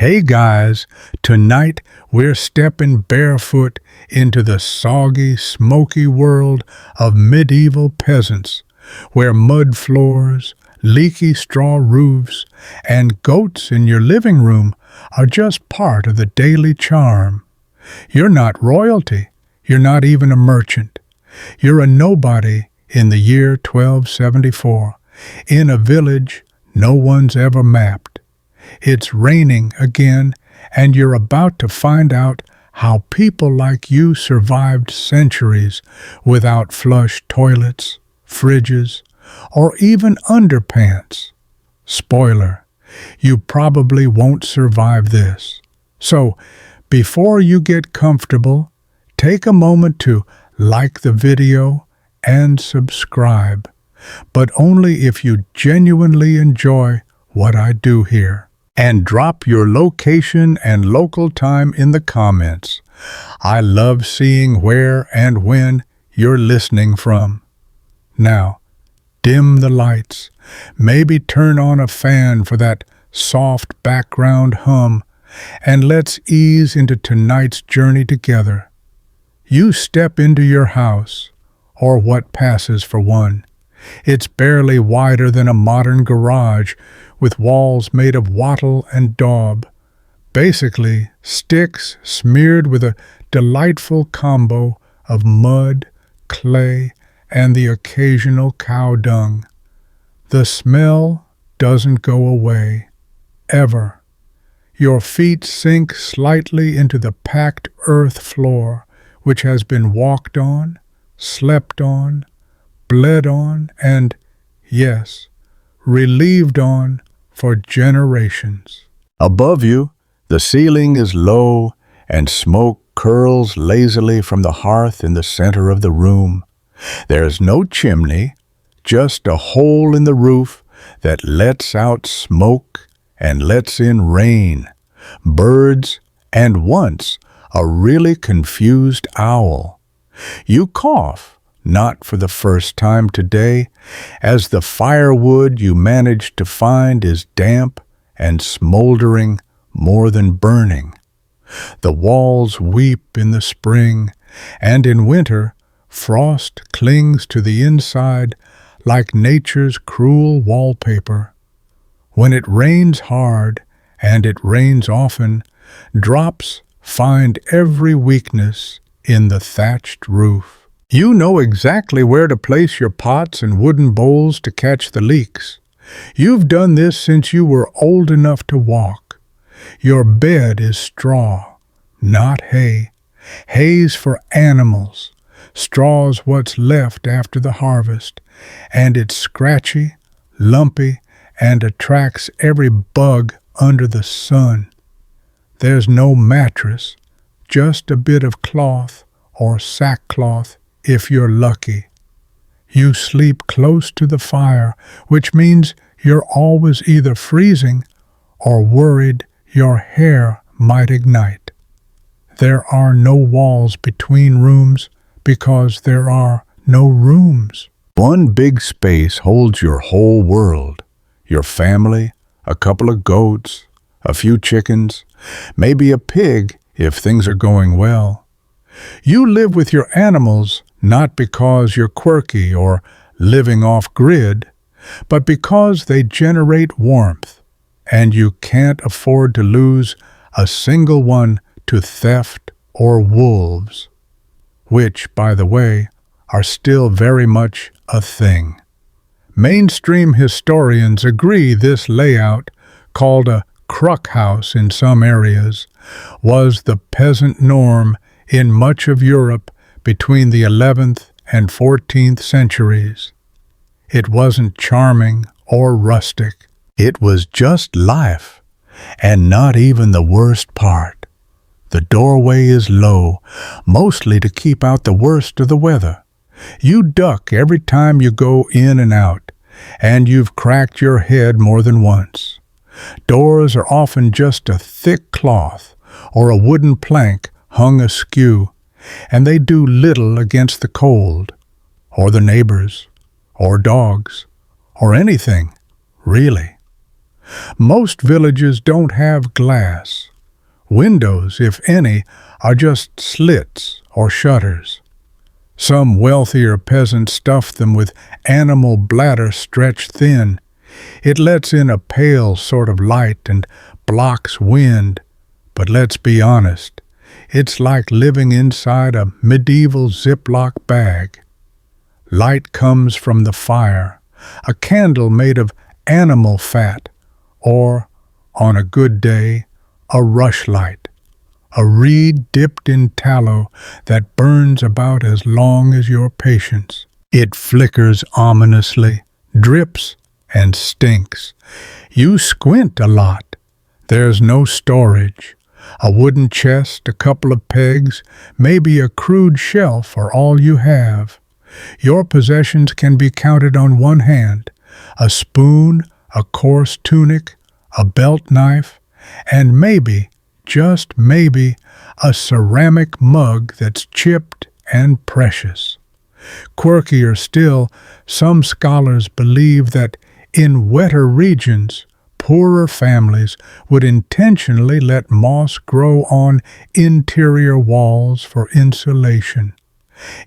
Hey guys, tonight we're stepping barefoot into the soggy, smoky world of medieval peasants, where mud floors, leaky straw roofs, and goats in your living room are just part of the daily charm. You're not royalty, you're not even a merchant. You're a nobody in the year 1274, in a village no one's ever mapped. It's raining again, and you're about to find out how people like you survived centuries without flush toilets, fridges, or even underpants. Spoiler, you probably won't survive this. So, before you get comfortable, take a moment to like the video and subscribe, but only if you genuinely enjoy what I do here. And drop your location and local time in the comments. I love seeing where and when you're listening from. Now, dim the lights. Maybe turn on a fan for that soft background hum, and let's ease into tonight's journey together. You step into your house, or what passes for one. It's barely wider than a modern garage, with walls made of wattle and daub. Basically, sticks smeared with a delightful combo of mud, clay, and the occasional cow dung. The smell doesn't go away, ever. Your feet sink slightly into the packed earth floor, which has been walked on, slept on, bled on, and, yes, relieved on for generations. Above you, the ceiling is low and smoke curls lazily from the hearth in the center of the room. There's no chimney, just a hole in the roof that lets out smoke and lets in rain, birds, and once a really confused owl. You cough, not for the first time today, as the firewood you managed to find is damp and smoldering more than burning. The walls weep in the spring, and in winter, frost clings to the inside like nature's cruel wallpaper. When it rains hard, and it rains often, drops find every weakness in the thatched roof. You know exactly where to place your pots and wooden bowls to catch the leaks. You've done this since you were old enough to walk. Your bed is straw, not hay. Hay's for animals. Straw's what's left after the harvest, and it's scratchy, lumpy, and attracts every bug under the sun. There's no mattress, just a bit of cloth or sackcloth if you're lucky. You sleep close to the fire, which means you're always either freezing or worried your hair might ignite. There are no walls between rooms because there are no rooms. One big space holds your whole world, your family, a couple of goats, a few chickens, maybe a pig if things are going well. You live with your animals not because you're quirky or living off-grid, but because they generate warmth, and you can't afford to lose a single one to theft or wolves, which, by the way, are still very much a thing. Mainstream historians agree this layout, called a cruck house in some areas, was the peasant norm in much of Europe between the 11th and 14th centuries. It wasn't charming or rustic. It was just life, and not even the worst part. The doorway is low, mostly to keep out the worst of the weather. You duck every time you go in and out, and you've cracked your head more than once. Doors are often just a thick cloth or a wooden plank hung askew, and they do little against the cold, or the neighbors, or dogs, or anything, really. Most villages don't have glass. Windows, if any, are just slits or shutters. Some wealthier peasants stuff them with animal bladder stretched thin. It lets in a pale sort of light and blocks wind. But let's be honest, it's like living inside a medieval Ziploc bag. Light comes from the fire, a candle made of animal fat, or, on a good day, a rushlight, a reed dipped in tallow that burns about as long as your patience. It flickers ominously, drips, and stinks. You squint a lot. There's no storage. A wooden chest, a couple of pegs, maybe a crude shelf are all you have. Your possessions can be counted on one hand. A spoon, a coarse tunic, a belt knife, and maybe, just maybe, a ceramic mug that's chipped and precious. Quirkier still, some scholars believe that in wetter regions, poorer families would intentionally let moss grow on interior walls for insulation.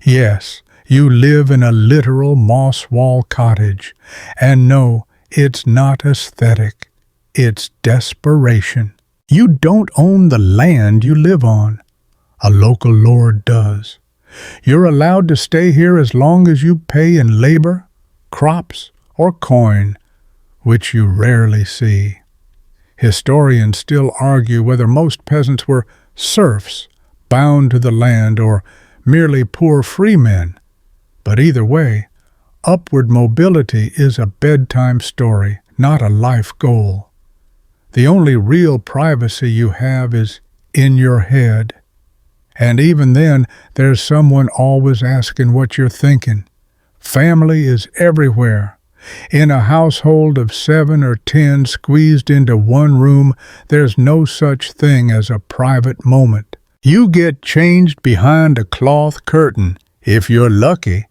Yes, you live in a literal moss wall cottage, and no, it's not aesthetic, it's desperation. You don't own the land you live on. A local lord does. You're allowed to stay here as long as you pay in labor, crops, or coin, which you rarely see. Historians still argue whether most peasants were serfs, bound to the land, or merely poor freemen. But either way, upward mobility is a bedtime story, not a life goal. The only real privacy you have is in your head. And even then, there's someone always asking what you're thinking. Family is everywhere. In a household of 7 or 10 squeezed into one room, there's no such thing as a private moment. You get changed behind a cloth curtain, if you're lucky.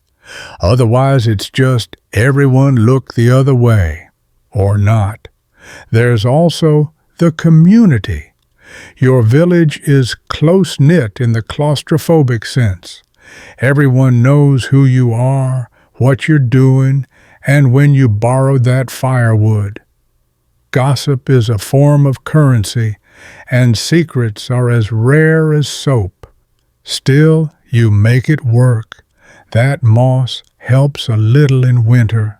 Otherwise, it's just everyone look the other way, or not. There's also the community. Your village is close-knit in the claustrophobic sense. Everyone knows who you are, what you're doing, and when you borrowed that firewood. Gossip is a form of currency, and secrets are as rare as soap. Still, you make it work. That moss helps a little in winter.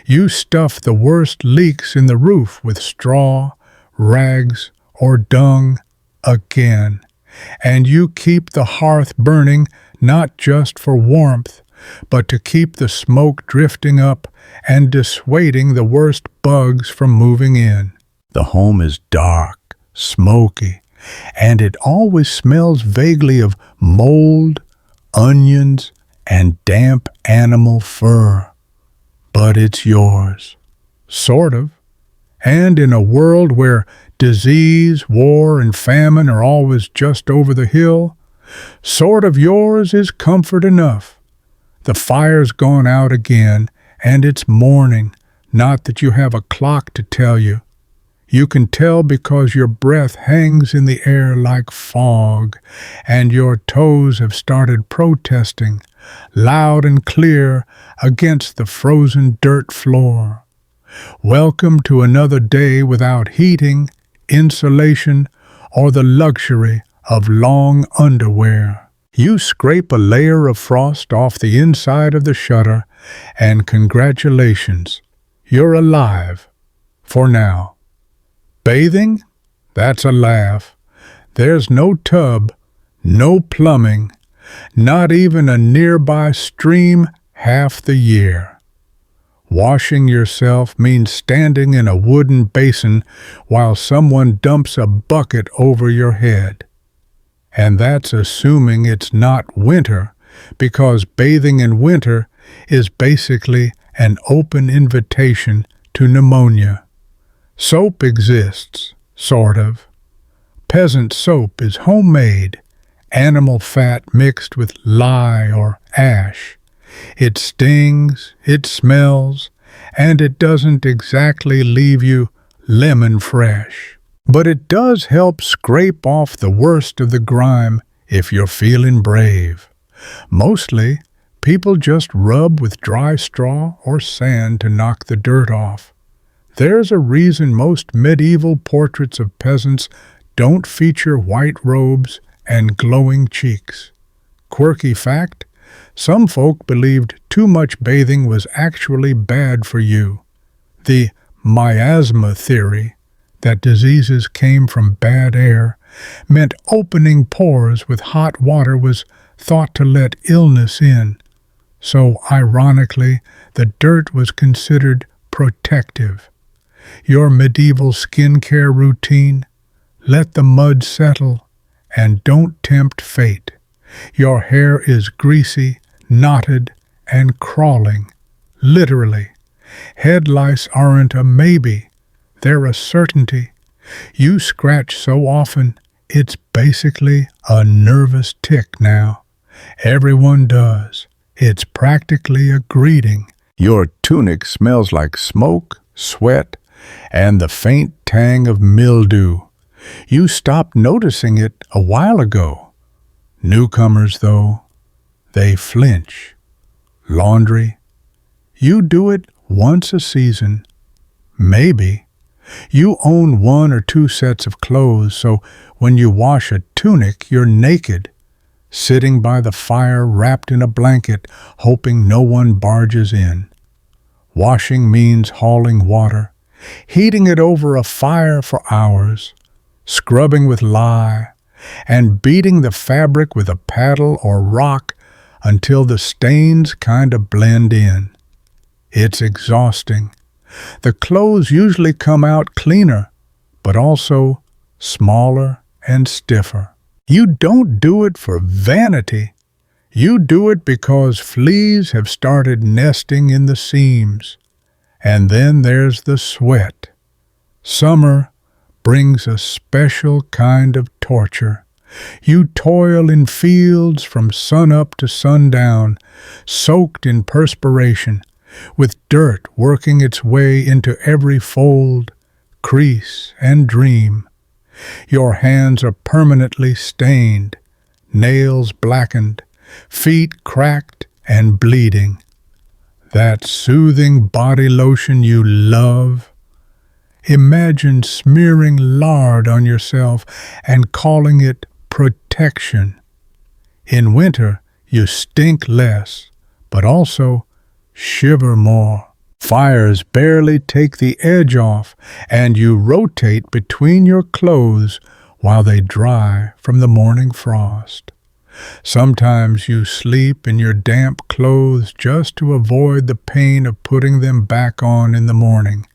You stuff the worst leaks in the roof with straw, rags, or dung again, and you keep the hearth burning not just for warmth, but to keep the smoke drifting up and dissuading the worst bugs from moving in. The home is dark, smoky, and it always smells vaguely of mold, onions, and damp animal fur. But it's yours. Sort of. And in a world where disease, war, and famine are always just over the hill, sort of yours is comfort enough. The fire's gone out again, and it's morning, not that you have a clock to tell you. You can tell because your breath hangs in the air like fog, and your toes have started protesting, loud and clear, against the frozen dirt floor. Welcome to another day without heating, insulation, or the luxury of long underwear. You scrape a layer of frost off the inside of the shutter, and congratulations, you're alive. For now. Bathing? That's a laugh. There's no tub, no plumbing, not even a nearby stream half the year. Washing yourself means standing in a wooden basin while someone dumps a bucket over your head. And that's assuming it's not winter, because bathing in winter is basically an open invitation to pneumonia. Soap exists, sort of. Peasant soap is homemade, animal fat mixed with lye or ash. It stings, it smells, and it doesn't exactly leave you lemon fresh. But it does help scrape off the worst of the grime if you're feeling brave. Mostly, people just rub with dry straw or sand to knock the dirt off. There's a reason most medieval portraits of peasants don't feature white robes and glowing cheeks. Quirky fact, some folk believed too much bathing was actually bad for you. The miasma theory, that diseases came from bad air, meant opening pores with hot water was thought to let illness in. So, ironically, the dirt was considered protective. Your medieval skincare routine? Let the mud settle and don't tempt fate. Your hair is greasy, knotted, and crawling. Literally. Head lice aren't a maybe. They're a certainty. You scratch so often, it's basically a nervous tick now. Everyone does. It's practically a greeting. Your tunic smells like smoke, sweat, and the faint tang of mildew. You stopped noticing it a while ago. Newcomers, though, they flinch. Laundry? You do it once a season. Maybe. You own 1 or 2 sets of clothes, so when you wash a tunic, you're naked, sitting by the fire wrapped in a blanket, hoping no one barges in. Washing means hauling water, heating it over a fire for hours, scrubbing with lye, and beating the fabric with a paddle or rock until the stains kind of blend in. It's exhausting. The clothes usually come out cleaner, but also smaller and stiffer. You don't do it for vanity. You do it because fleas have started nesting in the seams. And then there's the sweat. Summer brings a special kind of torture. You toil in fields from sunup to sundown, soaked in perspiration, with dirt working its way into every fold, crease, and dream. Your hands are permanently stained, nails blackened, feet cracked and bleeding. That soothing body lotion you love? Imagine smearing lard on yourself and calling it protection. In winter, you stink less, but also shiver more. Fires barely take the edge off, and you rotate between your clothes while they dry from the morning frost. Sometimes you sleep in your damp clothes just to avoid the pain of putting them back on in the morning.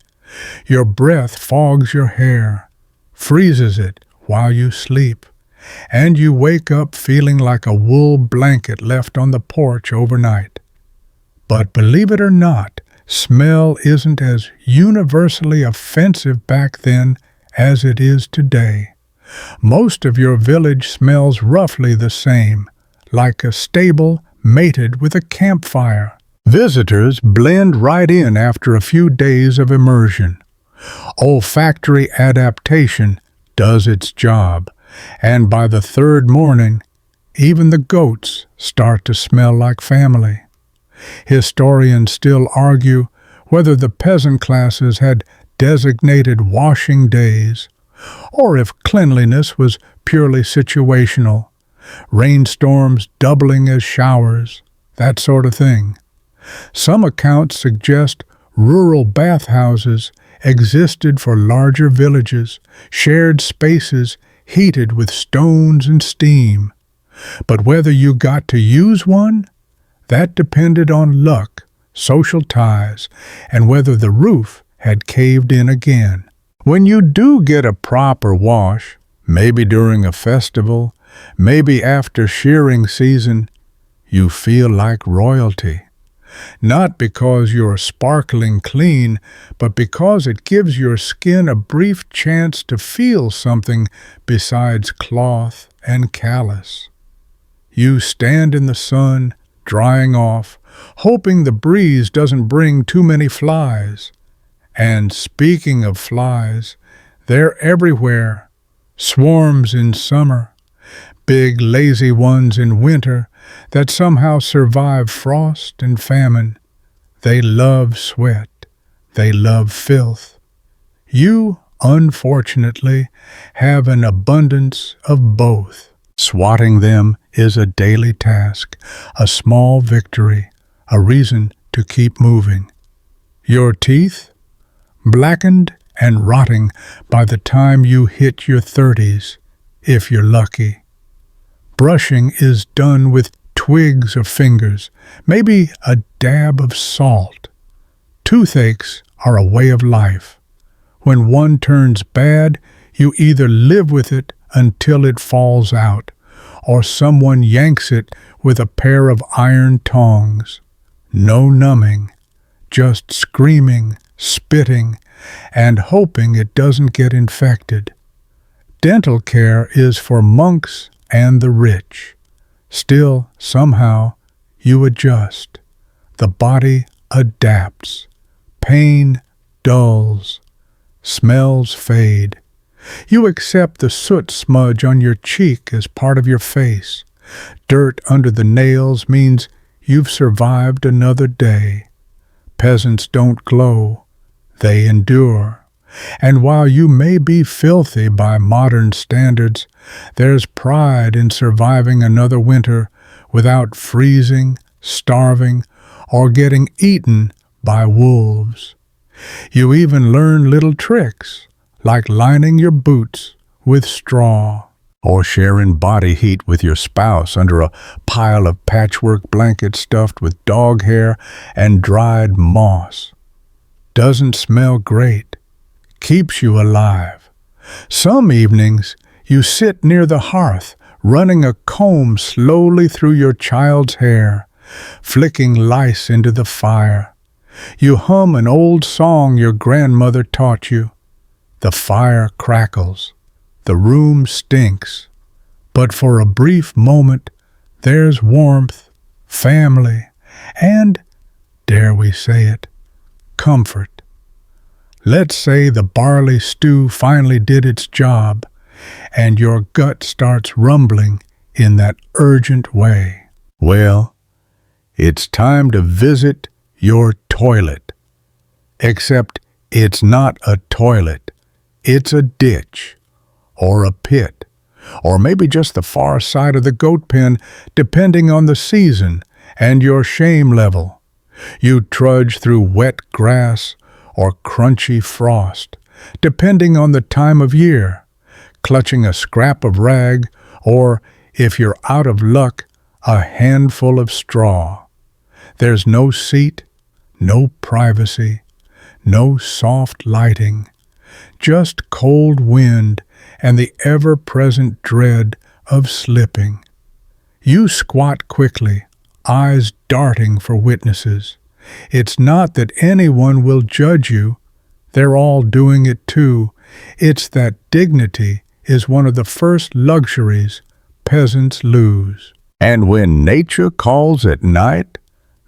Your breath fogs your hair, freezes it while you sleep, and you wake up feeling like a wool blanket left on the porch overnight. But believe it or not, smell isn't as universally offensive back then as it is today. Most of your village smells roughly the same, like a stable mated with a campfire. Visitors blend right in after a few days of immersion. Olfactory adaptation does its job, and by the 3rd morning, even the goats start to smell like family. Historians still argue whether the peasant classes had designated washing days, or if cleanliness was purely situational, rainstorms doubling as showers, that sort of thing. Some accounts suggest rural bathhouses existed for larger villages, shared spaces heated with stones and steam. But whether you got to use one, that depended on luck, social ties, and whether the roof had caved in again. When you do get a proper wash, maybe during a festival, maybe after shearing season, you feel like royalty. Not because you're sparkling clean, but because it gives your skin a brief chance to feel something besides cloth and callus. You stand in the sun, drying off, hoping the breeze doesn't bring too many flies. And speaking of flies, they're everywhere. Swarms in summer, big lazy ones in winter that somehow survive frost and famine. They love sweat. They love filth. You, unfortunately, have an abundance of both. Swatting them is a daily task, a small victory, a reason to keep moving. Your teeth? Blackened and rotting by the time you hit your 30s, if you're lucky. Brushing is done with twigs or fingers, maybe a dab of salt. Toothaches are a way of life. When one turns bad, you either live with it until it falls out, or someone yanks it with a pair of iron tongs. No numbing, just screaming, spitting, and hoping it doesn't get infected. Dental care is for monks and the rich. Still, somehow, you adjust. The body adapts. Pain dulls. Smells fade. You accept the soot smudge on your cheek as part of your face. Dirt under the nails means you've survived another day. Peasants don't glow. They endure. And while you may be filthy by modern standards, there's pride in surviving another winter without freezing, starving, or getting eaten by wolves. You even learn little tricks, like lining your boots with straw, or sharing body heat with your spouse under a pile of patchwork blankets stuffed with dog hair and dried moss. Doesn't smell great. Keeps you alive. Some evenings, you sit near the hearth, running a comb slowly through your child's hair, flicking lice into the fire. You hum an old song your grandmother taught you. The fire crackles. The room stinks. But for a brief moment, there's warmth, family, and, dare we say it, comfort. Let's say the barley stew finally did its job, and your gut starts rumbling in that urgent way. Well, it's time to visit your toilet. Except it's not a toilet. It's a ditch, or a pit, or maybe just the far side of the goat pen, depending on the season and your shame level. You trudge through wet grass or crunchy frost, depending on the time of year, clutching a scrap of rag, or, if you're out of luck, a handful of straw. There's no seat, no privacy, no soft lighting, just cold wind and the ever-present dread of slipping. You squat quickly, eyes darting for witnesses. It's not that anyone will judge you. They're all doing it too. It's that dignity is one of the first luxuries peasants lose. And when nature calls at night,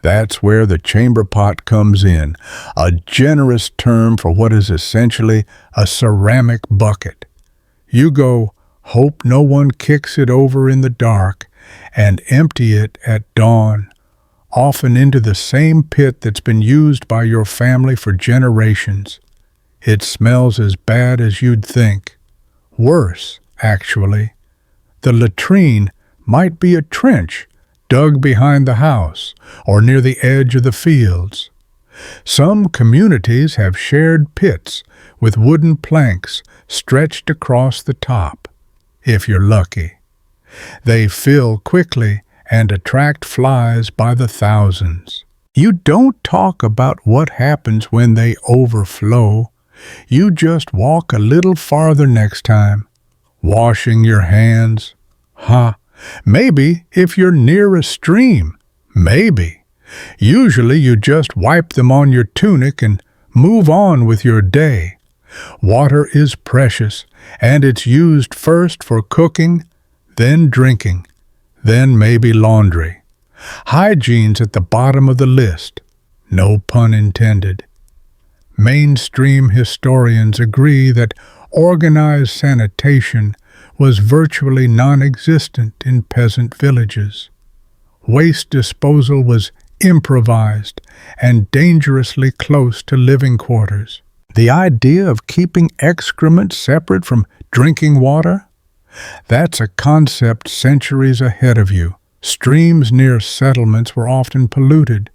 that's where the chamber pot comes in, a generous term for what is essentially a ceramic bucket. You go, hope no one kicks it over in the dark, and empty it at dawn, often into the same pit that's been used by your family for generations. It smells as bad as you'd think. Worse, actually. The latrine might be a trench dug behind the house or near the edge of the fields. Some communities have shared pits with wooden planks stretched across the top, if you're lucky. They fill quickly and attract flies by the thousands. You don't talk about what happens when they overflow. You just walk a little farther next time, washing your hands. Maybe if you're near a stream, maybe. Usually you just wipe them on your tunic and move on with your day. Water is precious, and it's used first for cooking, then drinking, then maybe laundry. Hygiene's at the bottom of the list. No pun intended. Mainstream historians agree that organized sanitation was virtually non-existent in peasant villages. Waste disposal was improvised and dangerously close to living quarters. The idea of keeping excrement separate from drinking water? That's a concept centuries ahead of you. Streams near settlements were often polluted.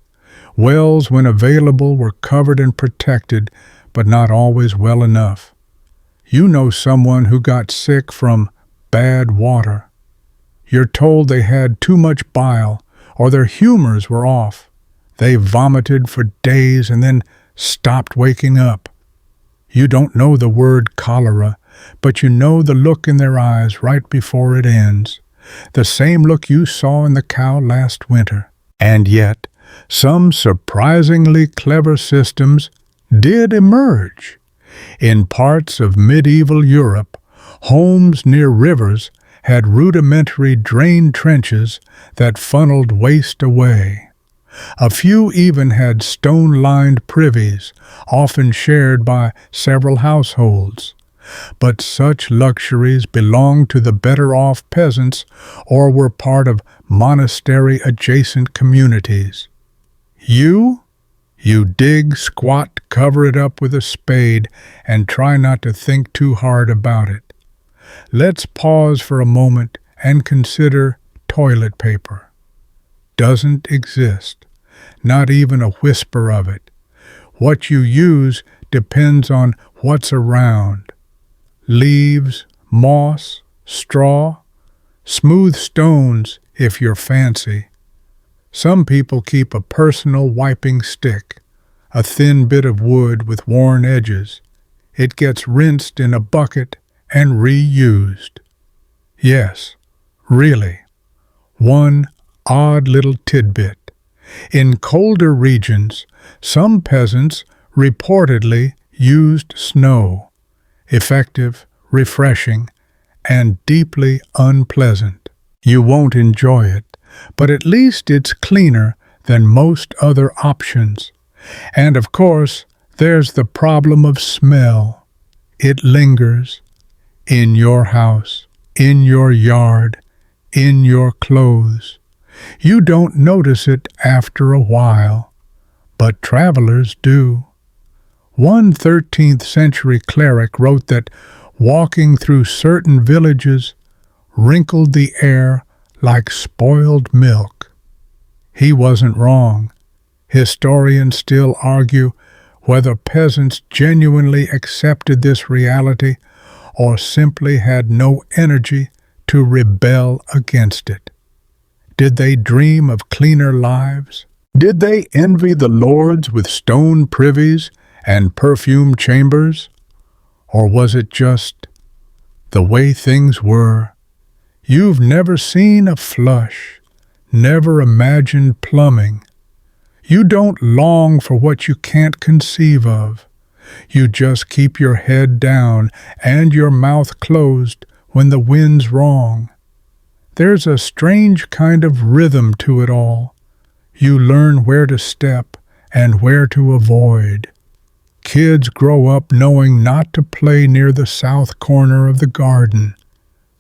Wells, when available, were covered and protected, but not always well enough. You know someone who got sick from bad water. You're told they had too much bile or their humors were off. They vomited for days and then stopped waking up. You don't know the word cholera, but you know the look in their eyes right before it ends, the same look you saw in the cow last winter. And yet, some surprisingly clever systems did emerge. In parts of medieval Europe, homes near rivers had rudimentary drain trenches that funneled waste away. A few even had stone-lined privies, often shared by several households. But such luxuries belonged to the better-off peasants or were part of monastery-adjacent communities. You dig, squat, cover it up with a spade, and try not to think too hard about it. Let's pause for a moment and consider toilet paper. Doesn't exist, not even a whisper of it. What you use depends on what's around. Leaves, moss, straw, smooth stones if you're fancy. Some people keep a personal wiping stick, a thin bit of wood with worn edges. It gets rinsed in a bucket and reused. Yes, really. One odd little tidbit. In colder regions, some peasants reportedly used snow. Effective, refreshing, and deeply unpleasant. You won't enjoy it, but at least it's cleaner than most other options. And of course, there's the problem of smell. It lingers in your house, in your yard, in your clothes. You don't notice it after a while, but travelers do. One 13th century cleric wrote that walking through certain villages wrinkled the air like spoiled milk. He wasn't wrong. Historians still argue whether peasants genuinely accepted this reality or simply had no energy to rebel against it. Did they dream of cleaner lives? Did they envy the lords with stone privies and perfume chambers? Or was it just the way things were? You've never seen a flush, never imagined plumbing. You don't long for what you can't conceive of. You just keep your head down and your mouth closed when the wind's wrong. There's a strange kind of rhythm to it all. You learn where to step and where to avoid. Kids grow up knowing not to play near the south corner of the garden.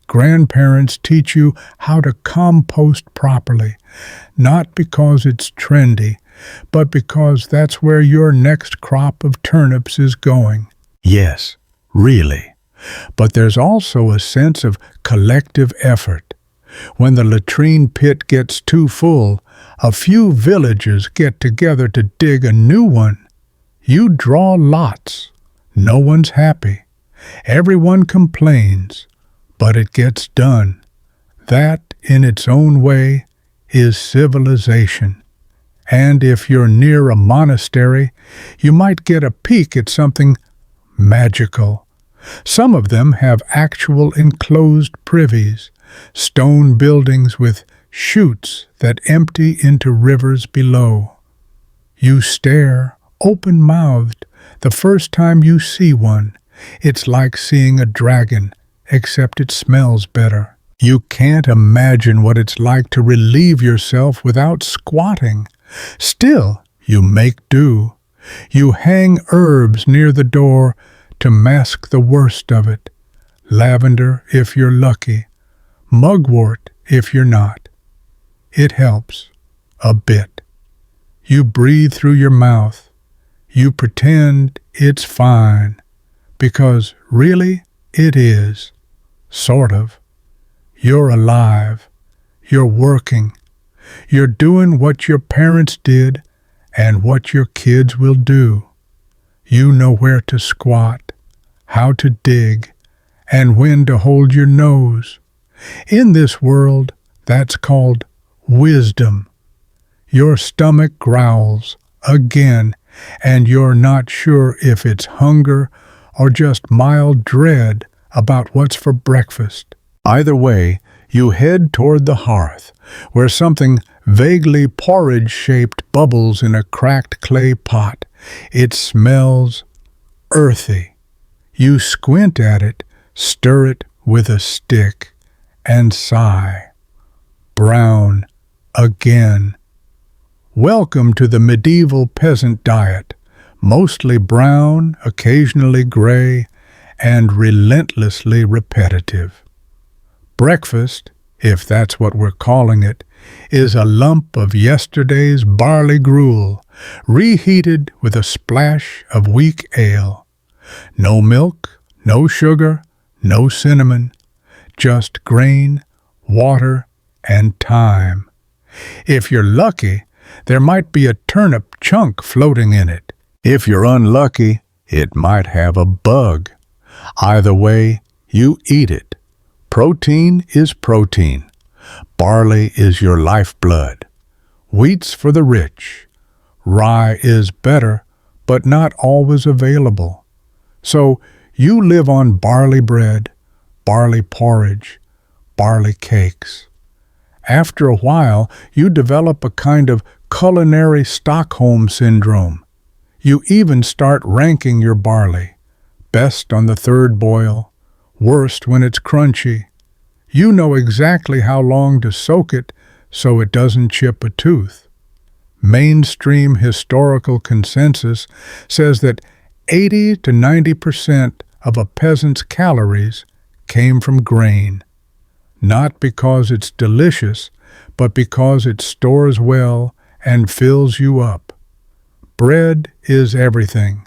Grandparents teach you how to compost properly, not because it's trendy, but because that's where your next crop of turnips is going. Yes, really. But there's also a sense of collective effort. When the latrine pit gets too full, a few villagers get together to dig a new one. You draw lots. No one's happy. Everyone complains, but it gets done. That, in its own way, is civilization. And if you're near a monastery, you might get a peek at something magical. Some of them have actual enclosed privies, stone buildings with chutes that empty into rivers below. You stare, open-mouthed, the first time you see one. It's like seeing a dragon, except it smells better. You can't imagine what it's like to relieve yourself without squatting. Still, you make do. You hang herbs near the door to mask the worst of it. Lavender if you're lucky, mugwort if you're not. It helps a bit. You breathe through your mouth. You pretend it's fine, because really it is, sort of. You're alive. You're working. You're doing what your parents did and what your kids will do. You know where to squat, how to dig, and when to hold your nose. In this world, that's called wisdom. Your stomach growls again, and you're not sure if it's hunger or just mild dread about what's for breakfast. Either way, you head toward the hearth, where something vaguely porridge-shaped bubbles in a cracked clay pot. It smells earthy. You squint at it, stir it with a stick, and sigh. Brown again. Welcome to the medieval peasant diet, mostly brown, occasionally gray, and relentlessly repetitive. Breakfast, if that's what we're calling it, is a lump of yesterday's barley gruel, reheated with a splash of weak ale. No milk, no sugar, no cinnamon, just grain, water, and time. If you're lucky, there might be a turnip chunk floating in it. If you're unlucky, it might have a bug. Either way, you eat it. Protein is protein. Barley is your lifeblood. Wheat's for the rich. Rye is better, but not always available. So you live on barley bread, barley porridge, barley cakes. After a while, you develop a kind of culinary Stockholm syndrome. You even start ranking your barley. Best on the third boil, worst when it's crunchy. You know exactly how long to soak it so it doesn't chip a tooth. Mainstream historical consensus says that 80 to 90% of a peasant's calories came from grain. Not because it's delicious, but because it stores well and fills you up. Bread is everything.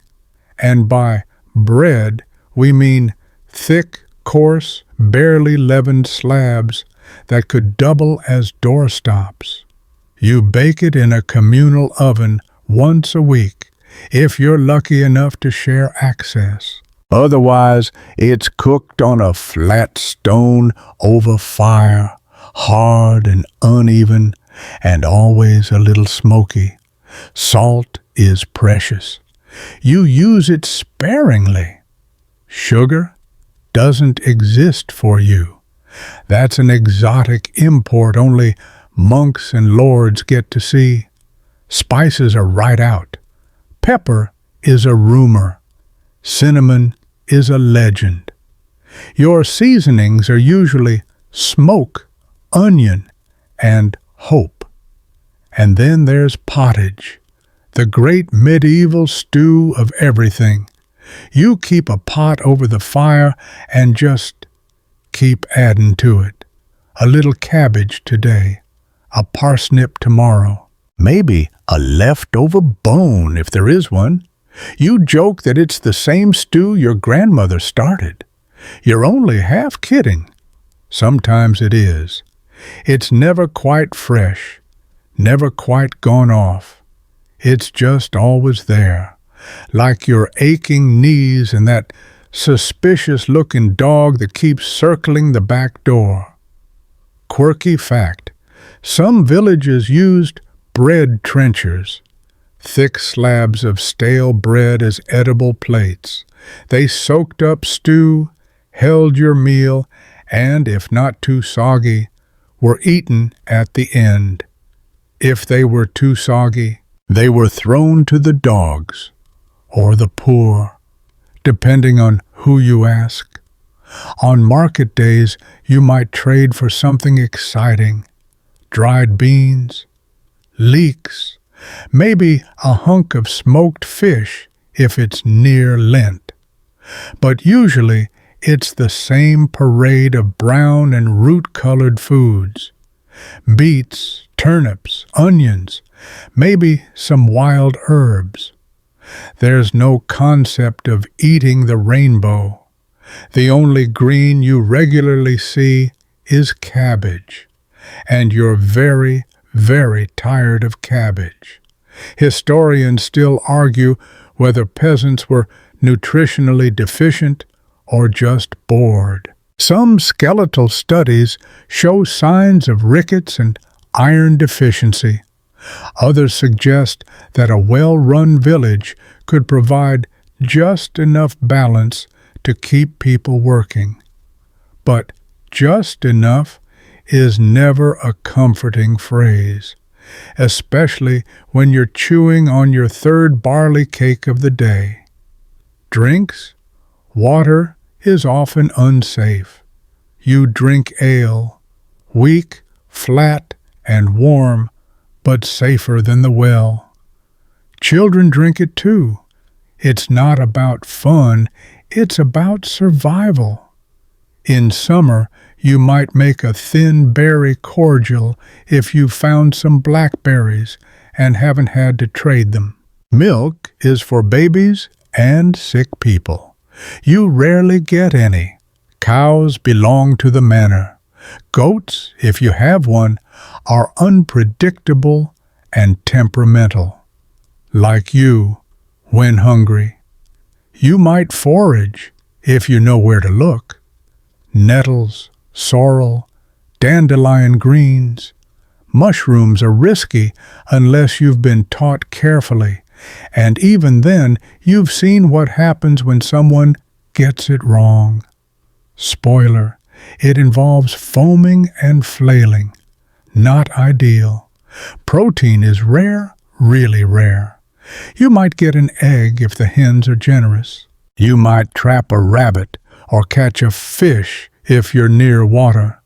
And by bread, we mean thick, coarse, barely leavened slabs that could double as doorstops. You bake it in a communal oven once a week, if you're lucky enough to share access. Otherwise, it's cooked on a flat stone over fire, hard and uneven, and always a little smoky. Salt is precious. You use it sparingly. Sugar doesn't exist for you. That's an exotic import only monks and lords get to see. Spices are right out. Pepper is a rumor. Cinnamon is a legend. Your seasonings are usually smoke, onion, and hope. And then there's pottage, the great medieval stew of everything. You keep a pot over the fire and just keep adding to it. A little cabbage today, a parsnip tomorrow, maybe a leftover bone if there is one. You joke that it's the same stew your grandmother started. You're only half kidding. Sometimes it is. It's never quite fresh, never quite gone off. It's just always there, like your aching knees and that suspicious-looking dog that keeps circling the back door. Quirky fact, some villages used bread trenchers, thick slabs of stale bread as edible plates. They soaked up stew, held your meal, and, if not too soggy, were eaten at the end. If they were too soggy, they were thrown to the dogs or the poor, depending on who you ask. On market days, you might trade for something exciting. Dried beans, leeks, Maybe a hunk of smoked fish if it's near Lent. But usually it's the same parade of brown and root-colored foods. Beets, turnips, onions, maybe some wild herbs. There's no concept of eating the rainbow. The only green you regularly see is cabbage, and you're very, very tired of cabbage. Historians still argue whether peasants were nutritionally deficient or just bored. Some skeletal studies show signs of rickets and iron deficiency. Others suggest that a well-run village could provide just enough balance to keep people working. But just enough is never a comforting phrase, especially when you're chewing on your third barley cake of the day. Drinks? Water is often unsafe. You drink ale, weak, flat, and warm, but safer than the well. Children drink it too. It's not about fun, it's about survival. In summer, you might make a thin berry cordial if you found some blackberries and haven't had to trade them. Milk is for babies and sick people. You rarely get any. Cows belong to the manor. Goats, if you have one, are unpredictable and temperamental. Like you, when hungry. You might forage, if you know where to look. Nettles, sorrel, dandelion greens. Mushrooms are risky unless you've been taught carefully, and even then you've seen what happens when someone gets it wrong. Spoiler, it involves foaming and flailing. Not ideal. Protein is rare, really rare. You might get an egg if the hens are generous. You might trap a rabbit or catch a fish if you're near water.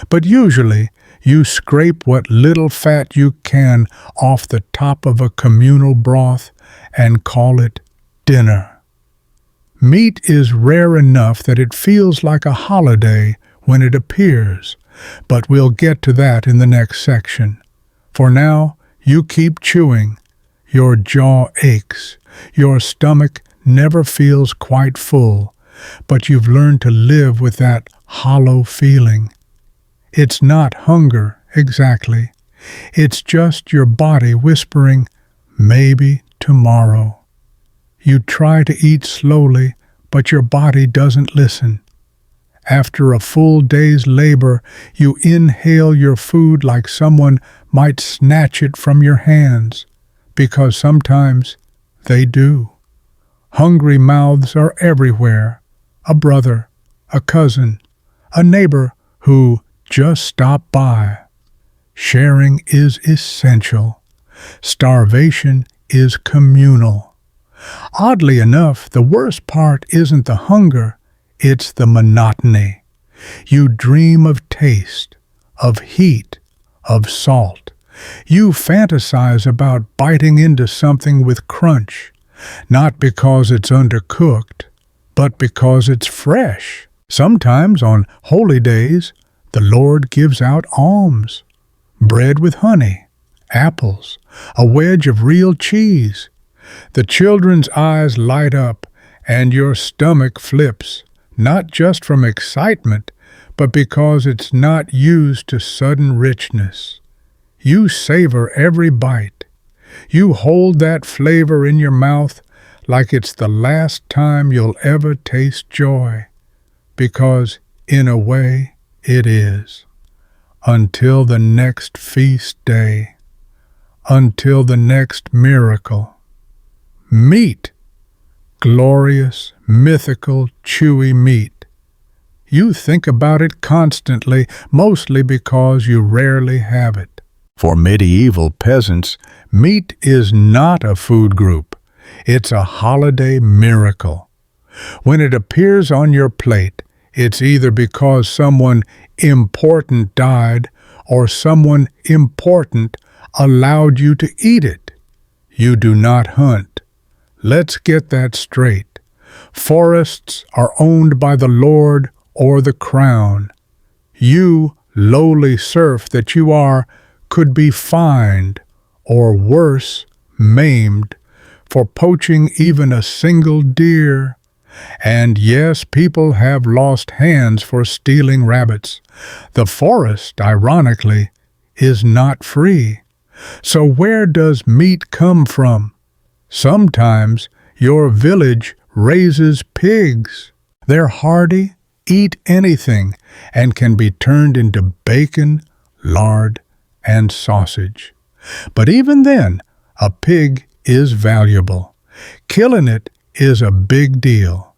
But usually, you scrape what little fat you can off the top of a communal broth and call it dinner. Meat is rare enough that it feels like a holiday when it appears, but we'll get to that in the next section. For now, you keep chewing. Your jaw aches. Your stomach never feels quite full, but you've learned to live with that hollow feeling. It's not hunger, exactly. It's just your body whispering, maybe tomorrow. You try to eat slowly, but your body doesn't listen. After a full day's labor, you inhale your food like someone might snatch it from your hands, because sometimes they do. Hungry mouths are everywhere. A brother, a cousin, a neighbor who just stopped by. Sharing is essential. Starvation is communal. Oddly enough, the worst part isn't the hunger, it's the monotony. You dream of taste, of heat, of salt. You fantasize about biting into something with crunch, not because it's undercooked, but because it's fresh. Sometimes on holy days, the Lord gives out alms, bread with honey, apples, a wedge of real cheese. The children's eyes light up and your stomach flips, not just from excitement, but because it's not used to sudden richness. You savor every bite. You hold that flavor in your mouth like it's the last time you'll ever taste joy, because, in a way, it is. Until the next feast day. Until the next miracle. Meat. Glorious, mythical, chewy meat. You think about it constantly, mostly because you rarely have it. For medieval peasants, meat is not a food group. It's a holiday miracle. When it appears on your plate, it's either because someone important died or someone important allowed you to eat it. You do not hunt. Let's get that straight. Forests are owned by the Lord or the crown. You, lowly serf that you are, could be fined, or worse, maimed, for poaching even a single deer. And yes, people have lost hands for stealing rabbits. The forest, ironically, is not free. So where does meat come from? Sometimes your village raises pigs. They're hardy, eat anything, and can be turned into bacon, lard, and sausage. But even then, a pig is valuable. Killing it is a big deal.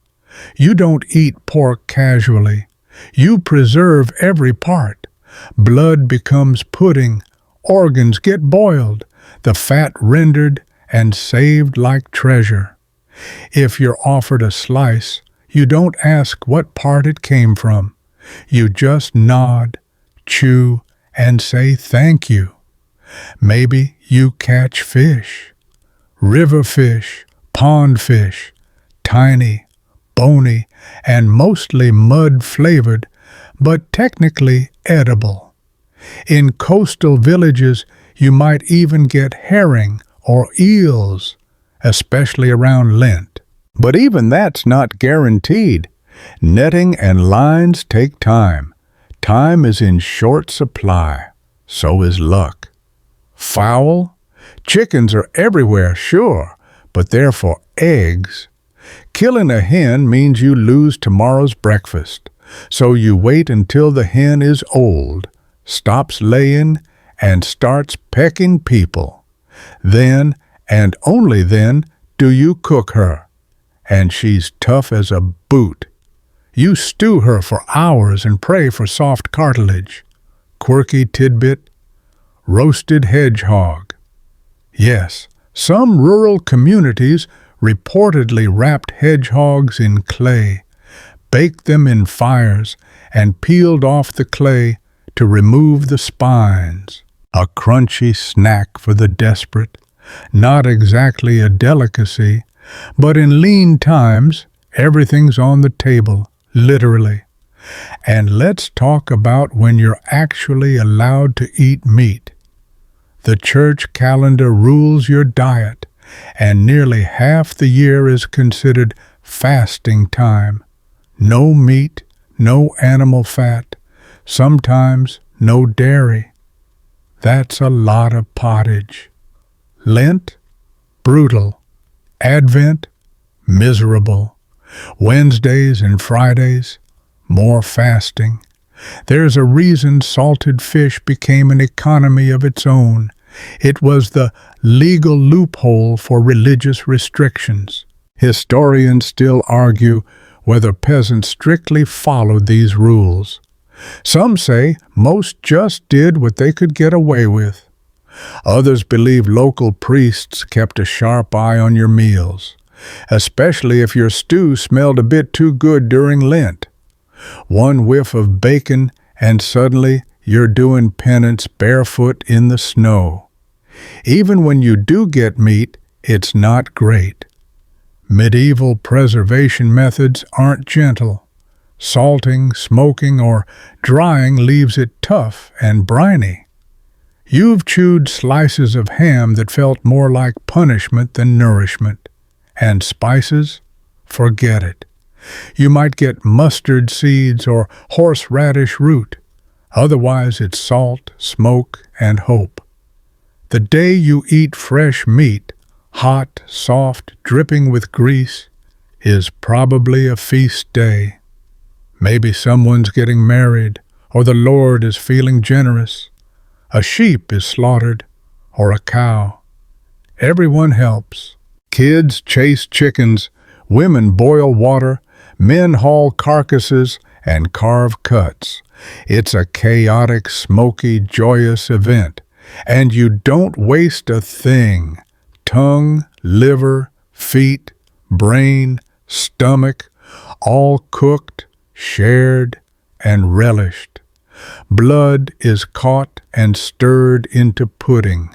You don't eat pork casually. You preserve every part. Blood becomes pudding, organs get boiled, the fat rendered and saved like treasure. If you're offered a slice, you don't ask what part it came from. You just nod, chew, and say thank you. Maybe you catch fish. River fish, pond fish, tiny, bony, and mostly mud-flavored, but technically edible. In coastal villages, you might even get herring or eels, especially around Lent. But even that's not guaranteed. Netting and lines take time. Time is in short supply. So is luck. Fowl? Chickens are everywhere, sure, but they're for eggs. Killing a hen means you lose tomorrow's breakfast. So you wait until the hen is old, stops laying, and starts pecking people. Then, and only then, do you cook her. And she's tough as a boot. You stew her for hours and pray for soft cartilage. Quirky tidbit, roasted hedgehog. Yes, some rural communities reportedly wrapped hedgehogs in clay, baked them in fires, and peeled off the clay to remove the spines. A crunchy snack for the desperate. Not exactly a delicacy, but in lean times, everything's on the table, literally. And let's talk about when you're actually allowed to eat meat. The church calendar rules your diet, and nearly half the year is considered fasting time. No meat, no animal fat, sometimes no dairy. That's a lot of pottage. Lent? Brutal. Advent? Miserable. Wednesdays and Fridays? More fasting. There's a reason salted fish became an economy of its own. It was the legal loophole for religious restrictions. Historians still argue whether peasants strictly followed these rules. Some say most just did what they could get away with. Others believe local priests kept a sharp eye on your meals, especially if your stew smelled a bit too good during Lent. One whiff of bacon and suddenly you're doing penance barefoot in the snow. Even when you do get meat, it's not great. Medieval preservation methods aren't gentle. Salting, smoking, or drying leaves it tough and briny. You've chewed slices of ham that felt more like punishment than nourishment. And spices? Forget it. You might get mustard seeds or horseradish root. Otherwise it's salt, smoke, and hope. The day you eat fresh meat, hot, soft, dripping with grease, is probably a feast day. Maybe someone's getting married, or the Lord is feeling generous. A sheep is slaughtered, or a cow. Everyone helps. Kids chase chickens, women boil water, men haul carcasses and carve cuts. It's a chaotic, smoky, joyous event. And you don't waste a thing. Tongue, liver, feet, brain, stomach, all cooked, shared, and relished. Blood is caught and stirred into pudding.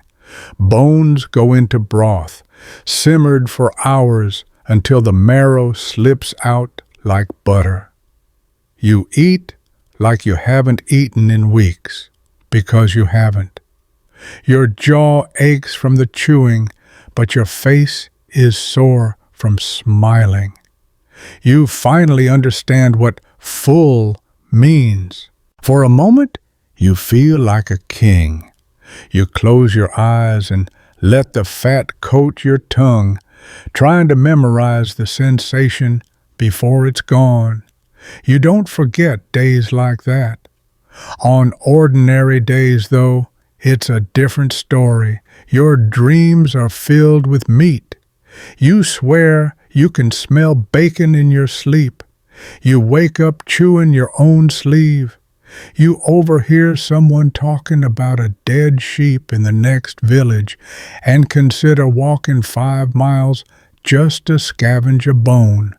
Bones go into broth, simmered for hours until the marrow slips out like butter. You eat like you haven't eaten in weeks, because you haven't. Your jaw aches from the chewing, but your face is sore from smiling. You finally understand what full means. For a moment, you feel like a king. You close your eyes and let the fat coat your tongue, trying to memorize the sensation before it's gone. You don't forget days like that. On ordinary days, though, it's a different story. Your dreams are filled with meat. You swear you can smell bacon in your sleep. You wake up chewing your own sleeve. You overhear someone talking about a dead sheep in the next village and consider walking 5 miles just to scavenge a bone.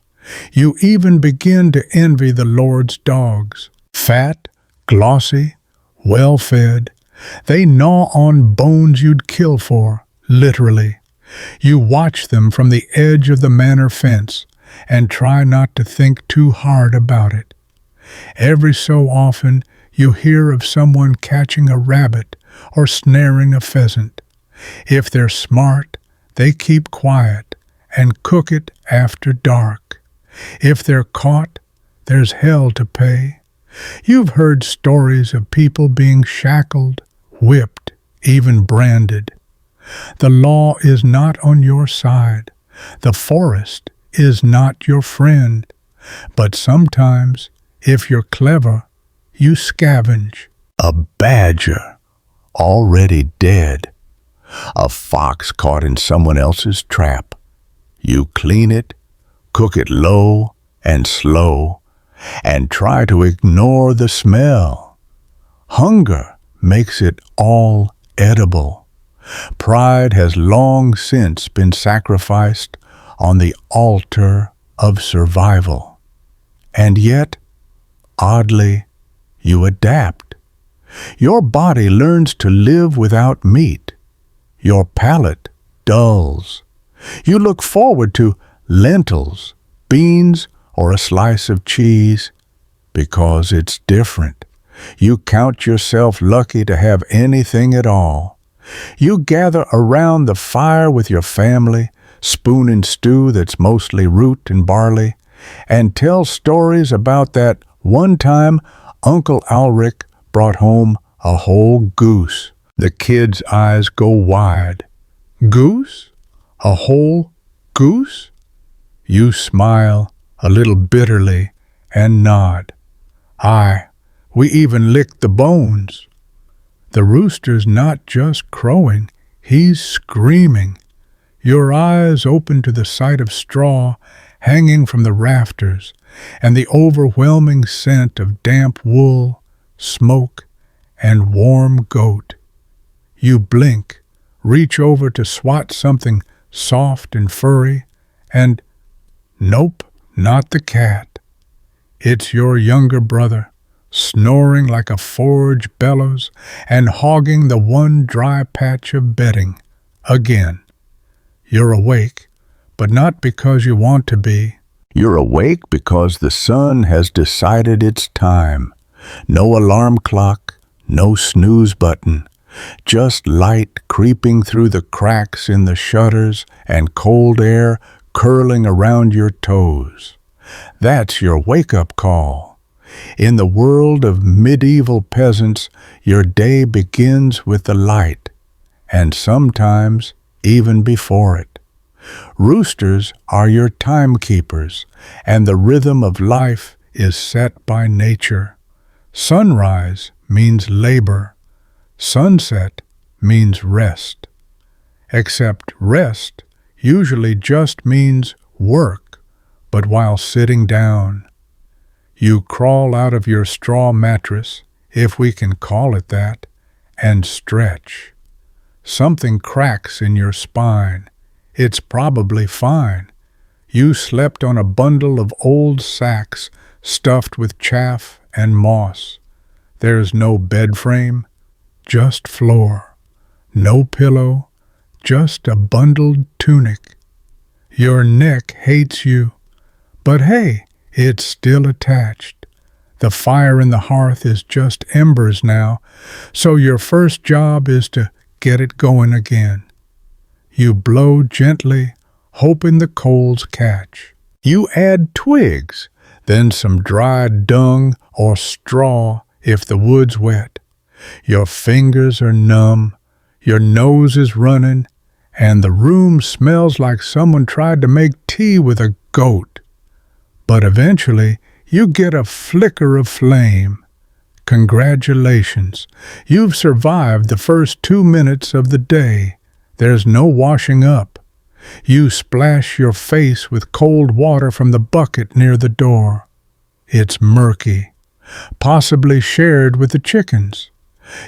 You even begin to envy the Lord's dogs. Fat, glossy, well-fed. They gnaw on bones you'd kill for, literally. You watch them from the edge of the manor fence and try not to think too hard about it. Every so often, you hear of someone catching a rabbit or snaring a pheasant. If they're smart, they keep quiet and cook it after dark. If they're caught, there's hell to pay. You've heard stories of people being shackled, whipped, even branded. The law is not on your side. The forest is not your friend. But sometimes, if you're clever, you scavenge. A badger, already dead. A fox caught in someone else's trap. You clean it, cook it low and slow, and try to ignore the smell. Hunger makes it all edible. Pride has long since been sacrificed on the altar of survival. And yet, oddly, you adapt. Your body learns to live without meat. Your palate dulls. You look forward to lentils, beans, or a slice of cheese because it's different. You count yourself lucky to have anything at all. You gather around the fire with your family, spooning stew that's mostly root and barley, and tell stories about that one time Uncle Alric brought home a whole goose. The kids' eyes go wide. Goose? A whole goose? You smile a little bitterly and nod. Aye, we even licked the bones. The rooster's not just crowing, he's screaming. Your eyes open to the sight of straw hanging from the rafters and the overwhelming scent of damp wool, smoke, and warm goat. You blink, reach over to swat something soft and furry, and nope, not the cat. It's your younger brother, snoring like a forge bellows and hogging the one dry patch of bedding again. You're awake, but not because you want to be. You're awake because the sun has decided it's time. No alarm clock, no snooze button, just light creeping through the cracks in the shutters and cold air curling around your toes. That's your wake-up call. In the world of medieval peasants, your day begins with the light, and sometimes even before it. Roosters are your timekeepers, and the rhythm of life is set by nature. Sunrise means labor. Sunset means rest. Except rest usually just means work, but while sitting down. You crawl out of your straw mattress, if we can call it that, and stretch. Something cracks in your spine. It's probably fine. You slept on a bundle of old sacks stuffed with chaff and moss. There's no bed frame, just floor. no pillow, just a bundled tunic. Your neck hates you, but hey, it's still attached. The fire in the hearth is just embers now, so your first job is to get it going again. You blow gently, hoping the coals catch. You add twigs, then some dried dung or straw if the wood's wet. Your fingers are numb, your nose is running, and the room smells like someone tried to make tea with a goat. But eventually, you get a flicker of flame. Congratulations, you've survived the first 2 minutes of the day. There's no washing up. You splash your face with cold water from the bucket near the door. It's murky, possibly shared with the chickens.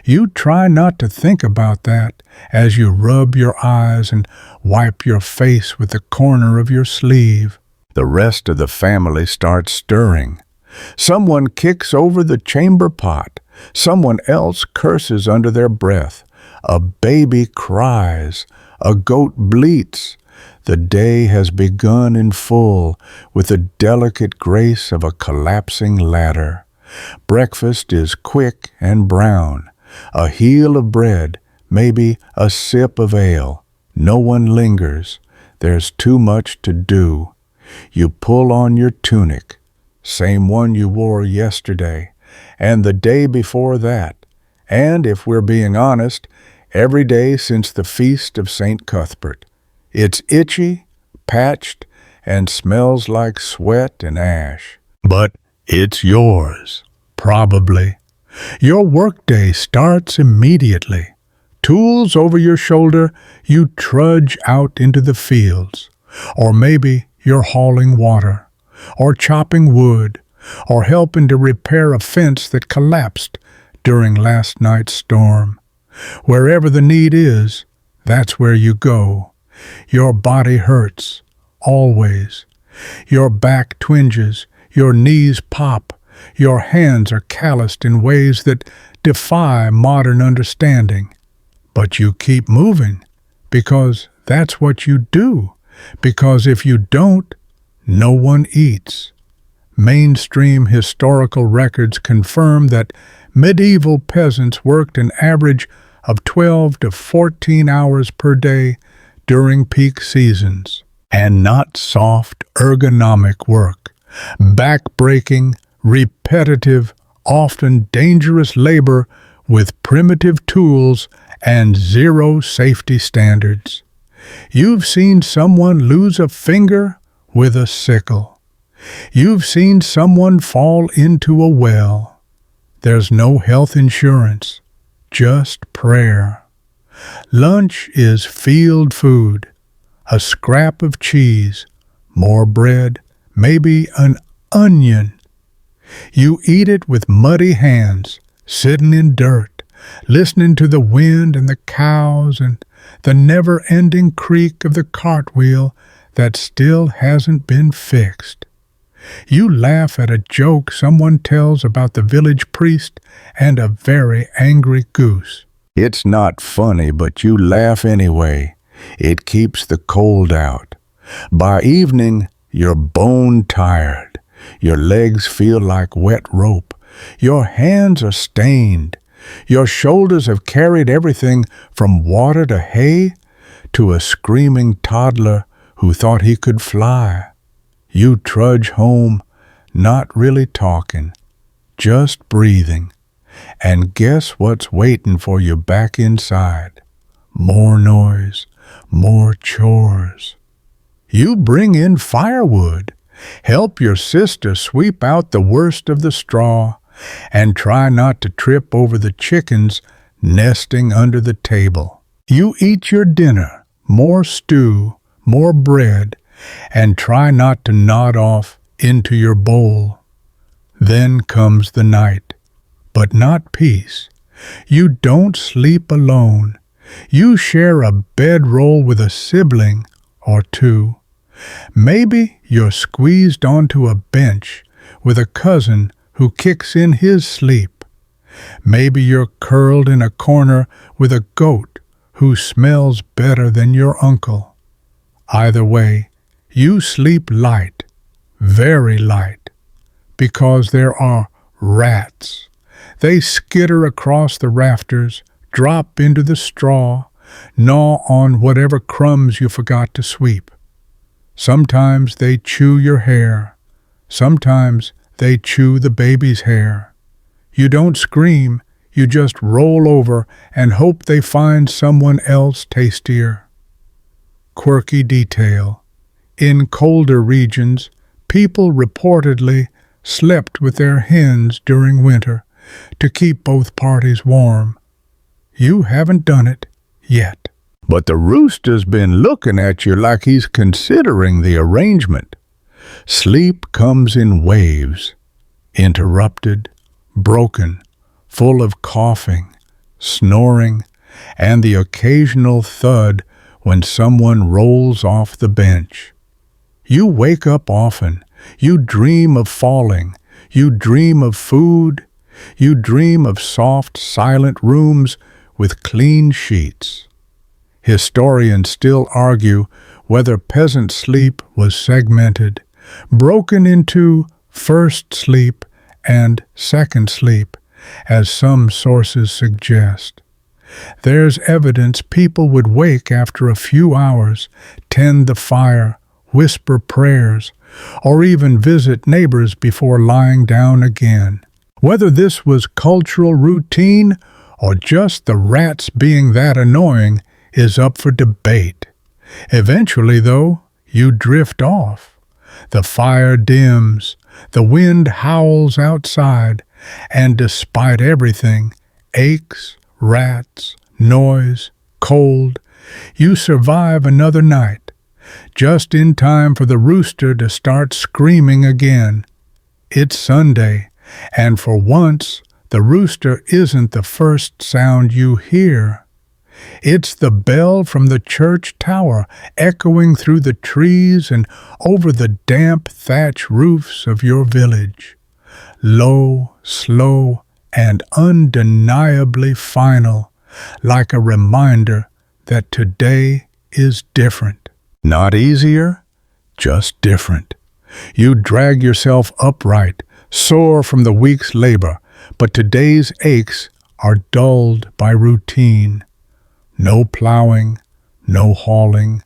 You try not to think about that as you rub your eyes and wipe your face with the corner of your sleeve. The rest of the family starts stirring. Someone kicks over the chamber pot. Someone else curses under their breath. A baby cries. A goat bleats. The day has begun in full with the delicate grace of a collapsing ladder. Breakfast is quick and brown. A heel of bread, maybe a sip of ale. No one lingers. There's too much to do. You pull on your tunic, same one you wore yesterday, and the day before that, and, if we're being honest, every day since the feast of St. Cuthbert. It's itchy, patched, and smells like sweat and ash. But it's yours, probably. Your workday starts immediately. Tools over your shoulder, you trudge out into the fields. Or maybe you're hauling water, or chopping wood, or helping to repair a fence that collapsed during last night's storm. Wherever the need is, that's where you go. Your body hurts, always. Your back twinges, your knees pop, your hands are calloused in ways that defy modern understanding. But you keep moving, because that's what you do. Because if you don't, no one eats. Mainstream historical records confirm that medieval peasants worked an average of 12 to 14 hours per day during peak seasons. And not soft, ergonomic work. Back-breaking, repetitive, often dangerous labor with primitive tools and zero safety standards. You've seen someone lose a finger with a sickle. You've seen someone fall into a well. There's no health insurance, just prayer. Lunch is field food, a scrap of cheese, more bread, maybe an onion. You eat it with muddy hands, sitting in dirt, listening to the wind and the cows and the never-ending creak of the cartwheel that still hasn't been fixed. You laugh at a joke someone tells about the village priest and a very angry goose. It's not funny, but you laugh anyway. It keeps the cold out. By evening, you're bone-tired. Your legs feel like wet rope. Your hands are stained. Your shoulders have carried everything from water to hay to a screaming toddler who thought he could fly. You trudge home, not really talking, just breathing. And guess what's waiting for you back inside? More noise, more chores. You bring in firewood, help your sister sweep out the worst of the straw, and try not to trip over the chickens nesting under the table. You eat your dinner, more stew, more bread, and try not to nod off into your bowl. Then comes the night, but not peace. You don't sleep alone. You share a bedroll with a sibling or two. Maybe you're squeezed onto a bench with a cousin who kicks in his sleep. Maybe you're curled in a corner with a goat who smells better than your uncle. Either way, you sleep light, very light, because there are rats. They skitter across the rafters, drop into the straw, gnaw on whatever crumbs you forgot to sweep. Sometimes they chew your hair. Sometimes they chew the baby's hair. You don't scream, you just roll over and hope they find someone else tastier. Quirky detail. In colder regions, people reportedly slept with their hens during winter to keep both parties warm. You haven't done it yet. But the rooster's been looking at you like he's considering the arrangement. Sleep comes in waves, interrupted, broken, full of coughing, snoring, and the occasional thud when someone rolls off the bench. You wake up often. You dream of falling. You dream of food. You dream of soft, silent rooms with clean sheets. Historians still argue whether peasant sleep was segmented, broken into first sleep and second sleep, as some sources suggest. There's evidence people would wake after a few hours, tend the fire, whisper prayers, or even visit neighbors before lying down again. Whether this was cultural routine or just the rats being that annoying is up for debate. Eventually, though, you drift off. The fire dims, the wind howls outside, and despite everything, aches, rats, noise, cold, you survive another night, just in time for the rooster to start screaming again. It's Sunday, and for once, the rooster isn't the first sound you hear. It's the bell from the church tower echoing through the trees and over the damp thatch roofs of your village. Low, slow, and undeniably final, like a reminder that today is different. Not easier, just different. You drag yourself upright, sore from the week's labor, but today's aches are dulled by routine. No plowing, no hauling,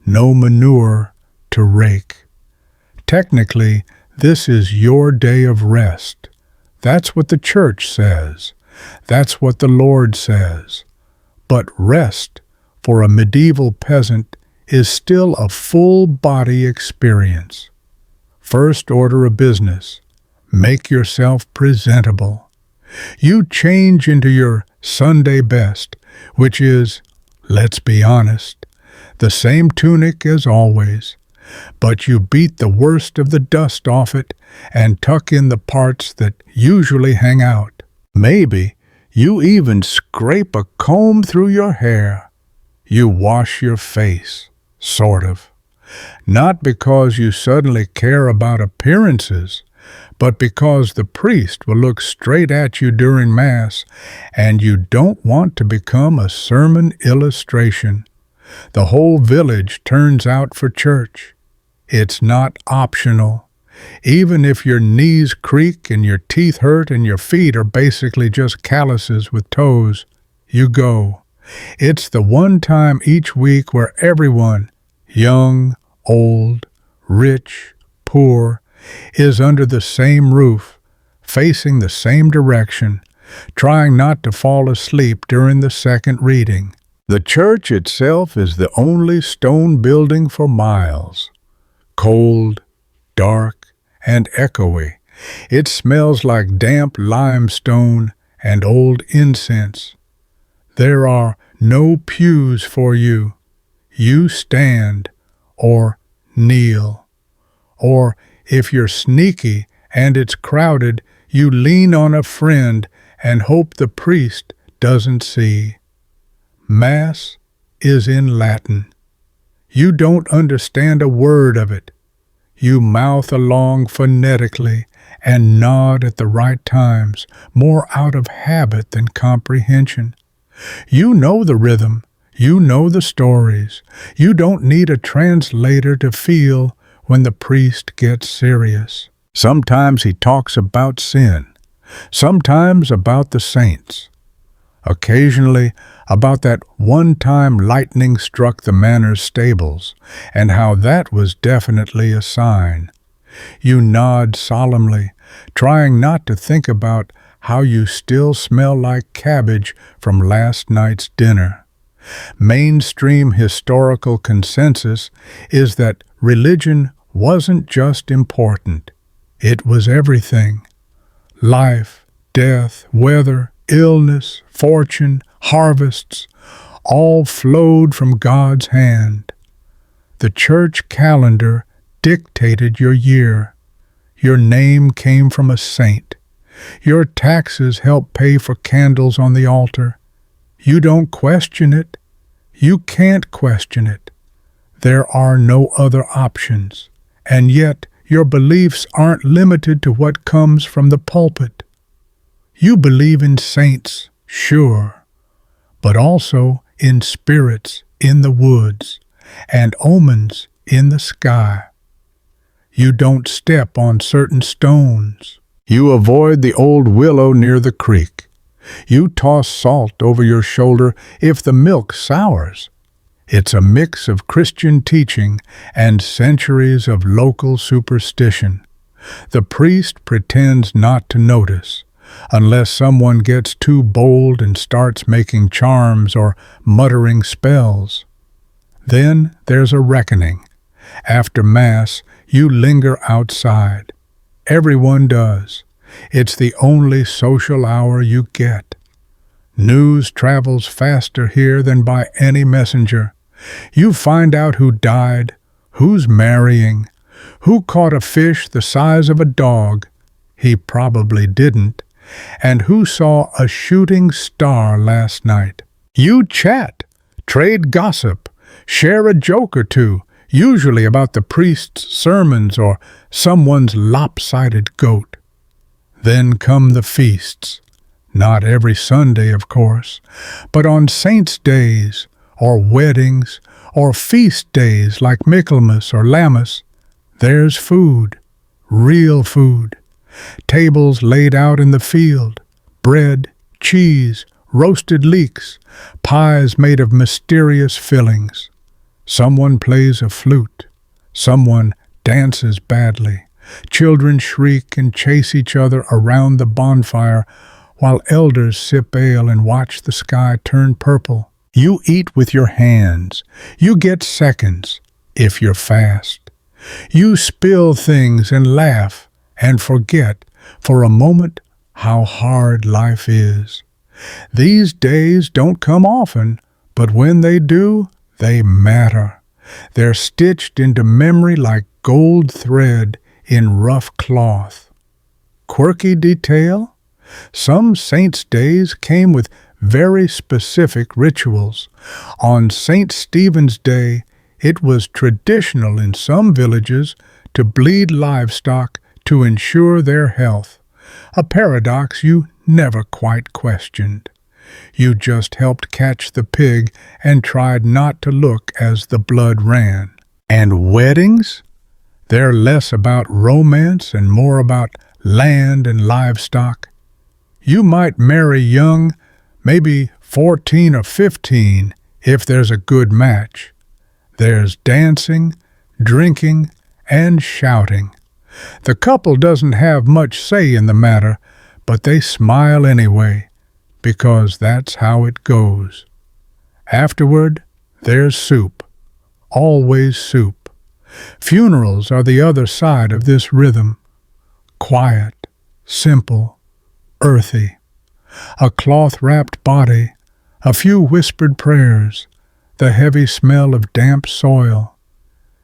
no manure to rake. Technically, this is your day of rest. That's what the church says. That's what the Lord says. But rest for a medieval peasant is still a full-body experience. First order of business, make yourself presentable. You change into your Sunday best, which is, let's be honest, the same tunic as always, but you beat the worst of the dust off it and tuck in the parts that usually hang out. Maybe you even scrape a comb through your hair. You wash your face, sort of. Not because you suddenly care about appearances, but because the priest will look straight at you during Mass, and you don't want to become a sermon illustration. The whole village turns out for church. It's not optional. Even if your knees creak and your teeth hurt and your feet are basically just calluses with toes, you go. It's the one time each week where everyone, young, old, rich, poor, is under the same roof, facing the same direction, trying not to fall asleep during the second reading. The church itself is the only stone building for miles. Cold, dark, and echoey. It smells like damp limestone and old incense. There are no pews for you. You stand or kneel. Or if you're sneaky and it's crowded, you lean on a friend and hope the priest doesn't see. Mass is in Latin. You don't understand a word of it. You mouth along phonetically and nod at the right times, more out of habit than comprehension. You know the rhythm. You know the stories. You don't need a translator to feel when the priest gets serious. Sometimes he talks about sin, sometimes about the saints, occasionally about that one time lightning struck the manor's stables, and how that was definitely a sign. You nod solemnly, trying not to think about how you still smell like cabbage from last night's dinner. Mainstream historical consensus is that religion wasn't just important, it was everything. Life, death, weather, illness, fortune, harvests, all flowed from God's hand. The church calendar dictated your year. Your name came from a saint. Your taxes help pay for candles on the altar. You don't question it. You can't question it. There are no other options. And yet, your beliefs aren't limited to what comes from the pulpit. You believe in saints, sure, but also in spirits in the woods and omens in the sky. You don't step on certain stones. You avoid the old willow near the creek. You toss salt over your shoulder if the milk sours. It's a mix of Christian teaching and centuries of local superstition. The priest pretends not to notice, unless someone gets too bold and starts making charms or muttering spells. Then there's a reckoning. After Mass, you linger outside. Everyone does. It's the only social hour you get. News travels faster here than by any messenger. You find out who died, who's marrying, who caught a fish the size of a dog, he probably didn't, and who saw a shooting star last night. You chat, trade gossip, share a joke or two, usually about the priest's sermons or someone's lopsided goat. Then come the feasts. Not every Sunday, of course, but on saints' days, or weddings, or feast days like Michaelmas or Lammas, there's food, real food. Tables laid out in the field, bread, cheese, roasted leeks, pies made of mysterious fillings. Someone plays a flute, someone dances badly. Children shriek and chase each other around the bonfire, while elders sip ale and watch the sky turn purple. You eat with your hands. You get seconds, if you're fast. You spill things and laugh and forget, for a moment, how hard life is. These days don't come often, but when they do, they matter. They're stitched into memory like gold thread in rough cloth. Quirky detail? Some saints' days came with very specific rituals. On St. Stephen's Day, it was traditional in some villages to bleed livestock to ensure their health, a paradox you never quite questioned. You just helped catch the pig and tried not to look as the blood ran. And weddings? They're less about romance and more about land and livestock. You might marry young, maybe 14 or 15, if there's a good match. There's dancing, drinking, and shouting. The couple doesn't have much say in the matter, but they smile anyway, because that's how it goes. Afterward, there's soup. Always soup. Funerals are the other side of this rhythm. Quiet, simple, earthy. A cloth-wrapped body, a few whispered prayers, the heavy smell of damp soil.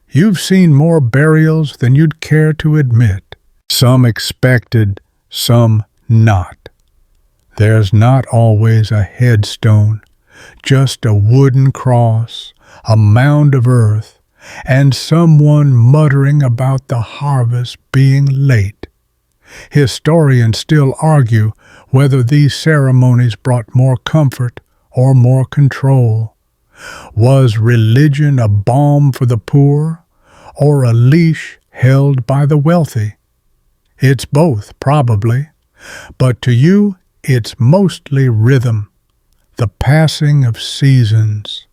You've seen more burials than you'd care to admit. Some expected, some not. There's not always a headstone, just a wooden cross, a mound of earth, and someone muttering about the harvest being late. Historians still argue whether these ceremonies brought more comfort or more control. Was religion a balm for the poor, or a leash held by the wealthy? It's both, probably, but to you it's mostly rhythm, the passing of seasons,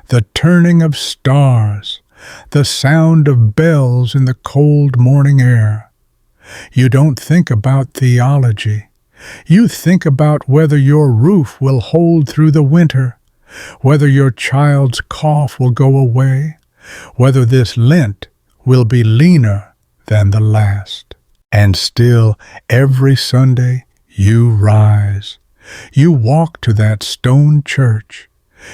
the turning of stars, the sound of bells in the cold morning air. You don't think about theology. You think about whether your roof will hold through the winter, whether your child's cough will go away, whether this Lent will be leaner than the last. And still, every Sunday, you rise. You walk to that stone church.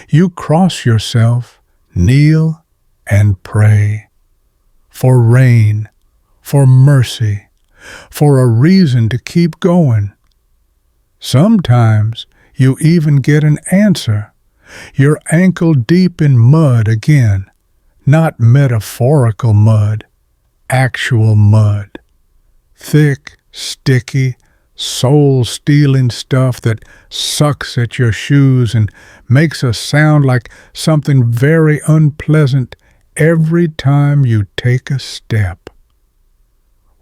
You cross yourself, kneel, and pray. For rain, for mercy, for a reason to keep going. Sometimes you even get an answer. You're ankle deep in mud again, not metaphorical mud, actual mud. Thick, sticky, soul-stealing stuff that sucks at your shoes and makes a sound like something very unpleasant every time you take a step.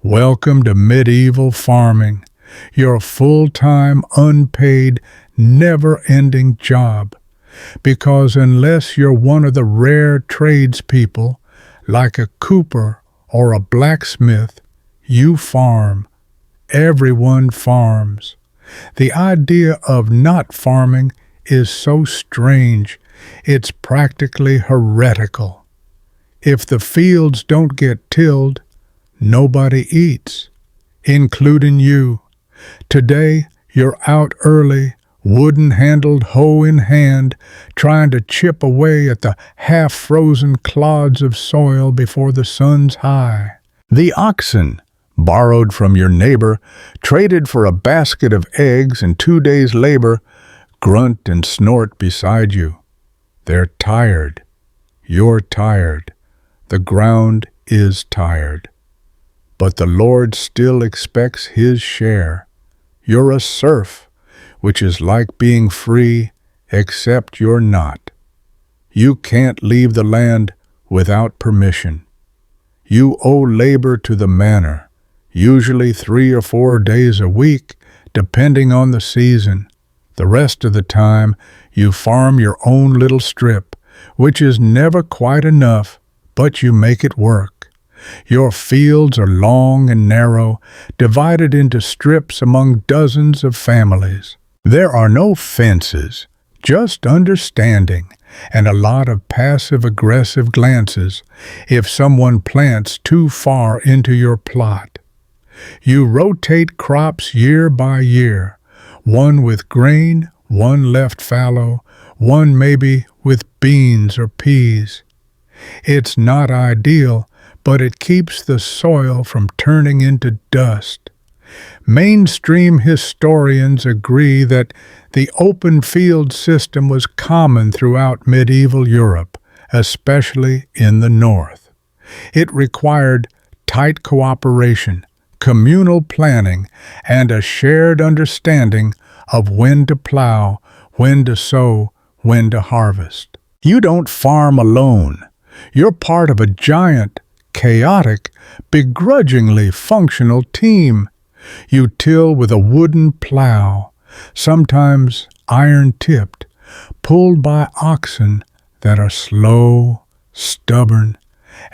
Welcome to medieval farming, your full-time, unpaid, never-ending job. Because unless you're one of the rare tradespeople, like a cooper or a blacksmith, you farm. Everyone farms. The idea of not farming is so strange, it's practically heretical. If the fields don't get tilled, nobody eats, including you. Today, you're out early, wooden-handled hoe in hand, trying to chip away at the half-frozen clods of soil before the sun's high. The oxen, borrowed from your neighbor, traded for a basket of eggs and 2 days' labor, grunt and snort beside you. They're tired. You're tired. The ground is tired. But the Lord still expects His share. You're a serf, which is like being free, except you're not. You can't leave the land without permission. You owe labor to the manor, usually 3 or 4 days a week, depending on the season. The rest of the time, you farm your own little strip, which is never quite enough, but you make it work. Your fields are long and narrow, divided into strips among dozens of families. There are no fences, just understanding, and a lot of passive-aggressive glances if someone plants too far into your plot. You rotate crops year by year, one with grain, one left fallow, one maybe with beans or peas. It's not ideal, but it keeps the soil from turning into dust. Mainstream historians agree that the open field system was common throughout medieval Europe, especially in the north. It required tight cooperation, communal planning, and a shared understanding of when to plow, when to sow, when to harvest. You don't farm alone. You're part of a giant, chaotic, begrudgingly functional team. You till with a wooden plow, sometimes iron-tipped, pulled by oxen that are slow, stubborn,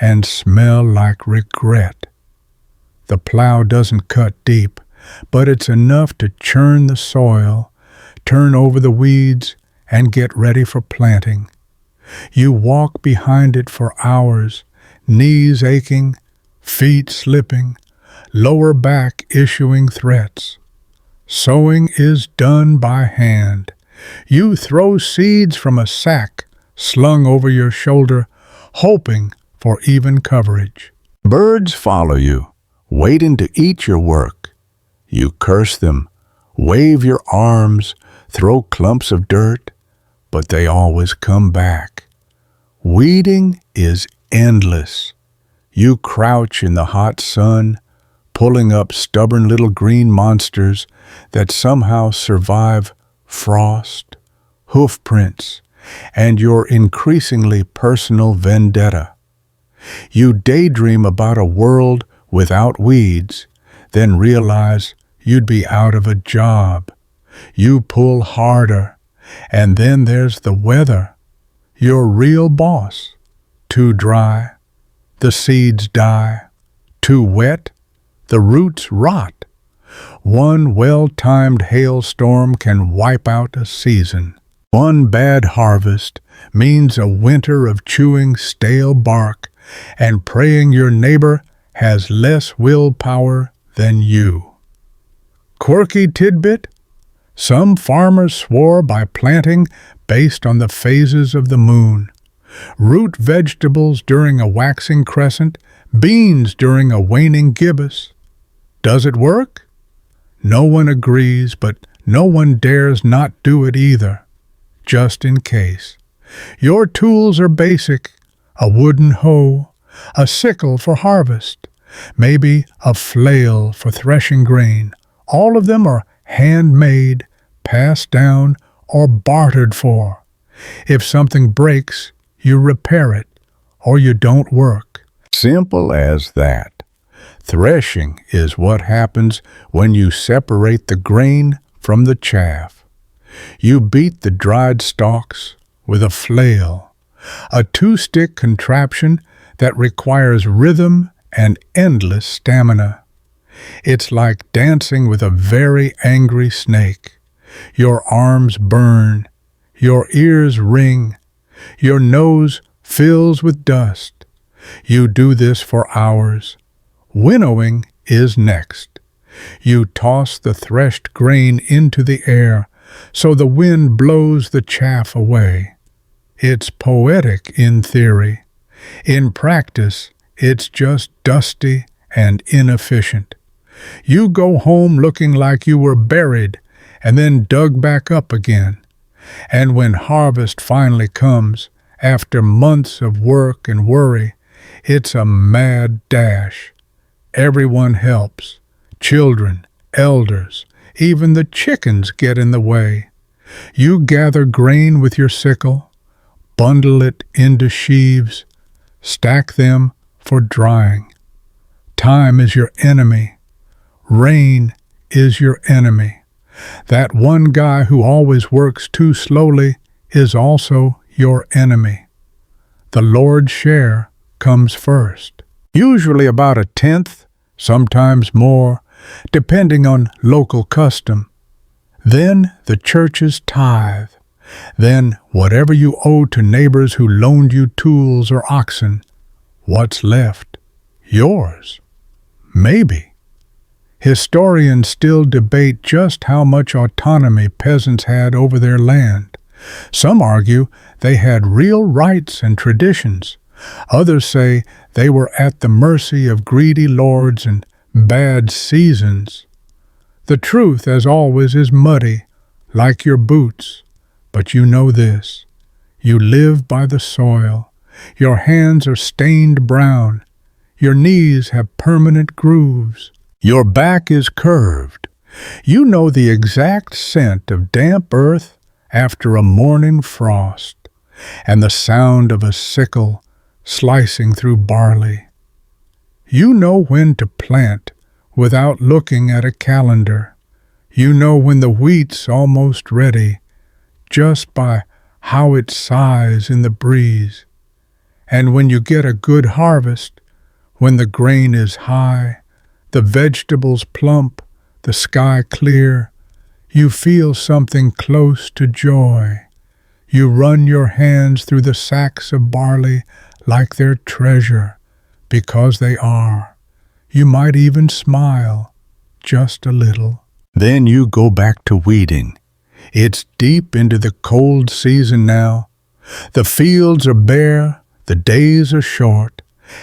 and smell like regret. The plow doesn't cut deep, but it's enough to churn the soil, turn over the weeds, and get ready for planting. You walk behind it for hours, knees aching, feet slipping, lower back issuing threats. Sowing is done by hand. You throw seeds from a sack slung over your shoulder, hoping for even coverage. Birds follow you, waiting to eat your work. You curse them, wave your arms, throw clumps of dirt, but they always come back. Weeding is endless. You crouch in the hot sun, pulling up stubborn little green monsters that somehow survive frost, hoof prints, and your increasingly personal vendetta. You daydream about a world without weeds, then realize you'd be out of a job. You pull harder, and then there's the weather. Your real boss. Too dry, the seeds die. Too wet, the roots rot. One well-timed hailstorm can wipe out a season. One bad harvest means a winter of chewing stale bark and praying your neighbor has less willpower than you. Quirky tidbit? Some farmers swore by planting based on the phases of the moon. Root vegetables during a waxing crescent, beans during a waning gibbous. Does it work? No one agrees, but no one dares not do it either, just in case. Your tools are basic: a wooden hoe, a sickle for harvest, maybe a flail for threshing grain. All of them are handmade, passed down, or bartered for. If something breaks, you repair it, or you don't work. Simple as that. Threshing is what happens when you separate the grain from the chaff. You beat the dried stalks with a flail, a two-stick contraption that requires rhythm and endless stamina. It's like dancing with a very angry snake. Your arms burn, your ears ring, your nose fills with dust. You do this for hours. Winnowing is next. You toss the threshed grain into the air so the wind blows the chaff away. It's poetic in theory. In practice, it's just dusty and inefficient. You go home looking like you were buried and then dug back up again. And when harvest finally comes, after months of work and worry, it's a mad dash. Everyone helps. Children, elders, even the chickens get in the way. You gather grain with your sickle, bundle it into sheaves, stack them for drying. Time is your enemy. Rain is your enemy. That one guy who always works too slowly is also your enemy. The Lord's share comes first. Usually about a tenth, sometimes more, depending on local custom. Then the church's tithe. Then whatever you owe to neighbors who loaned you tools or oxen. What's left? Yours. Maybe. Historians still debate just how much autonomy peasants had over their land. Some argue they had real rights and traditions. Others say they were at the mercy of greedy lords and bad seasons. The truth, as always, is muddy, like your boots. But you know this: you live by the soil. Your hands are stained brown. Your knees have permanent grooves. Your back is curved. You know the exact scent of damp earth after a morning frost, and the sound of a sickle slicing through barley. You know when to plant without looking at a calendar. You know when the wheat's almost ready, just by how it sighs in the breeze. And when you get a good harvest, when the grain is high, the vegetables plump, the sky clear, you feel something close to joy. You run your hands through the sacks of barley like they're treasure, because they are. You might even smile, just a little. Then you go back to weeding. It's deep into the cold season now. The fields are bare, the days are short,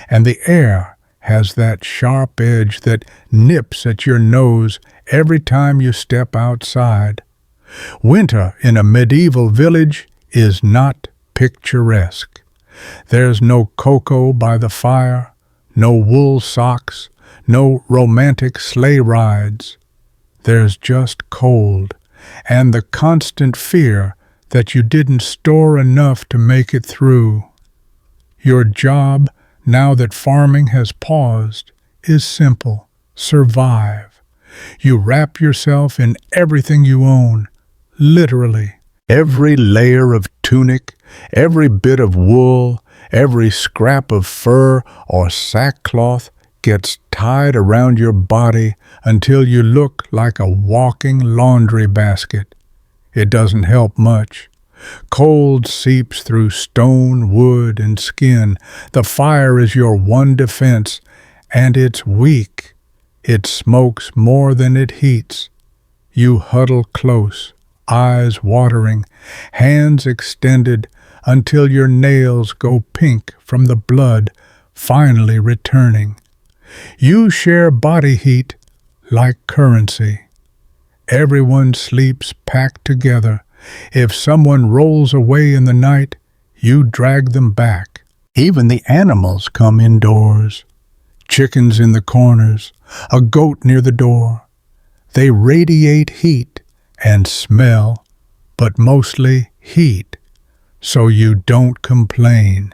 and the air has that sharp edge that nips at your nose every time you step outside. Winter in a medieval village is not picturesque. There's no cocoa by the fire, no wool socks, no romantic sleigh rides. There's just cold and the constant fear that you didn't store enough to make it through. Your job, now that farming has paused, is simple: survive. You wrap yourself in everything you own, literally. Every layer of tunic, every bit of wool, every scrap of fur or sackcloth gets tied around your body until you look like a walking laundry basket. It doesn't help much. Cold seeps through stone, wood, and skin. The fire is your one defense, and it's weak. It smokes more than it heats. You huddle close, eyes watering, hands extended until your nails go pink from the blood finally returning. You share body heat like currency. Everyone sleeps packed together. If someone rolls away in the night, you drag them back. Even the animals come indoors. Chickens in the corners, a goat near the door. They radiate heat and smell, but mostly heat, so you don't complain.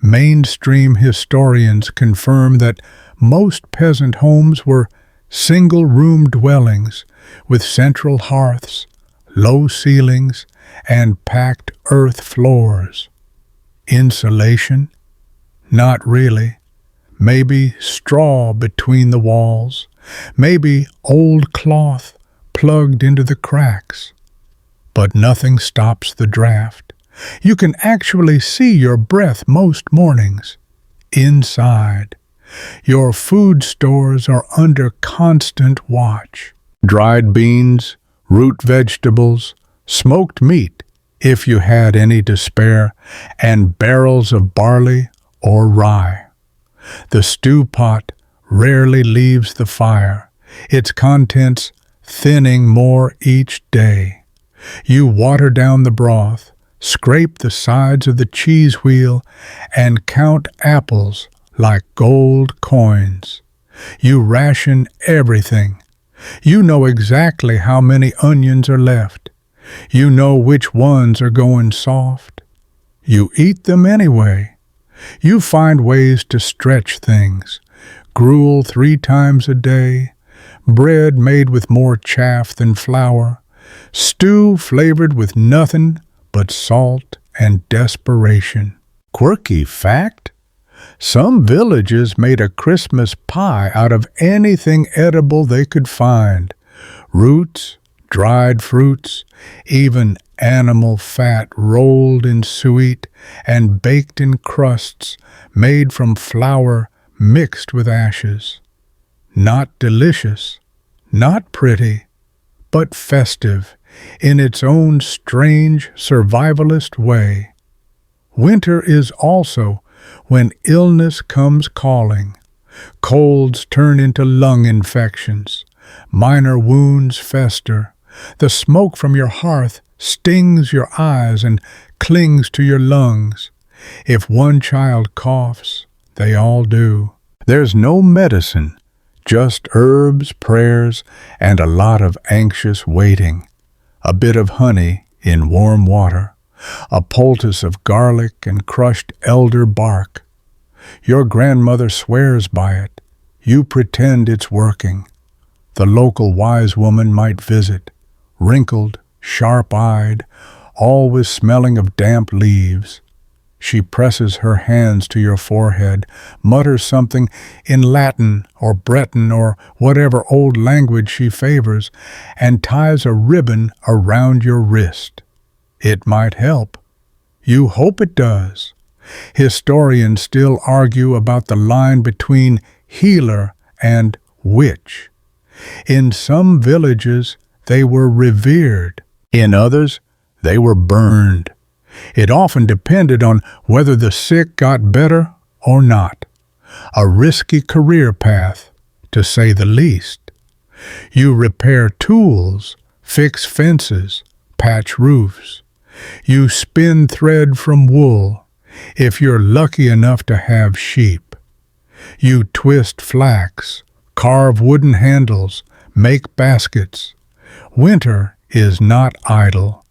Mainstream historians confirm that most peasant homes were single-room dwellings with central hearths, low ceilings, and packed earth floors. Insulation? Not really. Maybe straw between the walls, maybe old cloth plugged into the cracks. But nothing stops the draft. You can actually see your breath most mornings. Inside. Your food stores are under constant watch. Dried beans, root vegetables, smoked meat, if you had any to spare, and barrels of barley or rye. The stew pot rarely leaves the fire, its contents thinning more each day. You water down the broth, scrape the sides of the cheese wheel, and count apples like gold coins. You ration everything. You know exactly how many onions are left. You know which ones are going soft. You eat them anyway. You find ways to stretch things. Gruel 3 times a day, bread made with more chaff than flour, stew flavored with nothing but salt and desperation. Quirky fact? Some villages made a Christmas pie out of anything edible they could find. Roots, dried fruits, even animal fat rolled in suet and baked in crusts made from flour mixed with ashes. Not delicious, not pretty, but festive in its own strange survivalist way. Winter is also when illness comes calling. Colds turn into lung infections. Minor wounds fester. The smoke from your hearth stings your eyes and clings to your lungs. If one child coughs, they all do. There's no medicine, just herbs, prayers, and a lot of anxious waiting. A bit of honey in warm water, a poultice of garlic and crushed elder bark. Your grandmother swears by it. You pretend it's working. The local wise woman might visit, wrinkled, sharp-eyed, always smelling of damp leaves. She presses her hands to your forehead, mutters something in Latin or Breton or whatever old language she favors, and ties a ribbon around your wrist. It might help. You hope it does. Historians still argue about the line between healer and witch. In some villages, they were revered. In others, they were burned. It often depended on whether the sick got better or not. A risky career path, to say the least. You repair tools, fix fences, patch roofs. You spin thread from wool, if you're lucky enough to have sheep. You twist flax, carve wooden handles, make baskets. Winter is not idle.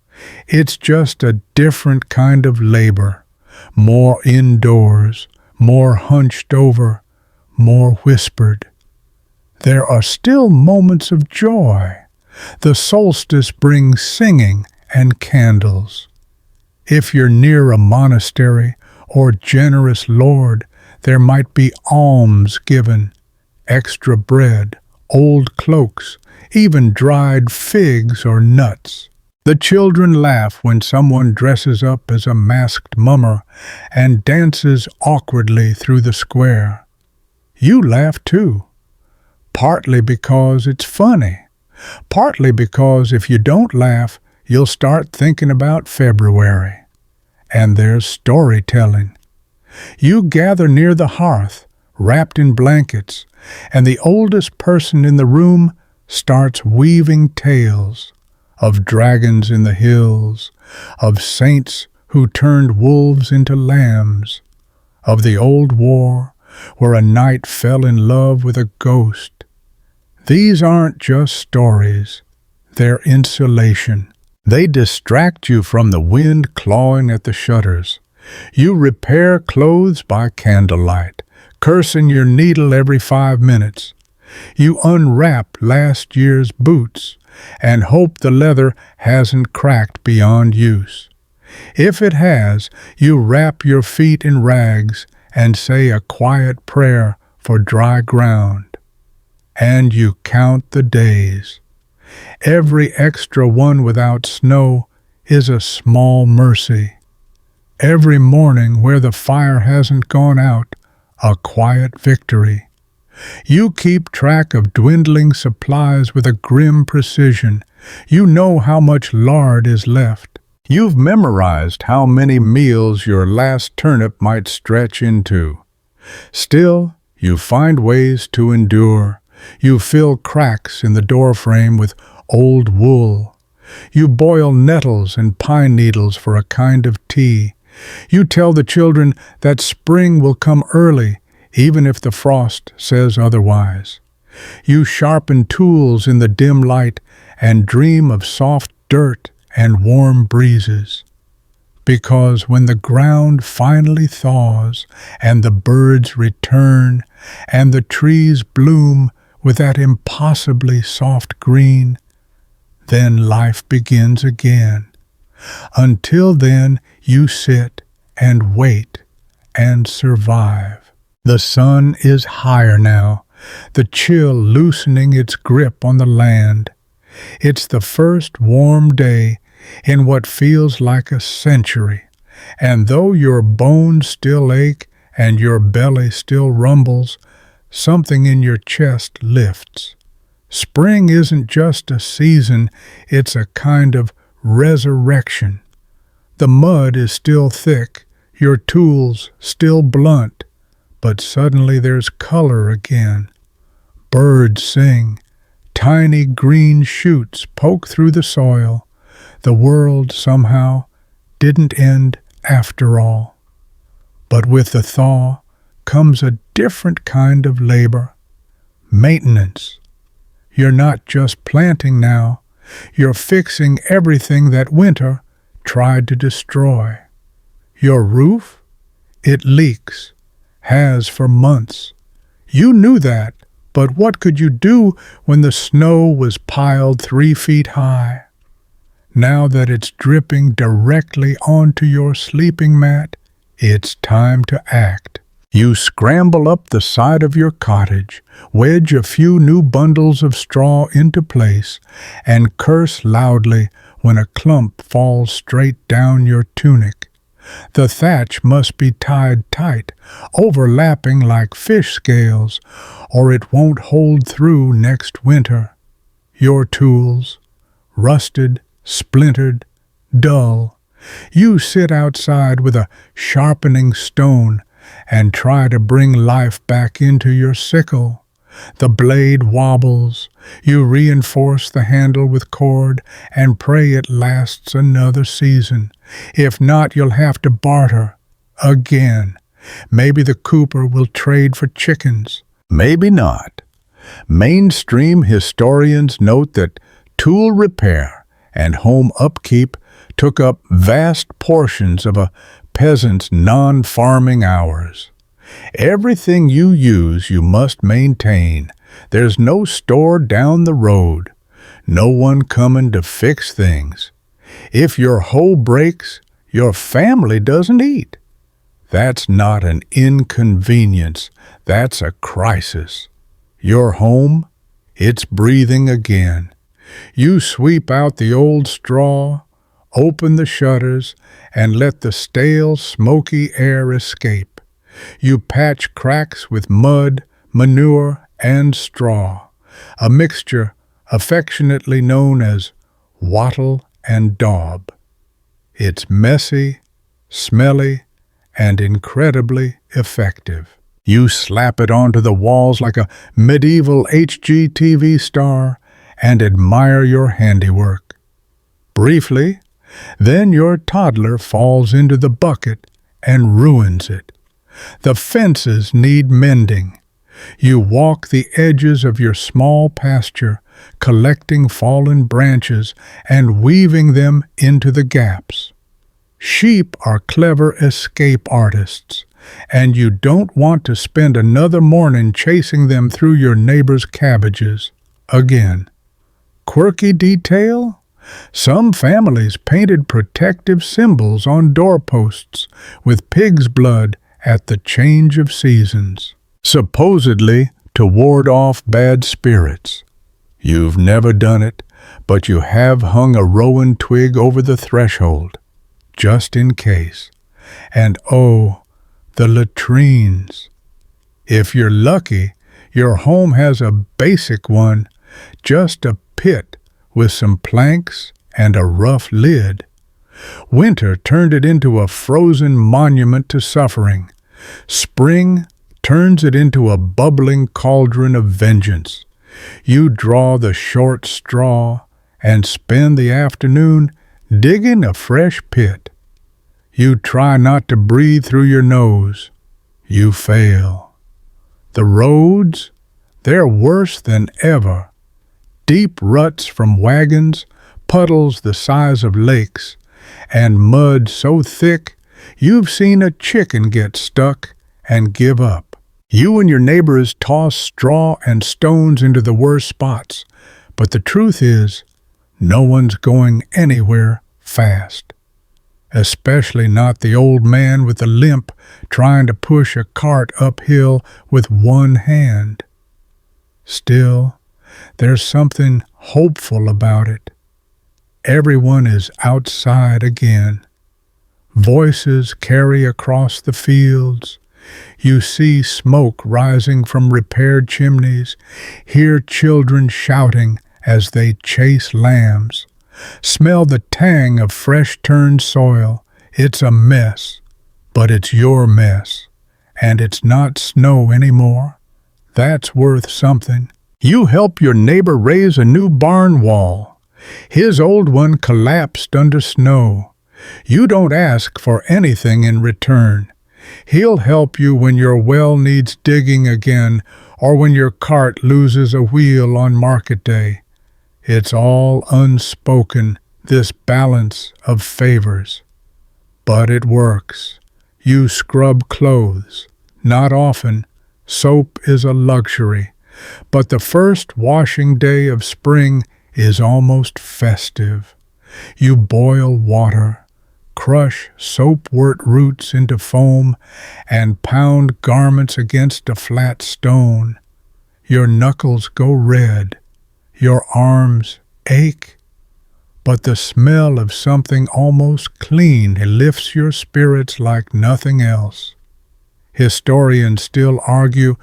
It's just a different kind of labor, more indoors, more hunched over, more whispered. There are still moments of joy. The solstice brings singing and candles. If you're near a monastery or generous lord, there might be alms given, extra bread, old cloaks, even dried figs or nuts. The children laugh when someone dresses up as a masked mummer and dances awkwardly through the square. You laugh too, partly because it's funny, partly because if you don't laugh, you'll start thinking about February. And there's storytelling. You gather near the hearth, wrapped in blankets, and the oldest person in the room starts weaving tales of dragons in the hills, of saints who turned wolves into lambs, of the old war where a knight fell in love with a ghost. These aren't just stories, they're insulation. They distract you from the wind clawing at the shutters. You repair clothes by candlelight, cursing your needle every 5 minutes. You unwrap last year's boots and hope the leather hasn't cracked beyond use. If it has, you wrap your feet in rags and say a quiet prayer for dry ground. And you count the days. Every extra one without snow is a small mercy. Every morning where the fire hasn't gone out, a quiet victory. You keep track of dwindling supplies with a grim precision. You know how much lard is left. You've memorized how many meals your last turnip might stretch into. Still, you find ways to endure. You fill cracks in the doorframe with old wool. You boil nettles and pine needles for a kind of tea. You tell the children that spring will come early, even if the frost says otherwise. You sharpen tools in the dim light and dream of soft dirt and warm breezes. Because when the ground finally thaws and the birds return and the trees bloom with that impossibly soft green, then life begins again. Until then, you sit and wait and survive. The sun is higher now, the chill loosening its grip on the land. It's the first warm day in what feels like a century, and though your bones still ache and your belly still rumbles, something in your chest lifts. Spring isn't just a season, it's a kind of resurrection. The mud is still thick, your tools still blunt, but suddenly there's color again. Birds sing, tiny green shoots poke through the soil. The world somehow didn't end after all. But with the thaw comes a different kind of labor. Maintenance. You're not just planting now, you're fixing everything that winter tried to destroy. Your roof? It leaks. Has for months. You knew that, but what could you do when the snow was piled 3 feet high? Now that it's dripping directly onto your sleeping mat, it's time to act. You scramble up the side of your cottage, wedge a few new bundles of straw into place, and curse loudly when a clump falls straight down your tunic. The thatch must be tied tight, overlapping like fish scales, or it won't hold through next winter. Your tools, rusted, splintered, dull. You sit outside with a sharpening stone and try to bring life back into your sickle. The blade wobbles. You reinforce the handle with cord and pray it lasts another season. If not, you'll have to barter again. Maybe the cooper will trade for chickens. Maybe not. Mainstream historians note that tool repair and home upkeep took up vast portions of a peasant's non-farming hours. Everything you use you must maintain. There's no store down the road. No one coming to fix things. If your hoe breaks, your family doesn't eat. That's not an inconvenience. That's a crisis. Your home, it's breathing again. You sweep out the old straw, open the shutters, and let the stale, smoky air escape. You patch cracks with mud, manure, and straw, a mixture affectionately known as wattle and daub. It's messy, smelly, and incredibly effective. You slap it onto the walls like a medieval HGTV star and admire your handiwork. Briefly, then your toddler falls into the bucket and ruins it. The fences need mending. You walk the edges of your small pasture, collecting fallen branches and weaving them into the gaps. Sheep are clever escape artists, and you don't want to spend another morning chasing them through your neighbor's cabbages again. Quirky detail? Some families painted protective symbols on doorposts with pig's blood at the change of seasons, supposedly to ward off bad spirits. You've never done it, but you have hung a rowan twig over the threshold, just in case. And oh, the latrines. If you're lucky, your home has a basic one, just a pit with some planks and a rough lid. Winter turned it into a frozen monument to suffering. Spring turns it into a bubbling cauldron of vengeance. You draw the short straw and spend the afternoon digging a fresh pit. You try not to breathe through your nose. You fail. The roads, they're worse than ever. Deep ruts from wagons, puddles the size of lakes, and mud so thick you've seen a chicken get stuck and give up. You and your neighbors toss straw and stones into the worst spots, but the truth is, no one's going anywhere fast. Especially not the old man with a limp trying to push a cart uphill with one hand. Still, there's something hopeful about it. Everyone is outside again. Voices carry across the fields. You see smoke rising from repaired chimneys, hear children shouting as they chase lambs. Smell the tang of fresh-turned soil. It's a mess, but it's your mess, and it's not snow anymore. That's worth something. You help your neighbor raise a new barn wall. His old one collapsed under snow. You don't ask for anything in return. He'll help you when your well needs digging again or when your cart loses a wheel on market day. It's all unspoken, this balance of favors. But it works. You scrub clothes. Not often. Soap is a luxury. But the first washing day of spring is almost festive. You boil water, crush soapwort roots into foam, and pound garments against a flat stone. Your knuckles go red. Your arms ache, but the smell of something almost clean lifts your spirits like nothing else. Historians still argue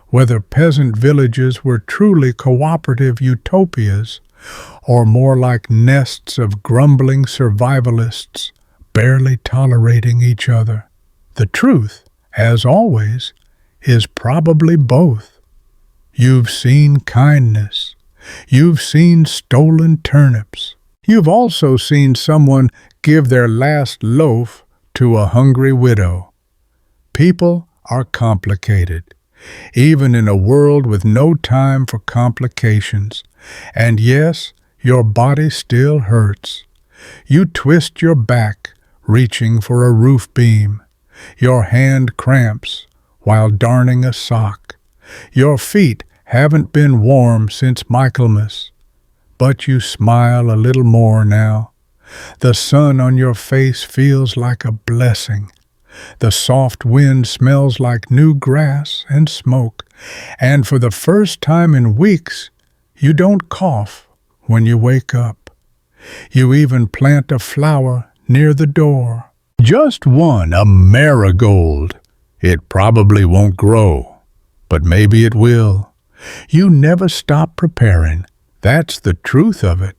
whether peasant villages were truly cooperative utopias or more like nests of grumbling survivalists barely tolerating each other. The truth, as always, is probably both. You've seen kindness. You've seen stolen turnips. You've also seen someone give their last loaf to a hungry widow. People are complicated, even in a world with no time for complications. And yes, your body still hurts. You twist your back, reaching for a roof beam. Your hand cramps while darning a sock. Your feet haven't been warm since Michaelmas, but you smile a little more now. The sun on your face feels like a blessing. The soft wind smells like new grass and smoke, and for the first time in weeks, you don't cough when you wake up. You even plant a flower near the door. Just one, a marigold. It probably won't grow, but maybe it will. You never stop preparing. That's the truth of it.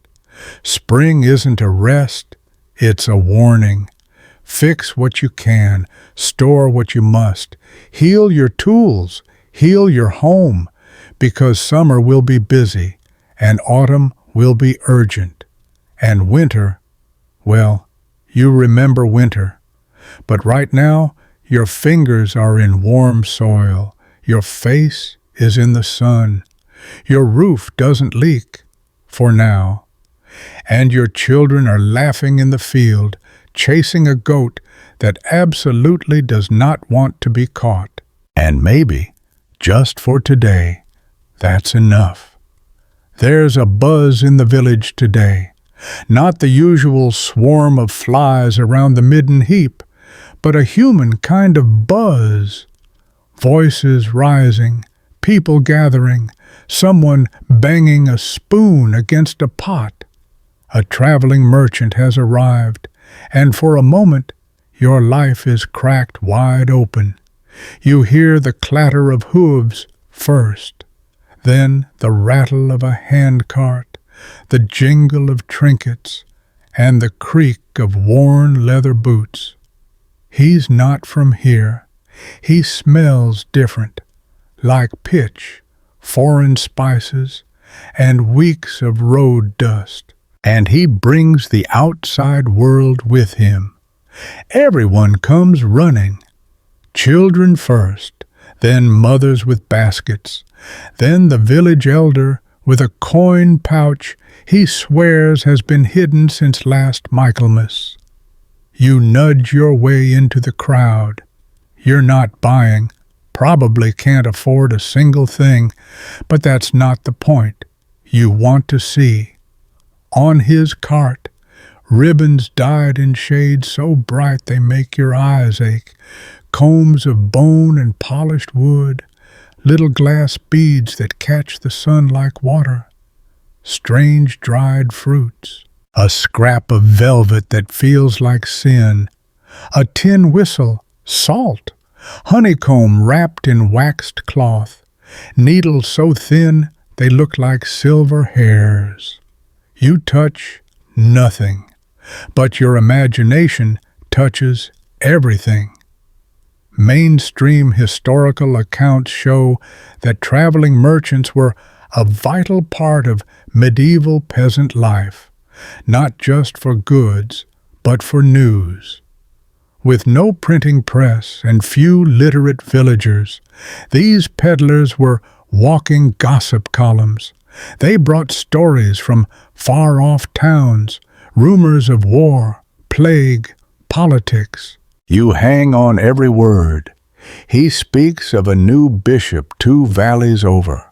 Spring isn't a rest, it's a warning. Fix what you can, store what you must, heal your tools, heal your home, because summer will be busy, and autumn will be urgent, and winter, well, you remember winter. But right now, your fingers are in warm soil, your face is in the sun, your roof doesn't leak, for now, and your children are laughing in the field, chasing a goat that absolutely does not want to be caught. And maybe, just for today, that's enough. There's a buzz in the village today, not the usual swarm of flies around the midden heap, but a human kind of buzz. Voices rising, people gathering, someone banging a spoon against a pot. A traveling merchant has arrived, and for a moment your life is cracked wide open. You hear the clatter of hooves first, then the rattle of a handcart, the jingle of trinkets, and the creak of worn leather boots. He's not from here. He smells different, like pitch, foreign spices, and weeks of road dust. And he brings the outside world with him. Everyone comes running. Children first, then mothers with baskets, then the village elder with a coin pouch he swears has been hidden since last Michaelmas. You nudge your way into the crowd. You're not buying, probably can't afford a single thing, but that's not the point. You want to see. On his cart, ribbons dyed in shades so bright they make your eyes ache, combs of bone and polished wood, little glass beads that catch the sun like water, strange dried fruits, a scrap of velvet that feels like sin, a tin whistle, salt, honeycomb wrapped in waxed cloth, needles so thin they look like silver hairs. You touch nothing, but your imagination touches everything. Mainstream historical accounts show that traveling merchants were a vital part of medieval peasant life, not just for goods, but for news. With no printing press and few literate villagers, these peddlers were walking gossip columns. They brought stories from far-off towns, rumors of war, plague, politics. You hang on every word. He speaks of a new bishop 2 valleys over,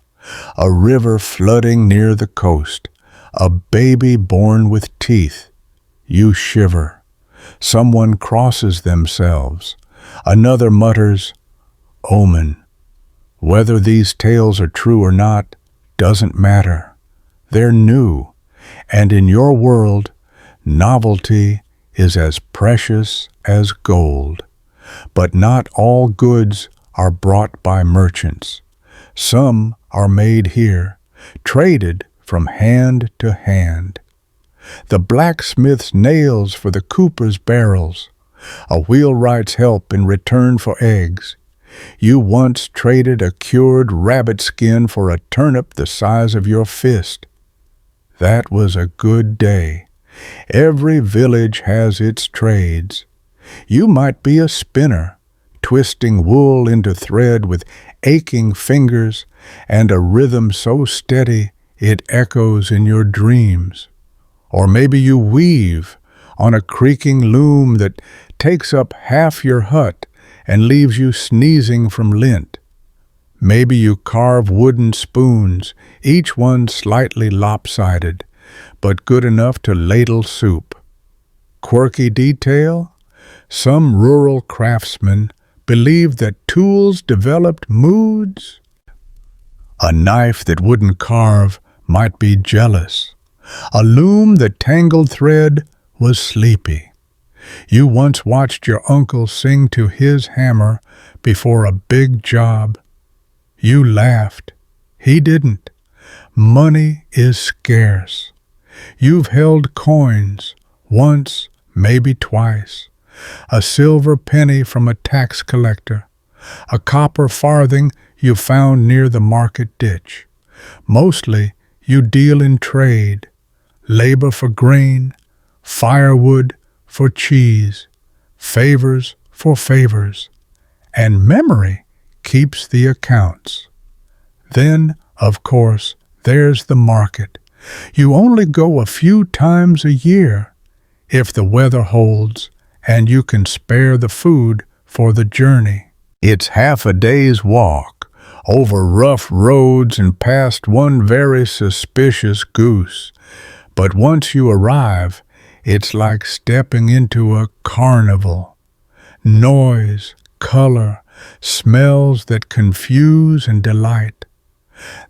a river flooding near the coast, a baby born with teeth. You shiver. Someone crosses themselves. Another mutters, "Omen." Whether these tales are true or not doesn't matter. They're new, and in your world, novelty is as precious as gold. But not all goods are brought by merchants. Some are made here, traded from hand to hand. The blacksmith's nails for the cooper's barrels, a wheelwright's help in return for eggs. You once traded a cured rabbit skin for a turnip the size of your fist. That was a good day. Every village has its trades. You might be a spinner, twisting wool into thread with aching fingers and a rhythm so steady it echoes in your dreams. Or maybe you weave, on a creaking loom that takes up half your hut and leaves you sneezing from lint. Maybe you carve wooden spoons, each one slightly lopsided, but good enough to ladle soup. Quirky detail? Some rural craftsmen believed that tools developed moods. A knife that wouldn't carve might be jealous. A loom that tangled thread was sleepy. You once watched your uncle sing to his hammer before a big job. You laughed. He didn't. Money is scarce. You've held coins, once, maybe twice. A silver penny from a tax collector. A copper farthing you found near the market ditch. Mostly you deal in trade. Labor for grain, firewood for cheese, favors for favors, and memory keeps the accounts. Then, of course, there's the market. You only go a few times a year, if the weather holds and you can spare the food for the journey. It's half a day's walk, over rough roads and past one very suspicious goose. But once you arrive, it's like stepping into a carnival. Noise, color, smells that confuse and delight.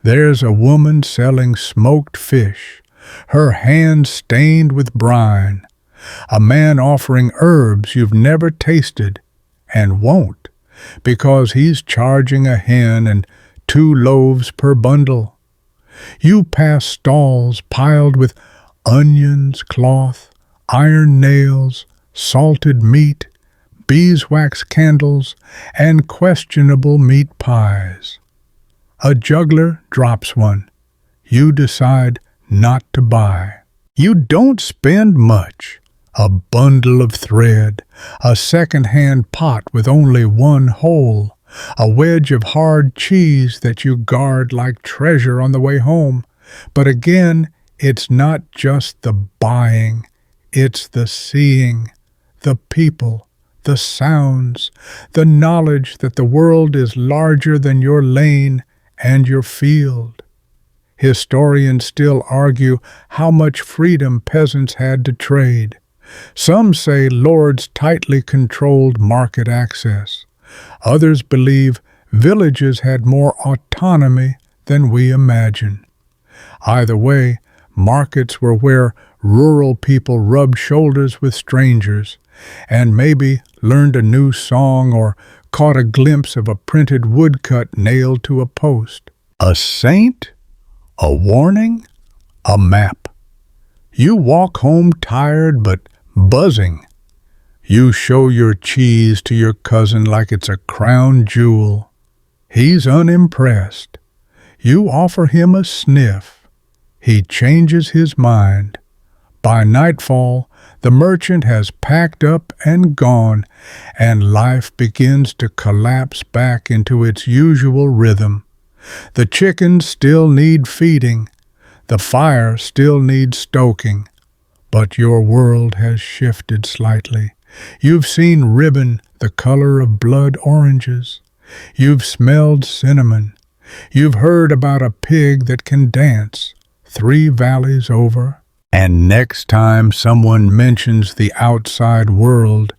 There's a woman selling smoked fish, her hands stained with brine. A man offering herbs you've never tasted and won't, because he's charging a hen and 2 loaves per bundle. You pass stalls piled with onions, cloth, iron nails, salted meat, beeswax candles, and questionable meat pies. A juggler drops one. You decide not to buy. You don't spend much. A bundle of thread, a second-hand pot with only one hole, a wedge of hard cheese that you guard like treasure on the way home. But again, it's not just the buying, it's the seeing, the people, the sounds, the knowledge that the world is larger than your lane and your field. Historians still argue how much freedom peasants had to trade. Some say lords tightly controlled market access. Others believe villages had more autonomy than we imagine. Either way, markets were where rural people rubbed shoulders with strangers and maybe learned a new song or caught a glimpse of a printed woodcut nailed to a post. A saint? A warning? A map. You walk home tired but buzzing. You show your cheese to your cousin like it's a crown jewel. He's unimpressed. You offer him a sniff. He changes his mind. By nightfall, the merchant has packed up and gone, and life begins to collapse back into its usual rhythm. The chickens still need feeding. The fire still needs stoking. But your world has shifted slightly. You've seen ribbon the color of blood oranges. You've smelled cinnamon. You've heard about a pig that can dance 3 valleys over. And next time someone mentions the outside world,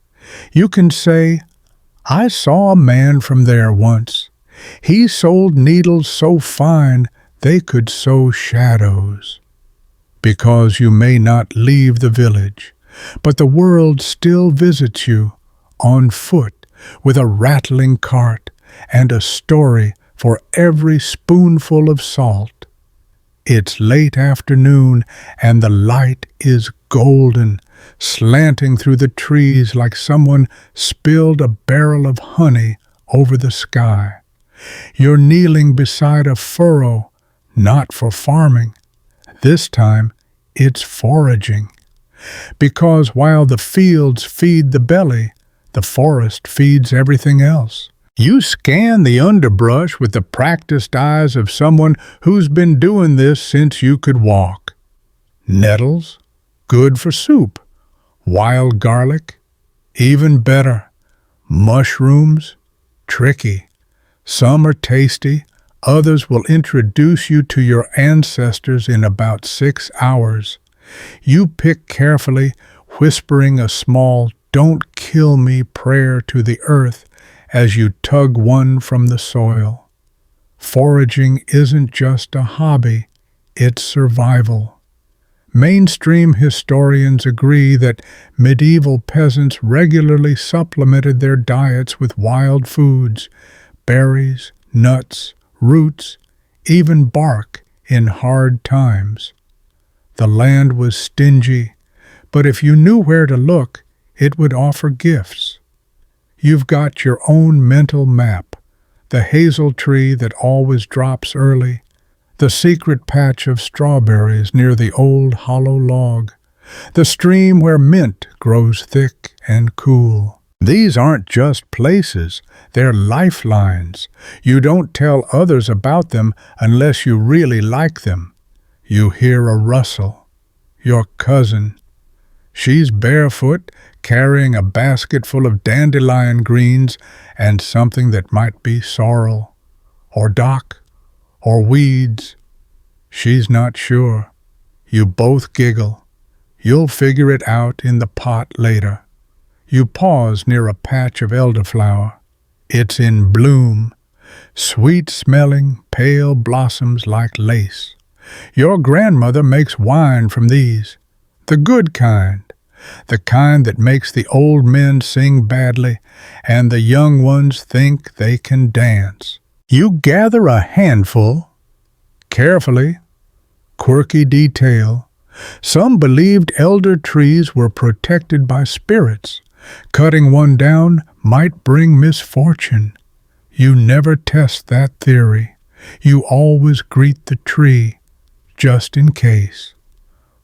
you can say, I saw a man from there once. He sold needles so fine they could sew shadows. Because you may not leave the village, but the world still visits you, on foot, with a rattling cart, and a story for every spoonful of salt. It's late afternoon, and the light is golden, slanting through the trees like someone spilled a barrel of honey over the sky. You're kneeling beside a furrow, not for farming. This time, it's foraging. Because while the fields feed the belly, the forest feeds everything else. You scan the underbrush with the practiced eyes of someone who's been doing this since you could walk. Nettles? Good for soup. Wild garlic? Even better. Mushrooms? Tricky. Some are tasty, others will introduce you to your ancestors in about 6 hours. You pick carefully, whispering a small "don't kill me" prayer to the earth as you tug one from the soil. Foraging isn't just a hobby, it's survival. Mainstream historians agree that medieval peasants regularly supplemented their diets with wild foods, berries, nuts, roots, even bark in hard times. The land was stingy, but if you knew where to look, it would offer gifts. You've got your own mental map, the hazel tree that always drops early, the secret patch of strawberries near the old hollow log, the stream where mint grows thick and cool. These aren't just places, they're lifelines. You don't tell others about them unless you really like them. You hear a rustle. Your cousin. She's barefoot, carrying a basket full of dandelion greens and something that might be sorrel, or dock, or weeds. She's not sure. You both giggle. You'll figure it out in the pot later. You pause near a patch of elderflower. It's in bloom, sweet-smelling, pale blossoms like lace. Your grandmother makes wine from these, the good kind, the kind that makes the old men sing badly and the young ones think they can dance. You gather a handful, carefully, quirky detail. Some believed elder trees were protected by spirits. Cutting one down might bring misfortune. You never test that theory. You always greet the tree, just in case.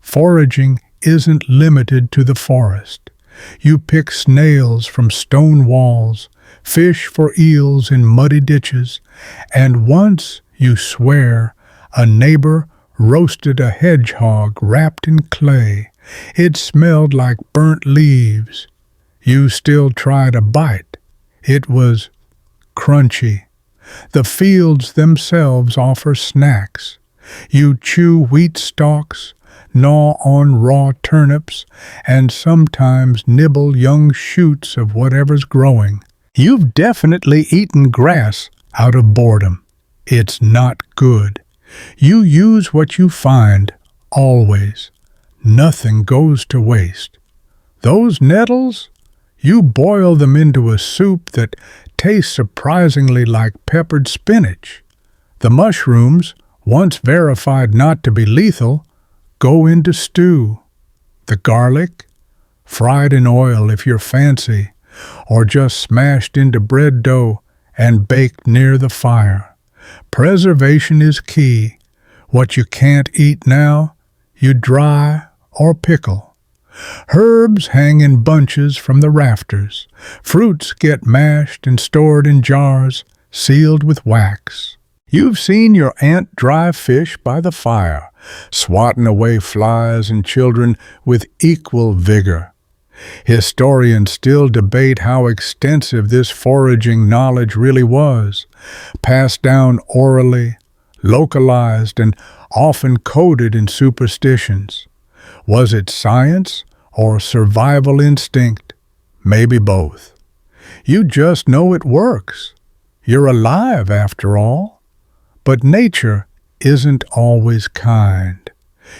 Foraging isn't limited to the forest. You pick snails from stone walls, fish for eels in muddy ditches, and once, you swear, a neighbor roasted a hedgehog wrapped in clay. It smelled like burnt leaves. You still tried a bite. It was crunchy. The fields themselves offer snacks. You chew wheat stalks, gnaw on raw turnips, and sometimes nibble young shoots of whatever's growing. You've definitely eaten grass out of boredom. It's not good. You use what you find, always. Nothing goes to waste. Those nettles? You boil them into a soup that tastes surprisingly like peppered spinach. The mushrooms, once verified not to be lethal, go into stew. The garlic, fried in oil if you're fancy, or just smashed into bread dough and baked near the fire. Preservation is key. What you can't eat now, you dry or pickle. Herbs hang in bunches from the rafters. Fruits get mashed and stored in jars, sealed with wax. You've seen your aunt dry fish by the fire, swatting away flies and children with equal vigor. Historians still debate how extensive this foraging knowledge really was, passed down orally, localized, and often coded in superstitions. Was it science or survival instinct? Maybe both. You just know it works. You're alive, after all. But nature isn't always kind.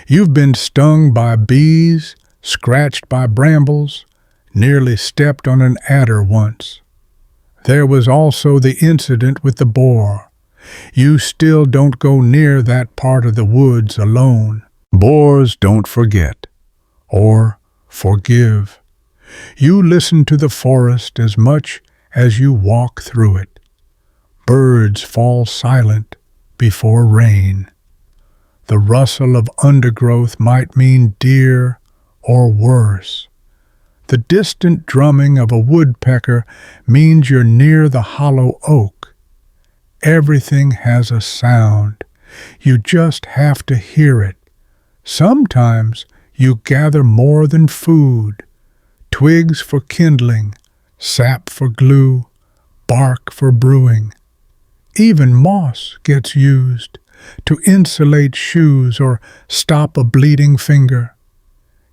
You've been stung by bees, scratched by brambles, nearly stepped on an adder once. There was also the incident with the boar. You still don't go near that part of the woods alone. Boars don't forget, or forgive. You listen to the forest as much as you walk through it. Birds fall silent before rain. The rustle of undergrowth might mean deer or worse. The distant drumming of a woodpecker means you're near the hollow oak. Everything has a sound. You just have to hear it. Sometimes you gather more than food. twigs for kindling, sap for glue, bark for brewing. Even moss gets used to insulate shoes or stop a bleeding finger.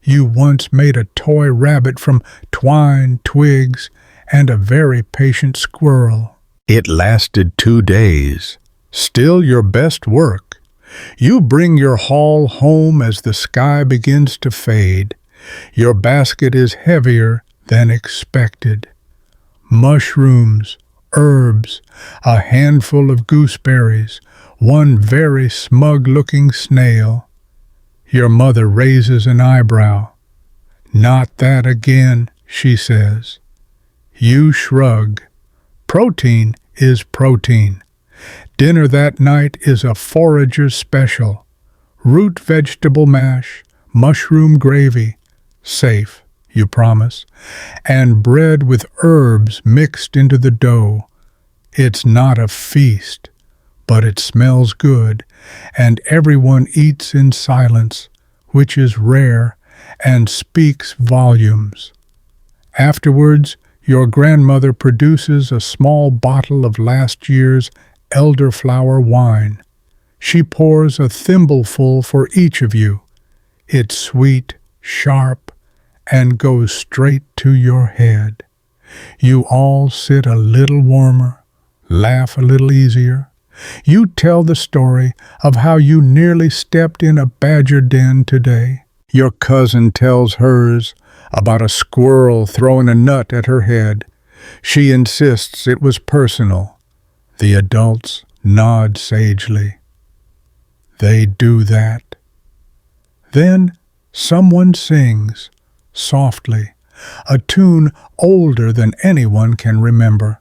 You once made a toy rabbit from twine, twigs, and a very patient squirrel. It lasted 2 days. Still your best work. You bring your haul home as the sky begins to fade. Your basket is heavier than expected. Mushrooms, herbs, a handful of gooseberries, one very smug-looking snail. Your mother raises an eyebrow. "Not that again," she says. You shrug. Protein is protein. Dinner that night is a forager's special. Root vegetable mash, mushroom gravy, safe, you promise, and bread with herbs mixed into the dough. It's not a feast, but it smells good, and everyone eats in silence, which is rare and speaks volumes. Afterwards, your grandmother produces a small bottle of last year's elderflower wine. She pours a thimbleful for each of you. It's sweet, sharp, and goes straight to your head. You all sit a little warmer, laugh a little easier. You tell the story of how you nearly stepped in a badger den today. Your cousin tells hers about a squirrel throwing a nut at her head. She insists it was personal. The adults nod sagely. They do that. Then someone sings, softly, a tune older than anyone can remember,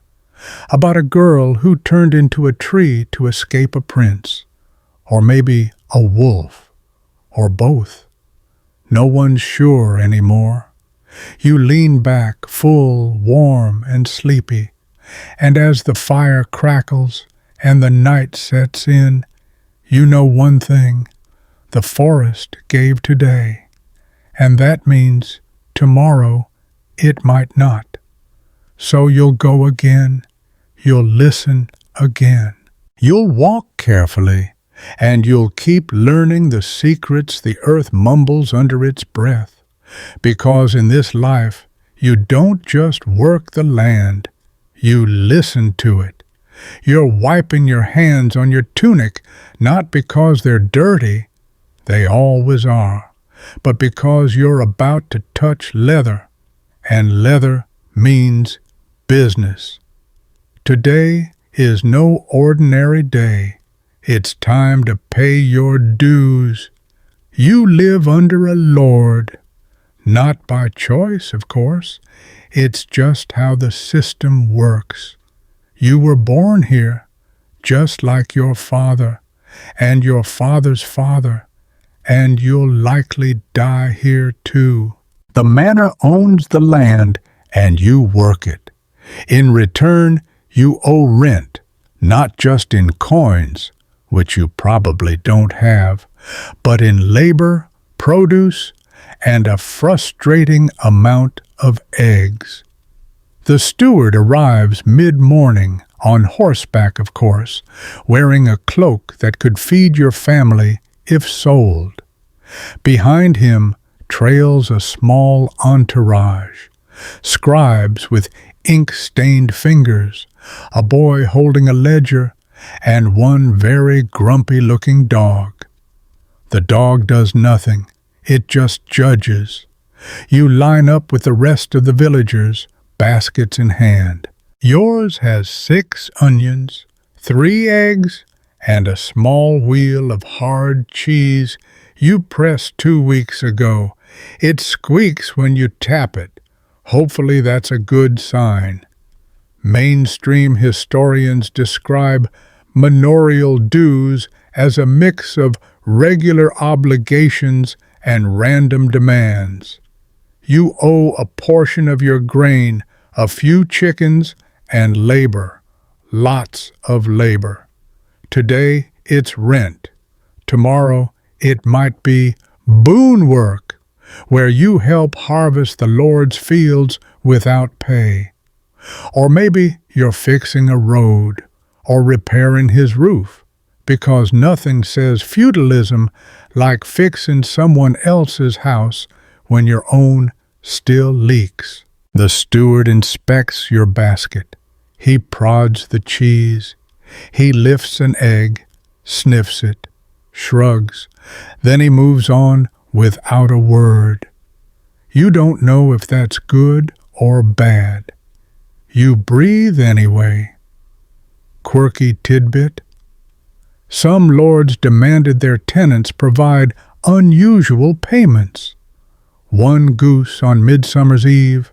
about a girl who turned into a tree to escape a prince, or maybe a wolf, or both. No one's sure anymore. You lean back, full, warm, and sleepy, and as the fire crackles and the night sets in, you know one thing: the forest gave today, and that means tomorrow it might not. So you'll go again, you'll listen again. You'll walk carefully, and you'll keep learning the secrets the earth mumbles under its breath. Because in this life, you don't just work the land, you listen to it. You're wiping your hands on your tunic, not because they're dirty, they always are, but because you're about to touch leather, and leather means business. Today is no ordinary day. It's time to pay your dues. You live under a lord. Not by choice, of course. It's just how the system works. You were born here, just like your father, and your father's father, and you'll likely die here too. The manor owns the land, and you work it. In return, you owe rent, not just in coins, which you probably don't have, but in labor, produce, and a frustrating amount of eggs. The steward arrives mid-morning, on horseback of course, wearing a cloak that could feed your family if sold. Behind him trails a small entourage, scribes with ink-stained fingers, a boy holding a ledger, and one very grumpy-looking dog. The dog does nothing. It just judges. You line up with the rest of the villagers, baskets in hand. Yours has 6 onions, 3 eggs, and a small wheel of hard cheese you pressed 2 weeks ago. It squeaks when you tap it. Hopefully that's a good sign. Mainstream historians describe manorial dues as a mix of regular obligations and random demands. You owe a portion of your grain, a few chickens, and labor. Lots of labor. Today it's rent. Tomorrow it might be boon work. where you help harvest the Lord's fields without pay. Or maybe you're fixing a road or repairing his roof, because nothing says feudalism like fixing someone else's house when your own still leaks. The steward inspects your basket. He prods the cheese. He lifts an egg, sniffs it, shrugs. Then he moves on without a word. You don't know if that's good or bad. You breathe anyway. Quirky tidbit. Some lords demanded their tenants provide unusual payments. One goose on Midsummer's Eve,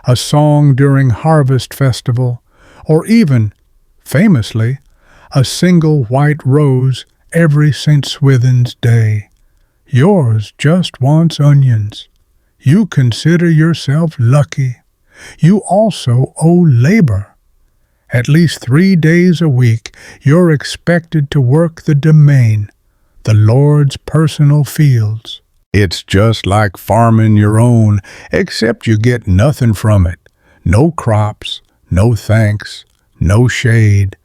a song during Harvest Festival, or even, famously, a single white rose every St. Swithin's Day. Yours just wants onions. You consider yourself lucky. You also owe labor. At least 3 days a week, you're expected to work the domain, the Lord's personal fields. It's just like farming your own, except you get nothing from it. No crops, no thanks, no shade,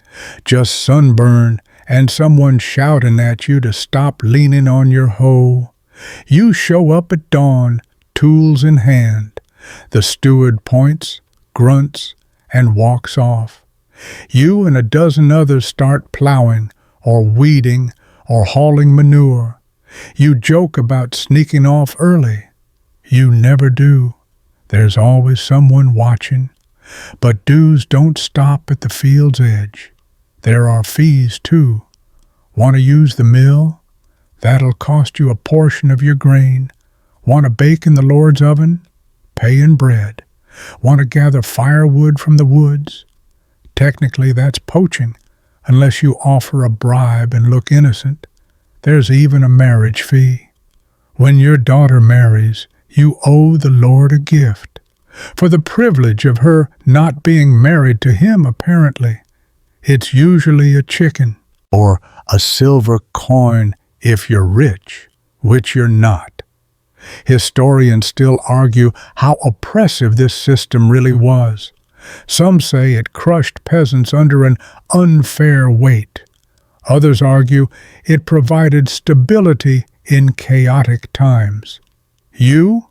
just sunburn and someone shouting at you to stop leaning on your hoe. You show up at dawn, tools in hand. The steward points, grunts, and walks off. You and a dozen others start plowing, or weeding, or hauling manure. You joke about sneaking off early. You never do. There's always someone watching. But dues don't stop at the field's edge. There are fees, too. Want to use the mill? That'll cost you a portion of your grain. Want to bake in the Lord's oven? Pay in bread. Want to gather firewood from the woods? Technically, that's poaching, unless you offer a bribe and look innocent. There's even a marriage fee. When your daughter marries, you owe the Lord a gift, for the privilege of her not being married to him, apparently. It's usually a chicken, or a silver coin if you're rich, which you're not. Historians still argue how oppressive this system really was. Some say it crushed peasants under an unfair weight. Others argue it provided stability in chaotic times. You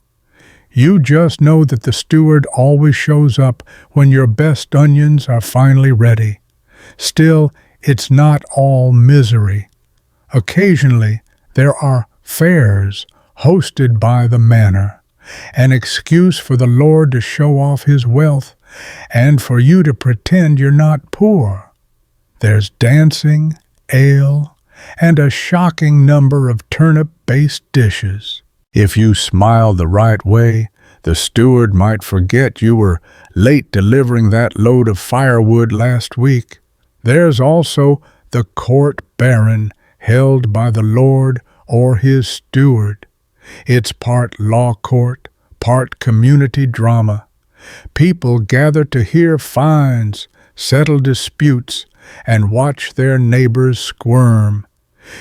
just know that the steward always shows up when your best onions are finally ready. Still, it's not all misery. Occasionally, there are fairs hosted by the manor, an excuse for the Lord to show off his wealth and for you to pretend you're not poor. There's dancing, ale, and a shocking number of turnip-based dishes. If you smile the right way, the steward might forget you were late delivering that load of firewood last week. There's also the court baron held by the Lord or his steward. It's part law court, part community drama. People gather to hear fines, settle disputes, and watch their neighbors squirm.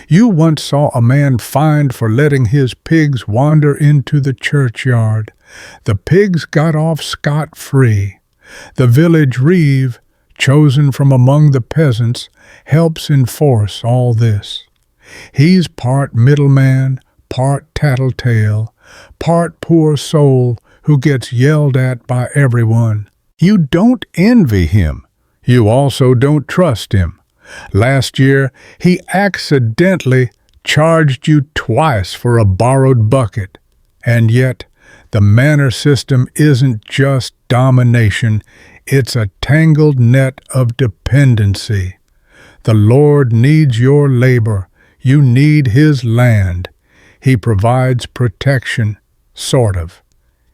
You once saw a man fined for letting his pigs wander into the churchyard. The pigs got off scot-free. The village reeve, chosen from among the peasants, helps enforce all this. He's part middleman, part tattletale, part poor soul who gets yelled at by everyone. You don't envy him. You also don't trust him. Last year, he accidentally charged you twice for a borrowed bucket. And yet, the manor system isn't just domination, it's a tangled net of dependency. The Lord needs your labor. You need his land. He provides protection, sort of.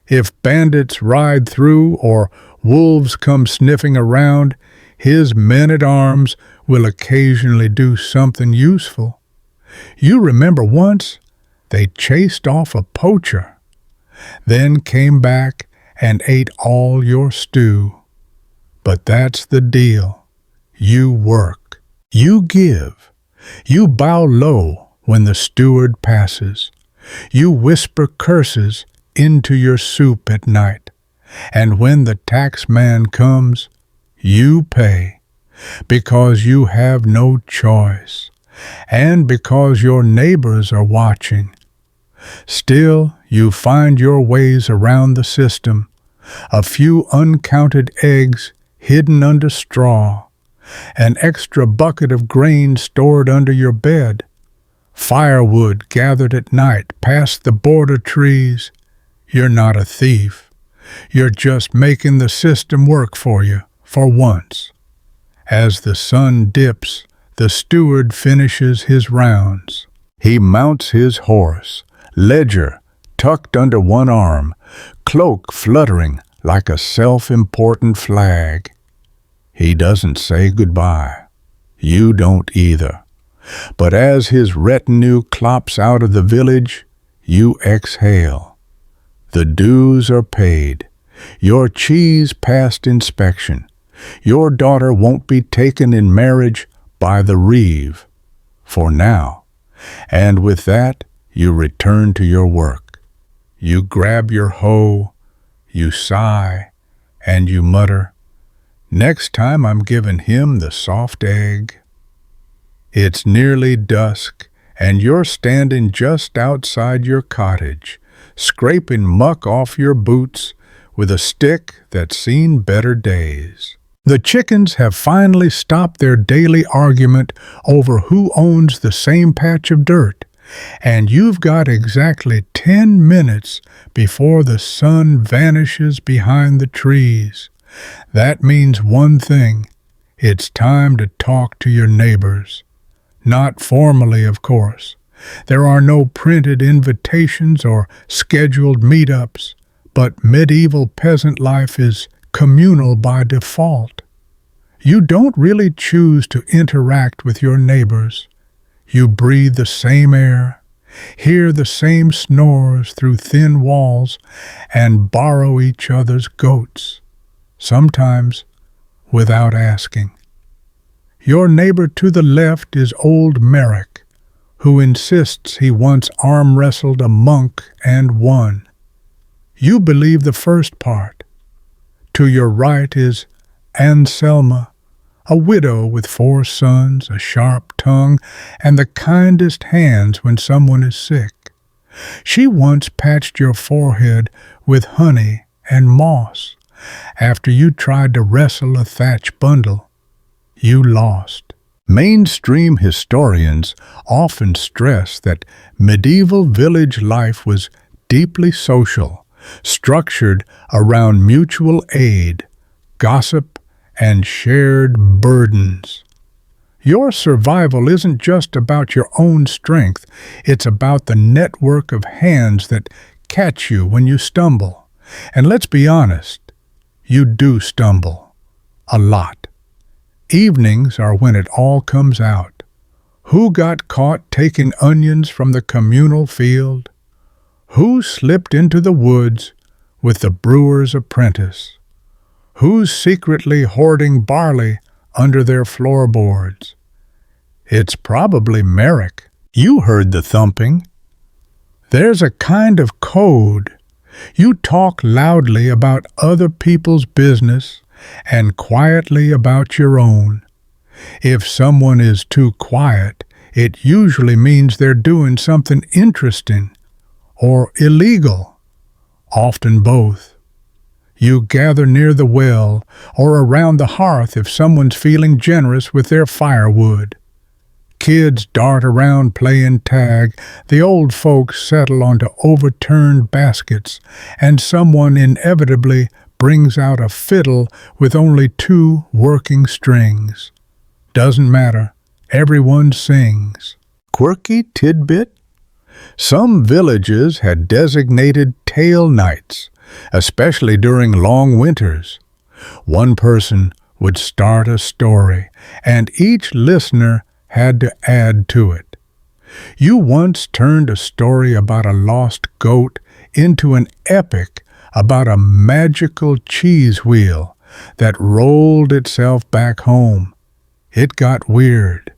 If bandits ride through or wolves come sniffing around, his men-at-arms will occasionally do something useful. You remember once they chased off a poacher, then came back and ate all your stew. But that's the deal. You work. You give. You bow low when the steward passes. You whisper curses into your soup at night, and when the tax man comes, you pay, because you have no choice, and because your neighbors are watching. Still, you find your ways around the system, a few uncounted eggs hidden under straw, an extra bucket of grain stored under your bed, firewood gathered at night past the border trees. You're not a thief. You're just making the system work for you, for once. As the sun dips, the steward finishes his rounds. He mounts his horse, ledger tucked under one arm, cloak fluttering like a self-important flag. He doesn't say goodbye. You don't either. But as his retinue clops out of the village, you exhale. The dues are paid. Your cheese passed inspection. Your daughter won't be taken in marriage by the reeve, for now. And with that, you return to your work. You grab your hoe, you sigh, and you mutter, "Next time I'm giving him the soft egg." It's nearly dusk, and you're standing just outside your cottage, scraping muck off your boots with a stick that's seen better days. The chickens have finally stopped their daily argument over who owns the same patch of dirt, and you've got exactly 10 minutes before the sun vanishes behind the trees. That means one thing: it's time to talk to your neighbors. Not formally, of course. There are no printed invitations or scheduled meetups, but medieval peasant life is communal by default. You don't really choose to interact with your neighbors. You breathe the same air, hear the same snores through thin walls, and borrow each other's goats, sometimes without asking. Your neighbor to the left is old Merrick, who insists he once arm-wrestled a monk and won. You believe the first part. To your right is Anselma, a widow with 4 sons, a sharp tongue, and the kindest hands when someone is sick. She once patched your forehead with honey and moss after you tried to wrestle a thatch bundle. You lost. Mainstream historians often stress that medieval village life was deeply social, structured around mutual aid, gossip, and shared burdens. Your survival isn't just about your own strength, it's about the network of hands that catch you when you stumble. And let's be honest, you do stumble. A lot. Evenings are when it all comes out. Who got caught taking onions from the communal field? Who slipped into the woods with the brewer's apprentice? Who's secretly hoarding barley under their floorboards? It's probably Merrick. You heard the thumping. There's a kind of code. You talk loudly about other people's business and quietly about your own. If someone is too quiet, it usually means they're doing something interesting or illegal, often both. You gather near the well or around the hearth if someone's feeling generous with their firewood. Kids dart around playing tag, the old folks settle onto overturned baskets, and someone inevitably brings out a fiddle with only 2 working strings. Doesn't matter, everyone sings. Quirky tidbit? Some villages had designated tale nights, especially during long winters. One person would start a story, and each listener had to add to it. You once turned a story about a lost goat into an epic about a magical cheese wheel that rolled itself back home. It got weird.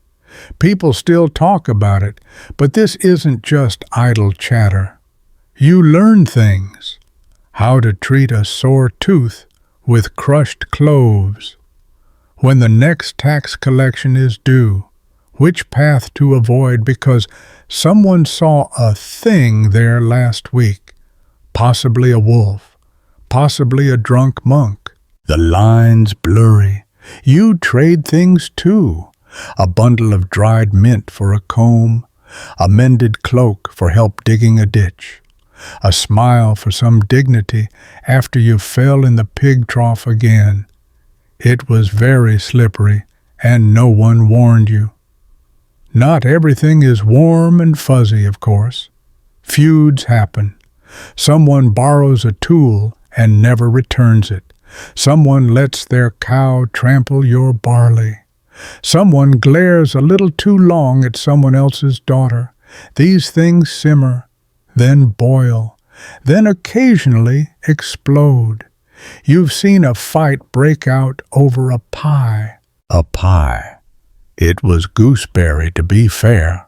People still talk about it, but this isn't just idle chatter. You learn things. How to treat a sore tooth with crushed cloves. When the next tax collection is due, which path to avoid because someone saw a thing there last week, possibly a wolf, possibly a drunk monk. The lines blurry. You trade things too. A bundle of dried mint for a comb, a mended cloak for help digging a ditch, a smile for some dignity after you fell in the pig trough again. It was very slippery, and no one warned you. Not everything is warm and fuzzy, of course. Feuds happen. Someone borrows a tool and never returns it. Someone lets their cow trample your barley. Someone glares a little too long at someone else's daughter. These things simmer, then boil, then occasionally explode. You've seen a fight break out over a pie. A pie. It was gooseberry, to be fair.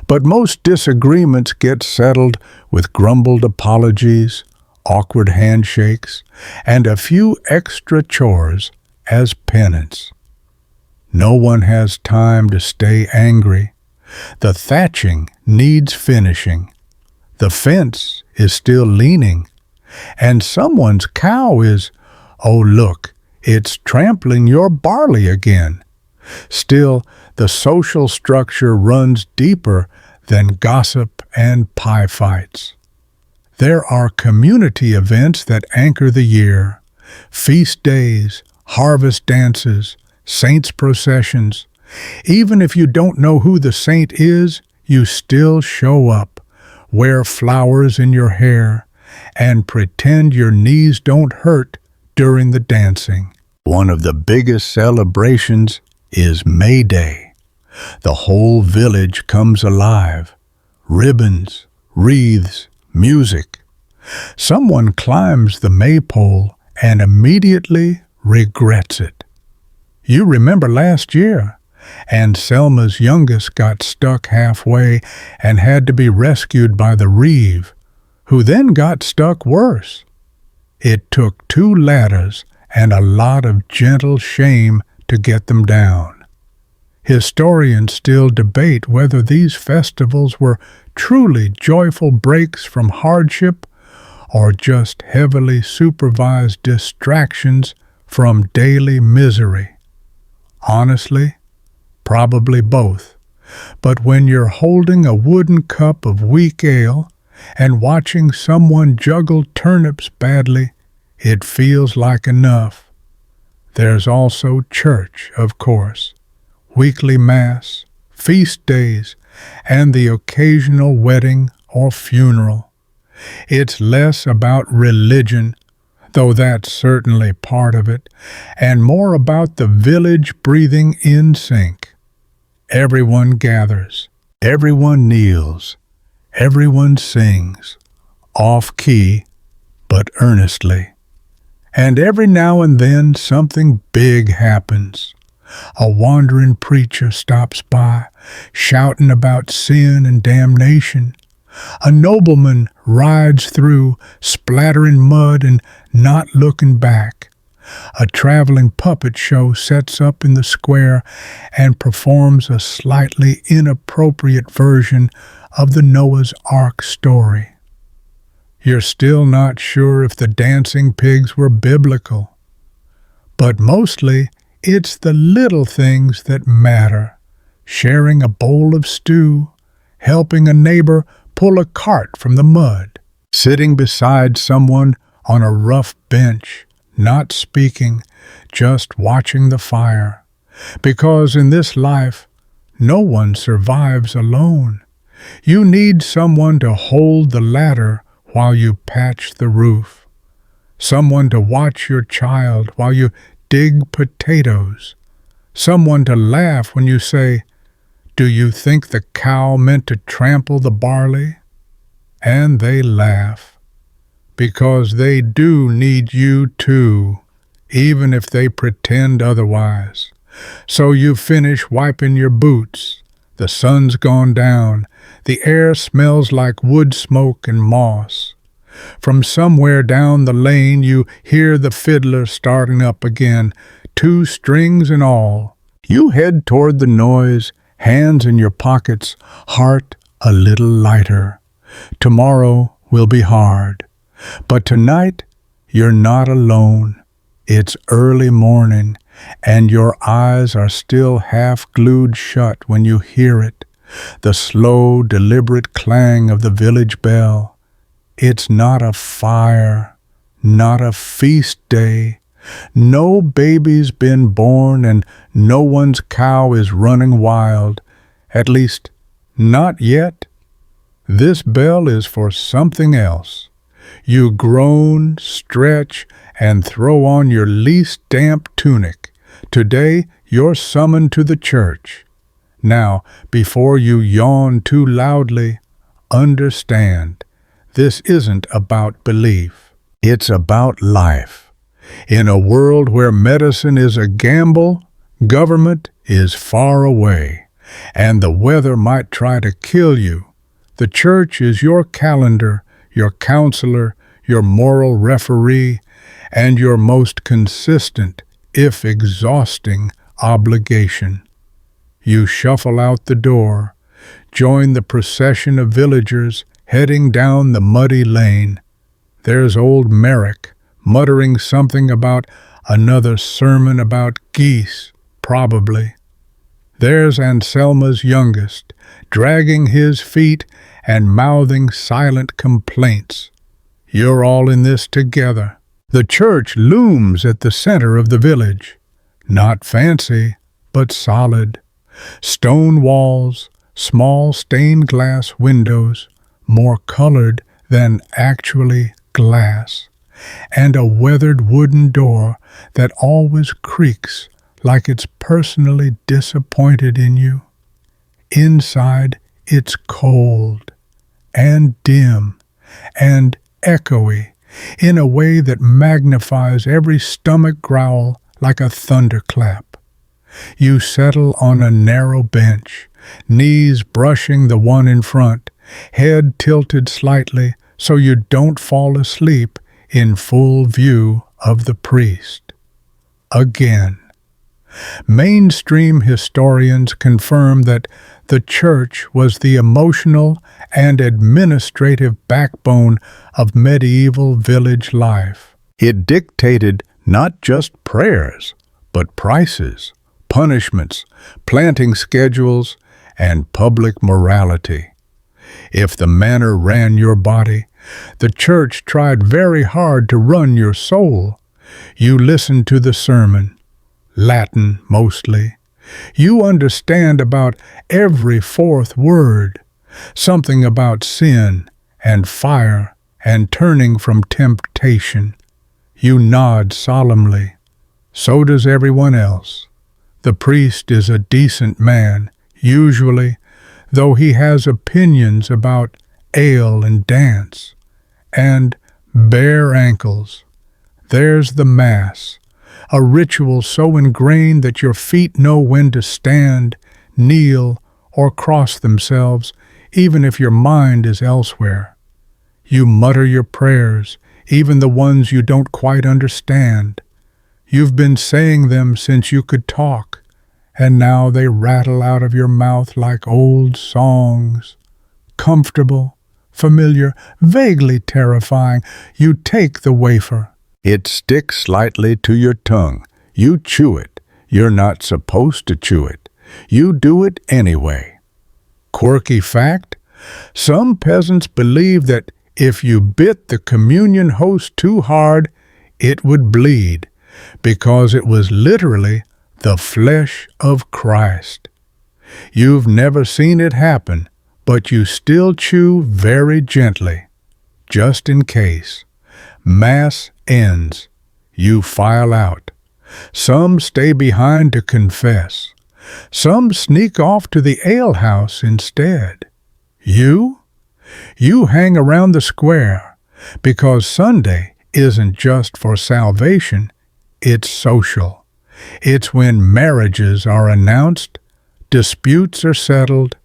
But most disagreements get settled with grumbled apologies, awkward handshakes, and a few extra chores as penance. No one has time to stay angry. The thatching needs finishing. The fence is still leaning. And someone's cow is, oh look, it's trampling your barley again. Still, the social structure runs deeper than gossip and pie fights. There are community events that anchor the year. Feast days, harvest dances, saints' processions. Even if you don't know who the saint is, you still show up, wear flowers in your hair, and pretend your knees don't hurt during the dancing. One of the biggest celebrations is May Day. The whole village comes alive. Ribbons, wreaths, music. Someone climbs the maypole and immediately regrets it. You remember last year, and Selma's youngest got stuck halfway and had to be rescued by the reeve, who then got stuck worse. It took 2 ladders and a lot of gentle shame to get them down. Historians still debate whether these festivals were truly joyful breaks from hardship or just heavily supervised distractions from daily misery. Honestly, probably both. But when you're holding a wooden cup of weak ale and watching someone juggle turnips badly, it feels like enough. There's also church, of course, weekly mass, feast days, and the occasional wedding or funeral. It's less about religion, though that's certainly part of it, and more about the village breathing in sync. Everyone gathers, everyone kneels, everyone sings, off-key, but earnestly. And every now and then something big happens. A wandering preacher stops by, shouting about sin and damnation. A nobleman rides through, splattering mud and not looking back. A traveling puppet show sets up in the square and performs a slightly inappropriate version of the Noah's Ark story. You're still not sure if the dancing pigs were biblical. But mostly, it's the little things that matter. Sharing a bowl of stew, helping a neighbor pull a cart from the mud, sitting beside someone on a rough bench, not speaking, just watching the fire. Because in this life, no one survives alone. You need someone to hold the ladder while you patch the roof, someone to watch your child while you dig potatoes, someone to laugh when you say, "Do you think the cow meant to trample the barley?" And they laugh, because they do need you too, even if they pretend otherwise. So you finish wiping your boots. The sun's gone down. The air smells like wood smoke and moss. From somewhere down the lane you hear the fiddler starting up again, 2 strings and all. You head toward the noise, hands in your pockets, heart a little lighter. Tomorrow will be hard. But tonight, you're not alone. It's early morning, and your eyes are still half glued shut when you hear it, the slow, deliberate clang of the village bell. It's not a fire, not a feast day. No baby's been born and no one's cow is running wild. At least, not yet. This bell is for something else. You groan, stretch, and throw on your least damp tunic. Today you're summoned to the church. Now, before you yawn too loudly, understand, this isn't about belief. It's about life. In a world where medicine is a gamble, government is far away, and the weather might try to kill you, the church is your calendar, your counselor, your moral referee, and your most consistent, if exhausting, obligation. You shuffle out the door, join the procession of villagers heading down the muddy lane. There's old Merrick, muttering something about another sermon about geese, probably. There's Anselma's youngest, dragging his feet and mouthing silent complaints. You're all in this together. The church looms at the center of the village. Not fancy, but solid. Stone walls, small stained glass windows, more colored than actually glass, and a weathered wooden door that always creaks like it's personally disappointed in you. Inside, it's cold and dim and echoey in a way that magnifies every stomach growl like a thunderclap. You settle on a narrow bench, knees brushing the one in front, head tilted slightly so you don't fall asleep in full view of the priest. Again. Mainstream historians confirm that the church was the emotional and administrative backbone of medieval village life. It dictated not just prayers, but prices, punishments, planting schedules, and public morality. If the manor ran your body, the church tried very hard to run your soul. You listened to the sermon, Latin mostly. You understand about every 4th word, something about sin and fire and turning from temptation. You nod solemnly. So does everyone else. The priest is a decent man, usually, though he has opinions about ale and dance, and bare ankles. There's the Mass, a ritual so ingrained that your feet know when to stand, kneel, or cross themselves, even if your mind is elsewhere. You mutter your prayers, even the ones you don't quite understand. You've been saying them since you could talk, and now they rattle out of your mouth like old songs. Comfortable, familiar, vaguely terrifying, you take the wafer. It sticks slightly to your tongue. You chew it. You're not supposed to chew it. You do it anyway. Quirky fact: some peasants believe that if you bit the communion host too hard, it would bleed, because it was literally the flesh of Christ. You've never seen it happen, but you still chew very gently, just in case. Mass ends. You file out. Some stay behind to confess. Some sneak off to the alehouse instead. You hang around the square, because Sunday isn't just for salvation, it's social. It's when marriages are announced, disputes are settled,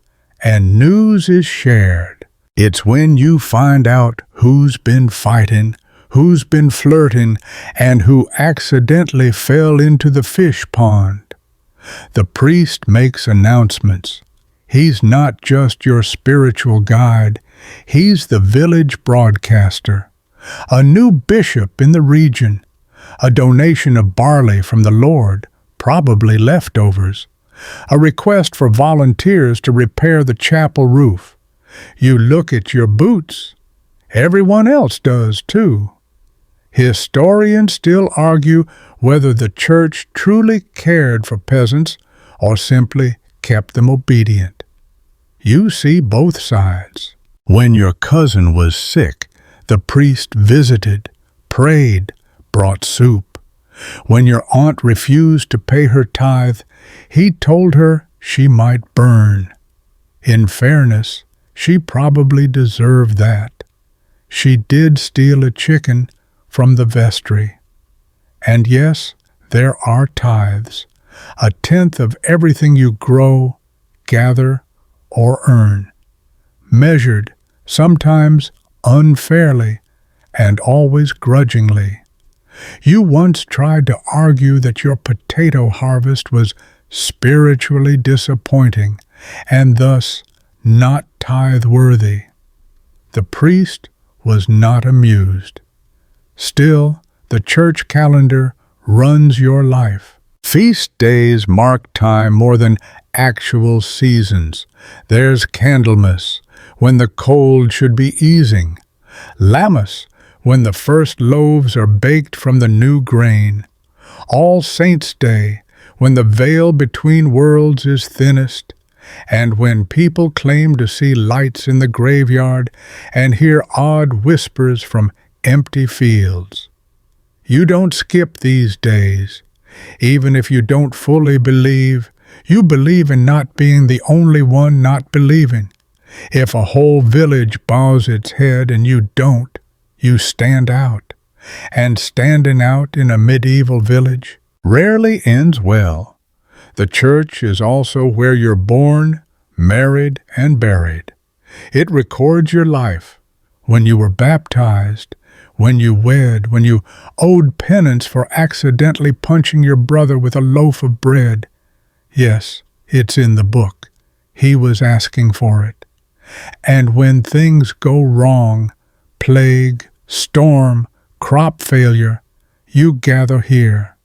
and news is shared. It's when you find out who's been fighting, who's been flirting, and who accidentally fell into the fish pond. The priest makes announcements. He's not just your spiritual guide, he's the village broadcaster. A new bishop in the region, a donation of barley from the Lord, probably leftovers, a request for volunteers to repair the chapel roof. You look at your boots. Everyone else does too. Historians still argue whether the church truly cared for peasants or simply kept them obedient. You see both sides. When your cousin was sick, the priest visited, prayed, brought soup. When your aunt refused to pay her tithe, he told her she might burn. In fairness, she probably deserved that. She did steal a chicken from the vestry. And yes, there are tithes, a tenth of everything you grow, gather, or earn, measured sometimes unfairly and always grudgingly. You once tried to argue that your potato harvest was spiritually disappointing and thus not tithe-worthy. The priest was not amused. Still, the church calendar runs your life. Feast days mark time more than actual seasons. There's Candlemas, when the cold should be easing. Lammas, when the first loaves are baked from the new grain. All Saints' Day, when the veil between worlds is thinnest, and when people claim to see lights in the graveyard and hear odd whispers from empty fields. You don't skip these days. Even if you don't fully believe, you believe in not being the only one not believing. If a whole village bows its head and you don't, you stand out. And standing out in a medieval village rarely ends well. The church is also where you're born, married, and buried. It records your life. When you were baptized, when you wed, when you owed penance for accidentally punching your brother with a loaf of bread. Yes, it's in the book. He was asking for it. And when things go wrong, plague, storm, crop failure, you gather here.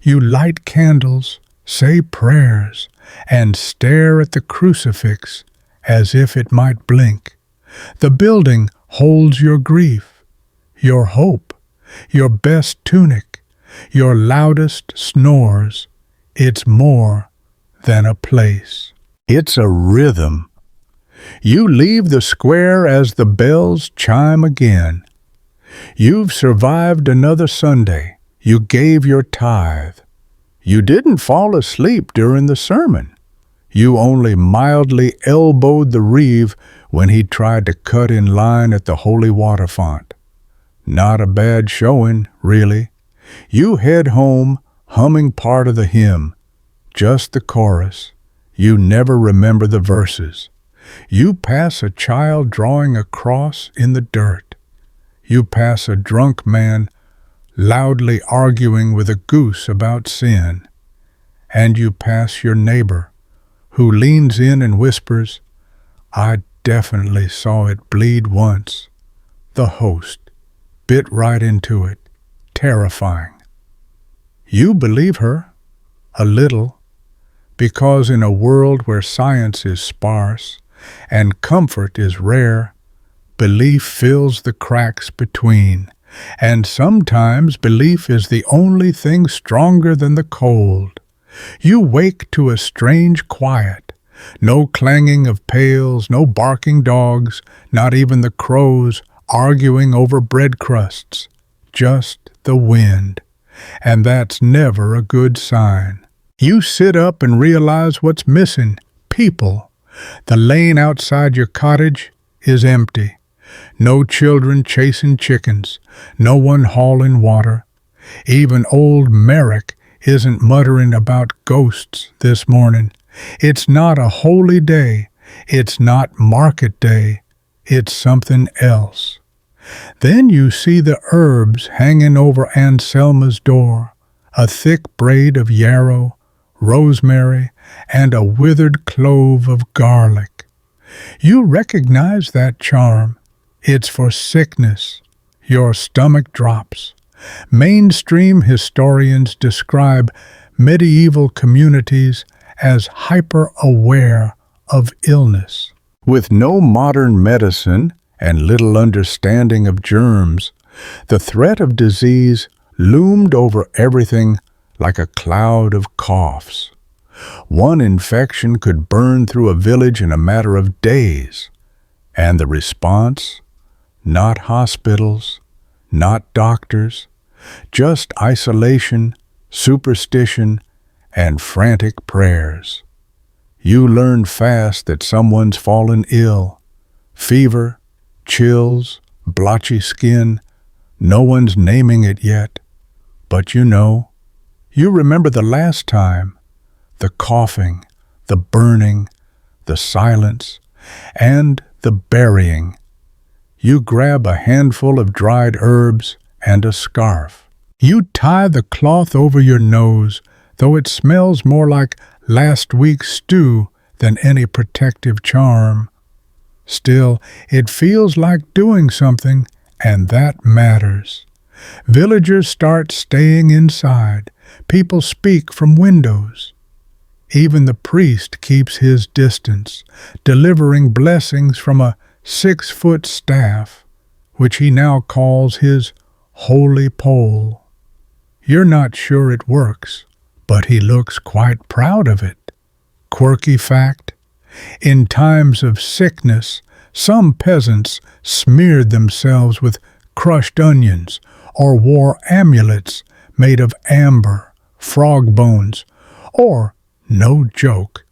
You light candles, say prayers, and stare at the crucifix as if it might blink. The building holds your grief, your hope, your best tunic, your loudest snores. It's more than a place. It's a rhythm. You leave the square as the bells chime again. You've survived another Sunday. You gave your tithe. You didn't fall asleep during the sermon. You only mildly elbowed the reeve when he tried to cut in line at the holy water font. Not a bad showing, really. You head home humming part of the hymn, just the chorus. You never remember the verses. You pass a child drawing a cross in the dirt. You pass a drunk man loudly arguing with a goose about sin. And you pass your neighbor, who leans in and whispers, "I definitely saw it bleed once." The host bit right into it, terrifying. You believe her, a little, because in a world where science is sparse and comfort is rare, belief fills the cracks between, and sometimes belief is the only thing stronger than the cold. You wake to a strange quiet, no clanging of pails, no barking dogs, not even the crows arguing over bread crusts, just the wind, and that's never a good sign. You sit up and realize what's missing: people. The lane outside your cottage is empty. No children chasing chickens, no one hauling water. Even old Merrick isn't muttering about ghosts this morning. It's not a holy day. It's not market day. It's something else. Then you see the herbs hanging over Anselma's door, a thick braid of yarrow, rosemary, and a withered clove of garlic. You recognize that charm. It's for sickness. Your stomach drops. Mainstream historians describe medieval communities as hyper-aware of illness. With no modern medicine and little understanding of germs, the threat of disease loomed over everything like a cloud of coughs. One infection could burn through a village in a matter of days, and the response? Not hospitals, not doctors, just isolation, superstition, and frantic prayers. You learn fast that someone's fallen ill. Fever, chills, blotchy skin. No one's naming it yet. But you know. You remember the last time. The coughing, the burning, the silence, and the burying. You grab a handful of dried herbs and a scarf. You tie the cloth over your nose, though it smells more like last week's stew than any protective charm. Still, it feels like doing something, and that matters. Villagers start staying inside. People speak from windows. Even the priest keeps his distance, delivering blessings from a 6-foot staff, which he now calls his holy pole. You're not sure it works, but he looks quite proud of it. Quirky fact: in times of sickness, some peasants smeared themselves with crushed onions or wore amulets made of amber, frog bones, or, no joke,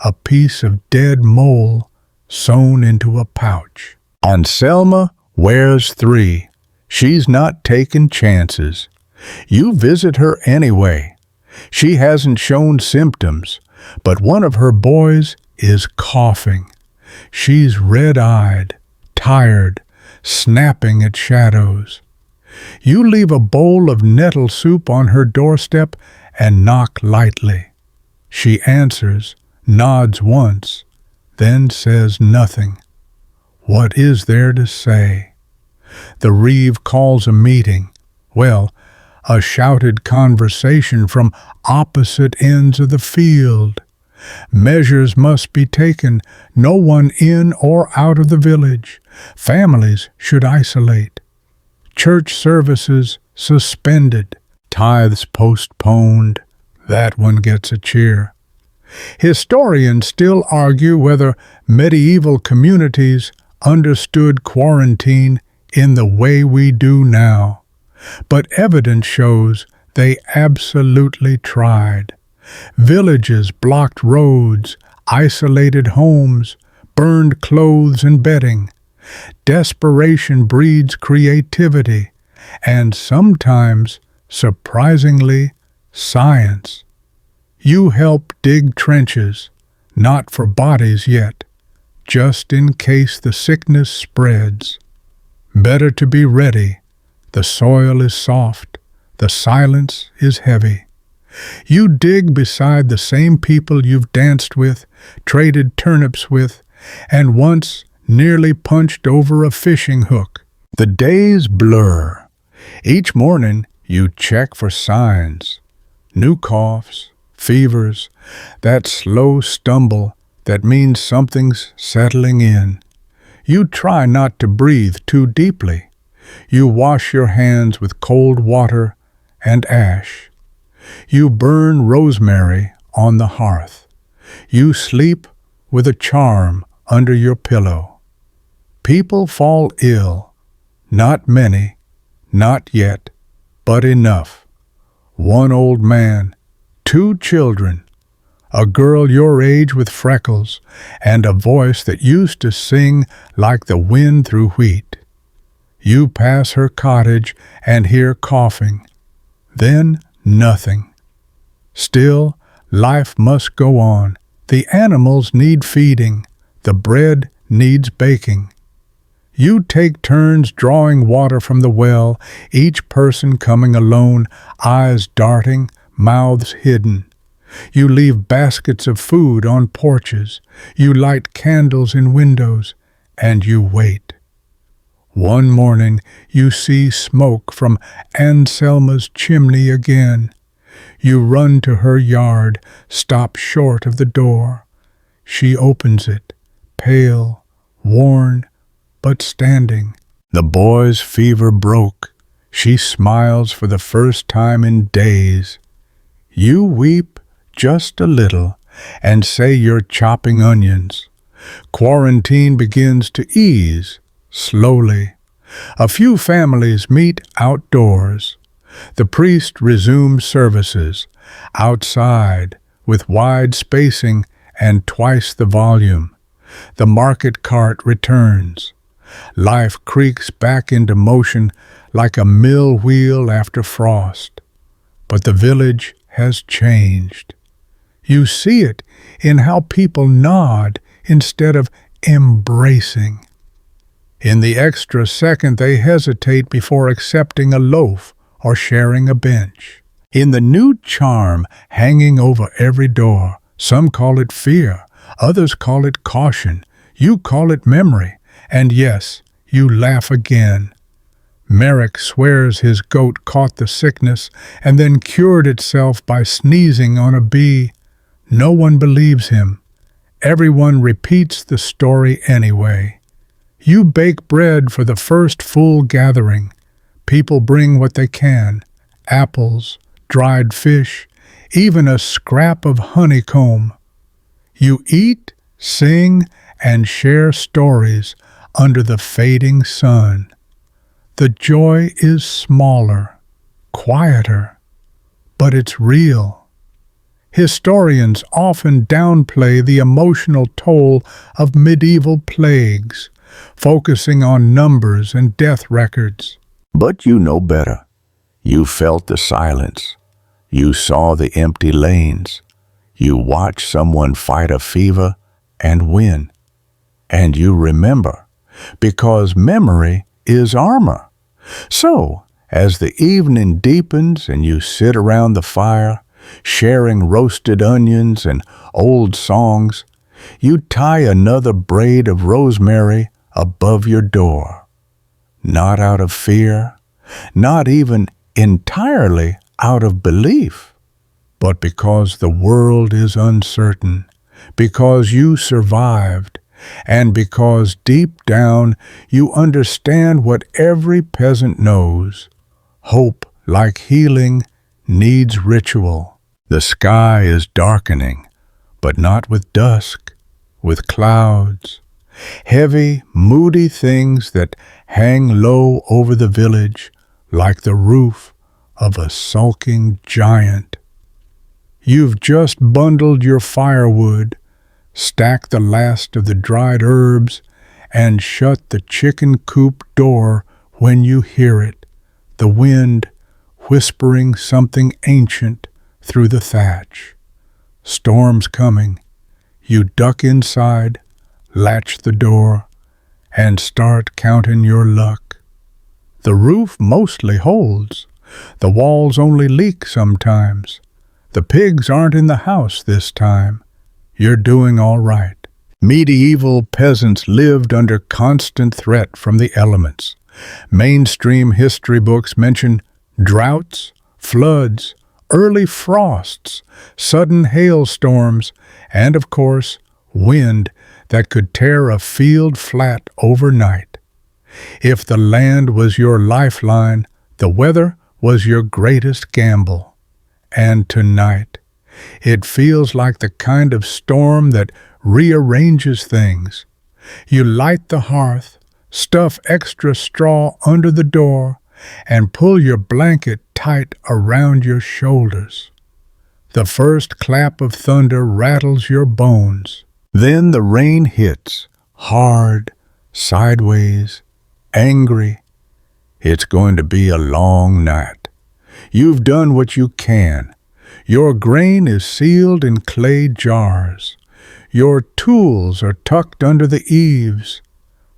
a piece of dead mole sewn into a pouch. Anselma wears 3. She's not taking chances. You visit her anyway. She hasn't shown symptoms, but one of her boys is coughing. She's red-eyed, tired, snapping at shadows. You leave a bowl of nettle soup on her doorstep and knock lightly. She answers, nods once, then says nothing. What is there to say? The reeve calls a meeting. Well, a shouted conversation from opposite ends of the field. Measures must be taken, no one in or out of the village. Families should isolate. Church services suspended. Tithes postponed. That one gets a cheer. Historians still argue whether medieval communities understood quarantine in the way we do now. But evidence shows they absolutely tried. Villages blocked roads, isolated homes, burned clothes and bedding. Desperation breeds creativity, and sometimes, surprisingly, science. You help dig trenches, not for bodies yet, just in case the sickness spreads. Better to be ready. The soil is soft, the silence is heavy. You dig beside the same people you've danced with, traded turnips with, and once nearly punched over a fishing hook. The days blur. Each morning you check for signs. New coughs, fevers, that slow stumble that means something's settling in. You try not to breathe too deeply. You wash your hands with cold water and ash. You burn rosemary on the hearth. You sleep with a charm under your pillow. People fall ill. Not many, not yet, but enough. One old man, 2 children, a girl your age with freckles, and a voice that used to sing like the wind through wheat. You pass her cottage and hear coughing. Then nothing. Still, life must go on. The animals need feeding. The bread needs baking. You take turns drawing water from the well, each person coming alone, eyes darting, mouths hidden. You leave baskets of food on porches. You light candles in windows, and you wait. One morning you see smoke from Anselma's chimney again. You run to her yard, stop short of the door. She opens it, pale, worn, but standing. The boy's fever broke. She smiles for the first time in days. You weep just a little and say you're chopping onions. Quarantine begins to ease, slowly. A few families meet outdoors. The priest resumes services, outside, with wide spacing and twice the volume. The market cart returns. Life creaks back into motion like a mill wheel after frost. But the village has changed. You see it in how people nod instead of embracing. In the extra second they hesitate before accepting a loaf or sharing a bench. In the new charm hanging over every door, some call it fear, others call it caution, you call it memory. And yes, you laugh again. Merrick swears his goat caught the sickness and then cured itself by sneezing on a bee. No one believes him. Everyone repeats the story anyway. You bake bread for the first full gathering. People bring what they can, apples, dried fish, even a scrap of honeycomb. You eat, sing, and share stories under the fading sun. The joy is smaller, quieter, but it's real. Historians often downplay the emotional toll of medieval plagues, focusing on numbers and death records. But you know better. You felt the silence. You saw the empty lanes. You watched someone fight a fever and win. And you remember, because memory is armor. So, as the evening deepens and you sit around the fire, sharing roasted onions and old songs, you tie another braid of rosemary above your door. Not out of fear, not even entirely out of belief, but because the world is uncertain, because you survived, and because deep down you understand what every peasant knows. Hope, like healing, needs ritual. The sky is darkening, but not with dusk, with clouds. Heavy, moody things that hang low over the village like the roof of a sulking giant. You've just bundled your firewood, stacked the last of the dried herbs, and shut the chicken coop door when you hear it, the wind whispering something ancient through the thatch. Storm's coming. You duck inside, latch the door, and start counting your luck. The roof mostly holds. The walls only leak sometimes. The pigs aren't in the house this time. You're doing all right. Medieval peasants lived under constant threat from the elements. Mainstream history books mention droughts, floods, early frosts, sudden hailstorms, and, of course, wind that could tear a field flat overnight. If the land was your lifeline, the weather was your greatest gamble. And tonight, it feels like the kind of storm that rearranges things. You light the hearth, stuff extra straw under the door, and pull your blanket tight around your shoulders. The first clap of thunder rattles your bones. Then the rain hits, hard, sideways, angry. It's going to be a long night. You've done what you can. Your grain is sealed in clay jars. Your tools are tucked under the eaves.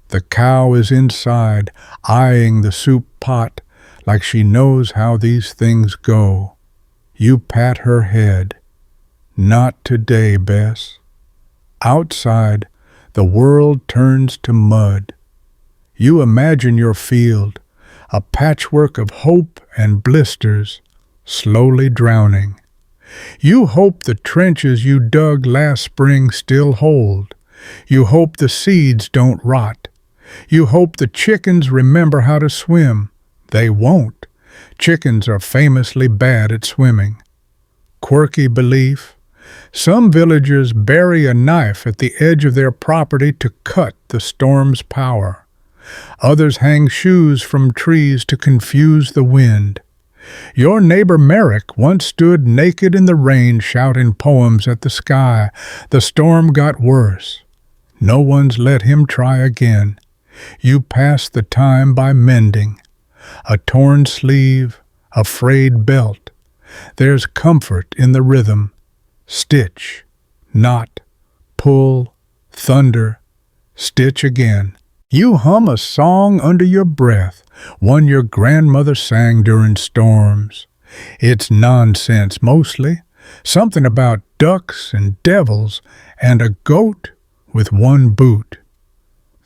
The cow is inside, eyeing the soup pot like she knows how these things go. You pat her head. Not today, Bess. Outside, the world turns to mud. You imagine your field, a patchwork of hope and blisters, slowly drowning. You hope the trenches you dug last spring still hold. You hope the seeds don't rot. You hope the chickens remember how to swim. They won't. Chickens are famously bad at swimming. Quirky belief. Some villagers bury a knife at the edge of their property to cut the storm's power. Others hang shoes from trees to confuse the wind. Your neighbor Merrick once stood naked in the rain shouting poems at the sky. The storm got worse. No one's let him try again. You pass the time by mending. A torn sleeve, a frayed belt. There's comfort in the rhythm. Stitch, knot, pull, thunder, stitch again. You hum a song under your breath, one your grandmother sang during storms. It's nonsense mostly, something about ducks and devils and a goat with one boot.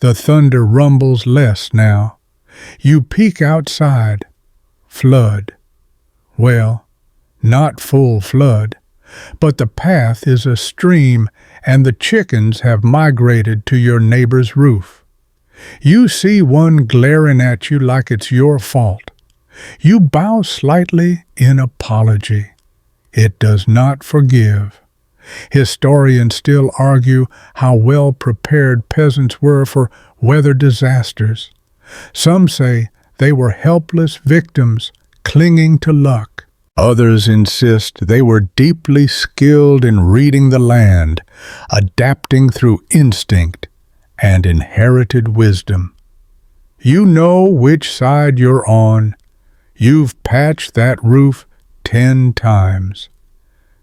The thunder rumbles less now. You peek outside. Flood. Well, not full flood, but the path is a stream and the chickens have migrated to your neighbor's roof. You see one glaring at you like it's your fault. You bow slightly in apology. It does not forgive. Historians still argue how well prepared peasants were for weather disasters. Some say they were helpless victims clinging to luck. Others insist they were deeply skilled in reading the land, adapting through instinct and inherited wisdom. You know which side you're on. You've patched that roof 10 times.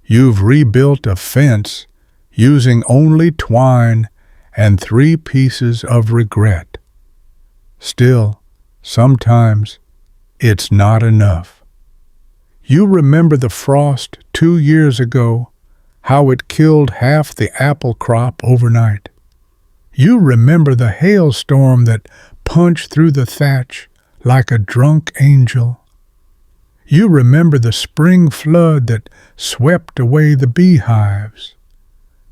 You've rebuilt a fence using only twine and 3 pieces of regret. Still, sometimes it's not enough. You remember the frost 2 years ago, how it killed half the apple crop overnight. You remember the hailstorm that punched through the thatch like a drunk angel. You remember the spring flood that swept away the beehives.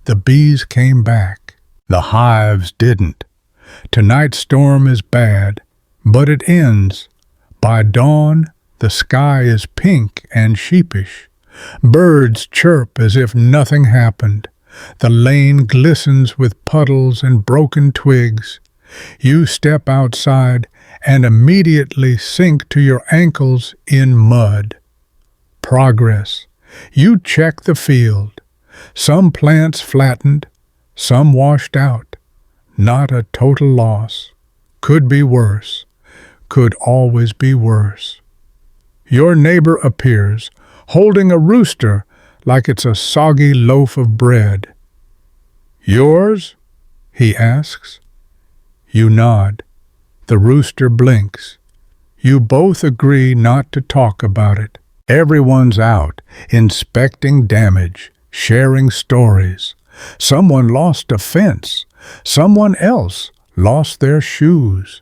The bees came back. The hives didn't. Tonight's storm is bad, but it ends. By dawn, the sky is pink and sheepish. Birds chirp as if nothing happened. The lane glistens with puddles and broken twigs. You step outside and immediately sink to your ankles in mud. Progress. You check the field. Some plants flattened, some washed out. Not a total loss. Could be worse. Could always be worse. Your neighbor appears, holding a rooster like it's a soggy loaf of bread. Yours? He asks. You nod. The rooster blinks. You both agree not to talk about it. Everyone's out, inspecting damage, sharing stories. Someone lost a fence. Someone else lost their shoes.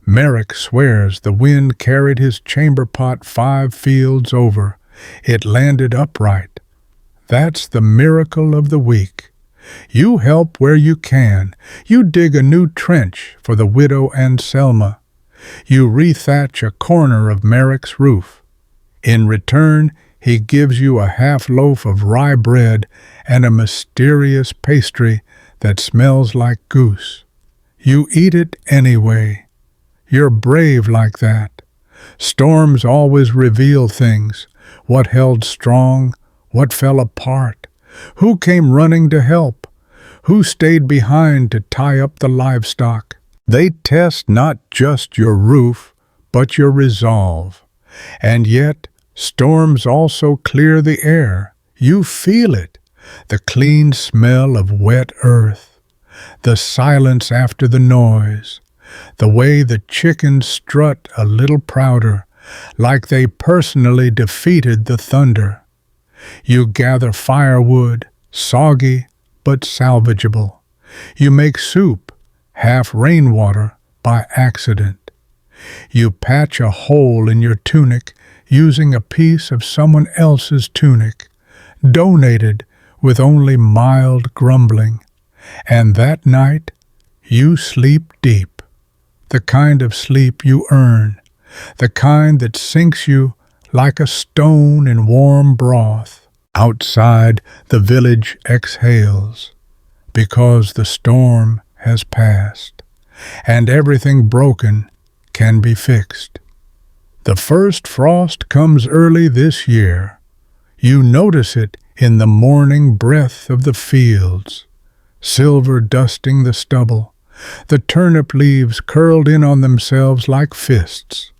Merrick swears the wind carried his chamber pot 5 fields over. It landed upright. That's the miracle of the week. You help where you can. You dig a new trench for the widow and Selma. You rethatch a corner of Merrick's roof. In return, he gives you a half loaf of rye bread and a mysterious pastry that smells like goose. You eat it anyway. You're brave like that. Storms always reveal things. What held strong, what fell apart. Who came running to help? Who stayed behind to tie up the livestock? They test not just your roof, but your resolve. And yet, Storms also clear the air. You feel it, the clean smell of wet earth, the silence after the noise, the way the chickens strut a little prouder, like they personally defeated the thunder. You gather firewood, soggy but salvageable. You make soup, half rainwater, by accident. You patch a hole in your tunic using a piece of someone else's tunic, donated with only mild grumbling. And that night, you sleep deep, the kind of sleep you earn, the kind that sinks you like a stone in warm broth. Outside, the village exhales, because the storm has passed, and everything broken can be fixed. The first frost comes early this year. You notice it in the morning breath of the fields, silver dusting the stubble, the turnip leaves curled in on themselves like fists.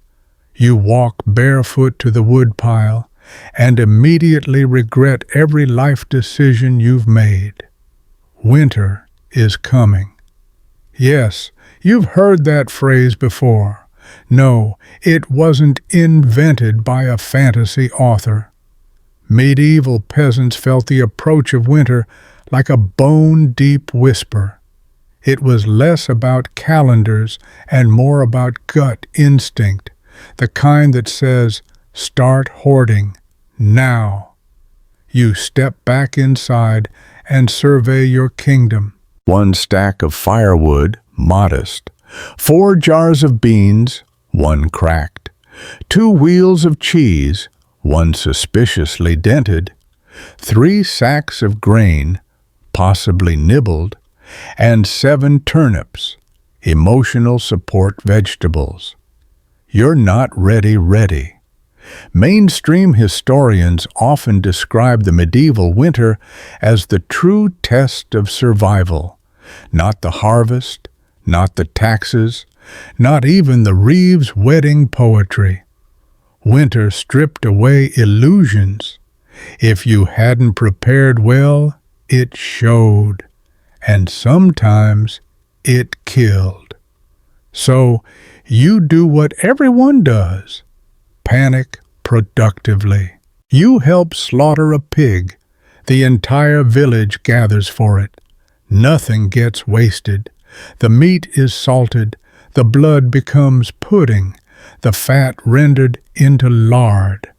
You walk barefoot to the woodpile and immediately regret every life decision you've made. Winter is coming. Yes, you've heard that phrase before. No, it wasn't invented by a fantasy author. Medieval peasants felt the approach of winter like a bone-deep whisper. It was less about calendars and more about gut instinct, the kind that says, "Start hoarding, now." You step back inside and survey your kingdom. One stack of firewood, modest. 4 jars of beans, 1 cracked. 2 wheels of cheese, 1 suspiciously dented. 3 sacks of grain, possibly nibbled, and 7 turnips, emotional support vegetables. You're not ready. Mainstream historians often describe the medieval winter as the true test of survival, not the harvest, not the taxes, not even the Reeves wedding poetry. Winter stripped away illusions. If you hadn't prepared well, it showed, and sometimes it killed. So you do what everyone does. Panic productively. You help slaughter a pig. The entire village gathers for it. Nothing gets wasted. The meat is salted. The blood becomes pudding. The fat rendered into lard.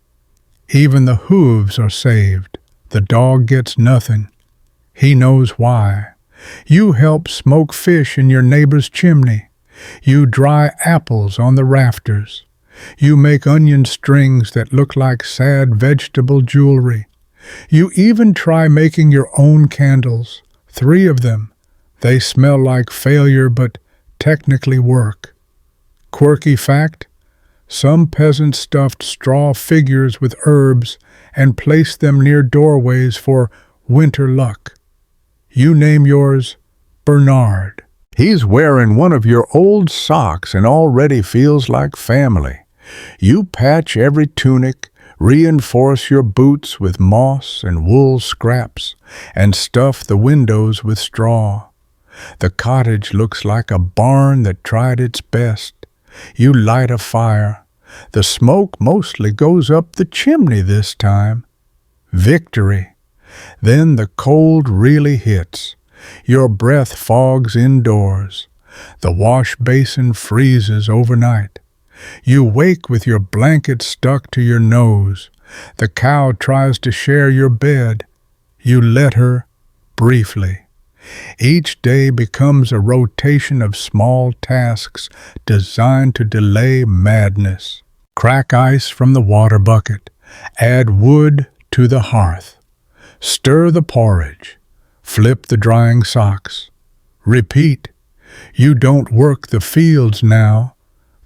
Even the hooves are saved. The dog gets nothing. He knows why. You help smoke fish in your neighbor's chimney. You dry apples on the rafters. You make onion strings that look like sad vegetable jewelry. You even try making your own candles, 3 of them. They smell like failure but technically work. Quirky fact: some peasants stuffed straw figures with herbs and placed them near doorways for winter luck. You name yours Bernard. He's wearing one of your old socks and already feels like family. You patch every tunic, reinforce your boots with moss and wool scraps, and stuff the windows with straw. The cottage looks like a barn that tried its best. You light a fire. The smoke mostly goes up the chimney this time. Victory. Then the cold really hits. Your breath fogs indoors. The wash basin freezes overnight. You wake with your blanket stuck to your nose. The cow tries to share your bed. You let her, briefly. Each day becomes a rotation of small tasks designed to delay madness. Crack ice from the water bucket. Add wood to the hearth. Stir the porridge. Flip the drying socks. Repeat. You don't work the fields now.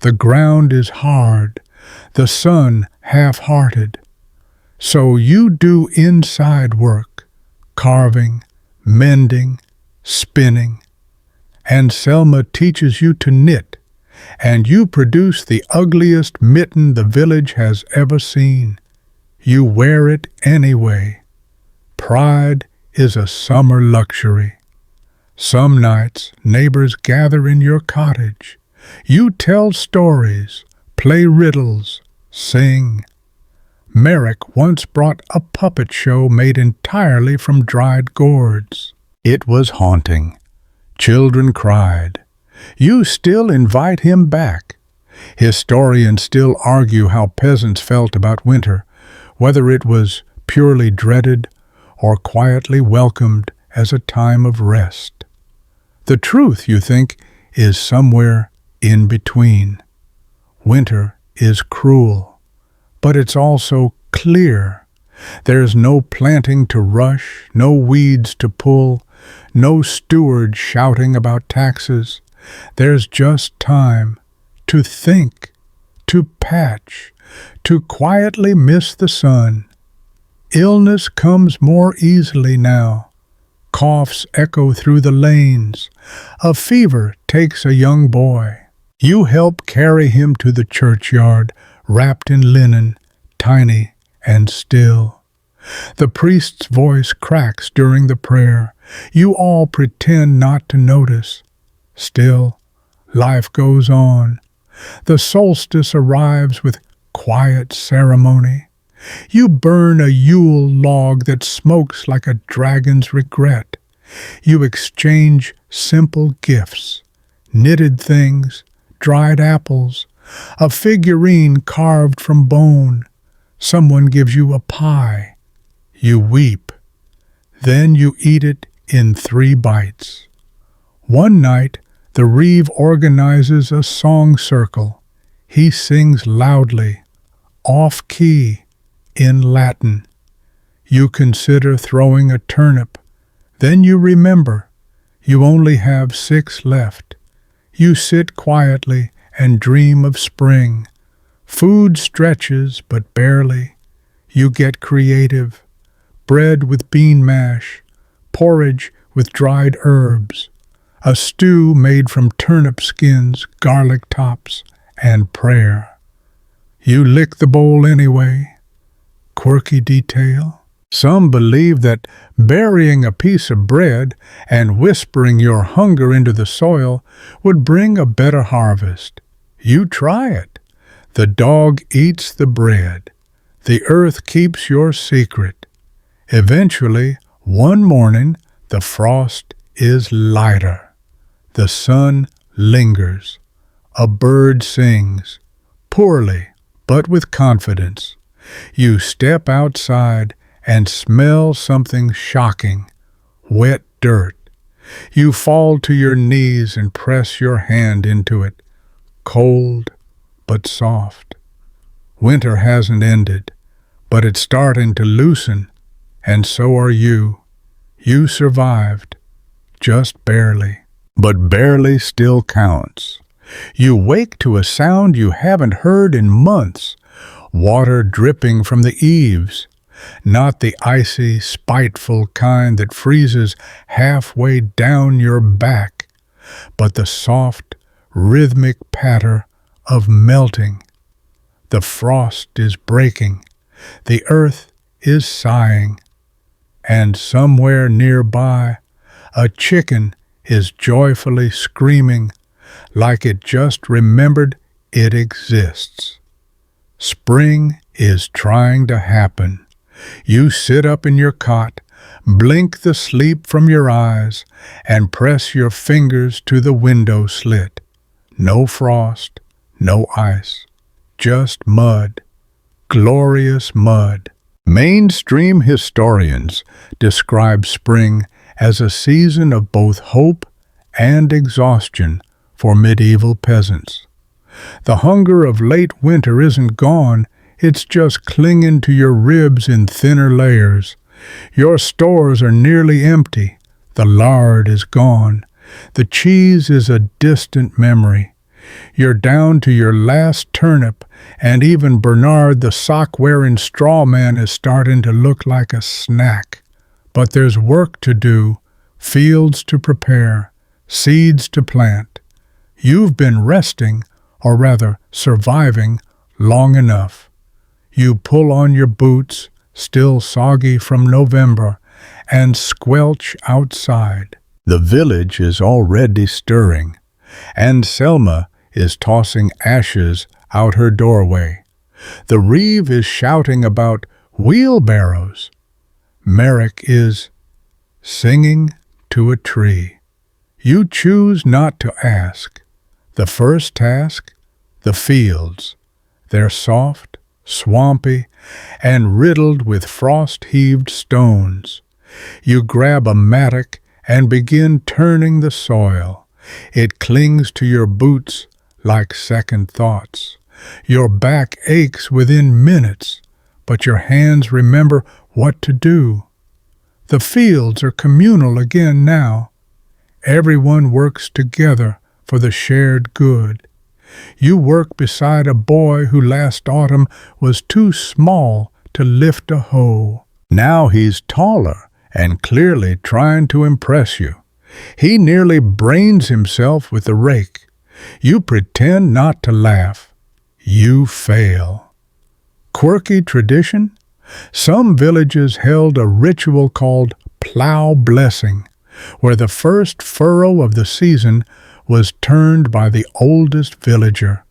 The ground is hard, the sun half-hearted. So you do inside work, carving, mending, spinning. And Selma teaches you to knit, and you produce the ugliest mitten the village has ever seen. You wear it anyway. Pride is a summer luxury. Some nights neighbors gather in your cottage. You tell stories, play riddles, sing. Merrick once brought a puppet show made entirely from dried gourds. It was haunting. Children cried. You still invite him back. Historians still argue how peasants felt about winter, whether it was purely dreaded or quietly welcomed as a time of rest. The truth, you think, is somewhere in between. Winter is cruel, but it's also clear. There's no planting to rush, no weeds to pull, no steward shouting about taxes. There's just time to think, to patch, to quietly miss the sun. Illness comes more easily now. Coughs echo through the lanes. A fever takes a young boy. You help carry him to the churchyard, wrapped in linen, tiny and still. The priest's voice cracks during the prayer. You all pretend not to notice. Still, life goes on. The solstice arrives with quiet ceremony. You burn a Yule log that smokes like a dragon's regret. You exchange simple gifts, knitted things, dried apples, a figurine carved from bone. Someone gives you a pie. You weep. Then you eat it in 3 bites. One night, the Reeve organizes a song circle. He sings loudly, off-key, in Latin. You consider throwing a turnip. Then you remember. You only have 6 left. You sit quietly and dream of spring. Food stretches, but barely. You get creative. Bread with bean mash, porridge with dried herbs, a stew made from turnip skins, garlic tops, and prayer. You lick the bowl anyway. Quirky detail. Some believe that burying a piece of bread and whispering your hunger into the soil would bring a better harvest. You try it. The dog eats the bread. The earth keeps your secret. Eventually, one morning, the frost is lighter. The sun lingers. A bird sings, poorly, but with confidence. You step outside and smell something shocking, wet dirt. You fall to your knees and press your hand into it, cold but soft. Winter hasn't ended, but it's starting to loosen, and so are you. You survived, just barely. But barely still counts. You wake to a sound you haven't heard in months, water dripping from the eaves, not the icy, spiteful kind that freezes halfway down your back, but the soft, rhythmic patter of melting. The frost is breaking, the earth is sighing, and somewhere nearby, a chicken is joyfully screaming like it just remembered it exists. Spring is trying to happen. You sit up in your cot, blink the sleep from your eyes, and press your fingers to the window slit. No frost, no ice, just mud, glorious mud. Mainstream historians describe spring as a season of both hope and exhaustion for medieval peasants. The hunger of late winter isn't gone, it's just clinging to your ribs in thinner layers. Your stores are nearly empty, the lard is gone, the cheese is a distant memory. You're down to your last turnip, and even Bernard the sock-wearing straw man is starting to look like a snack. But there's work to do, fields to prepare, seeds to plant. You've been resting, or rather surviving, long enough. You pull on your boots, still soggy from November, and squelch outside. The village is already stirring, and Selma is tossing ashes out her doorway. The reeve is shouting about wheelbarrows. Merrick is singing to a tree. You choose not to ask. The first task, the fields. They're soft, swampy, and riddled with frost-heaved stones. You grab a mattock and begin turning the soil. It clings to your boots like second thoughts. Your back aches within minutes, but your hands remember what to do. The fields are communal again now. Everyone works together for the shared good. You work beside a boy who last autumn was too small to lift a hoe. Now he's taller and clearly trying to impress you. He nearly brains himself with the rake. You pretend not to laugh. You fail. Quirky tradition? Some villages held a ritual called plow blessing, where the first furrow of the season was turned by the oldest villager,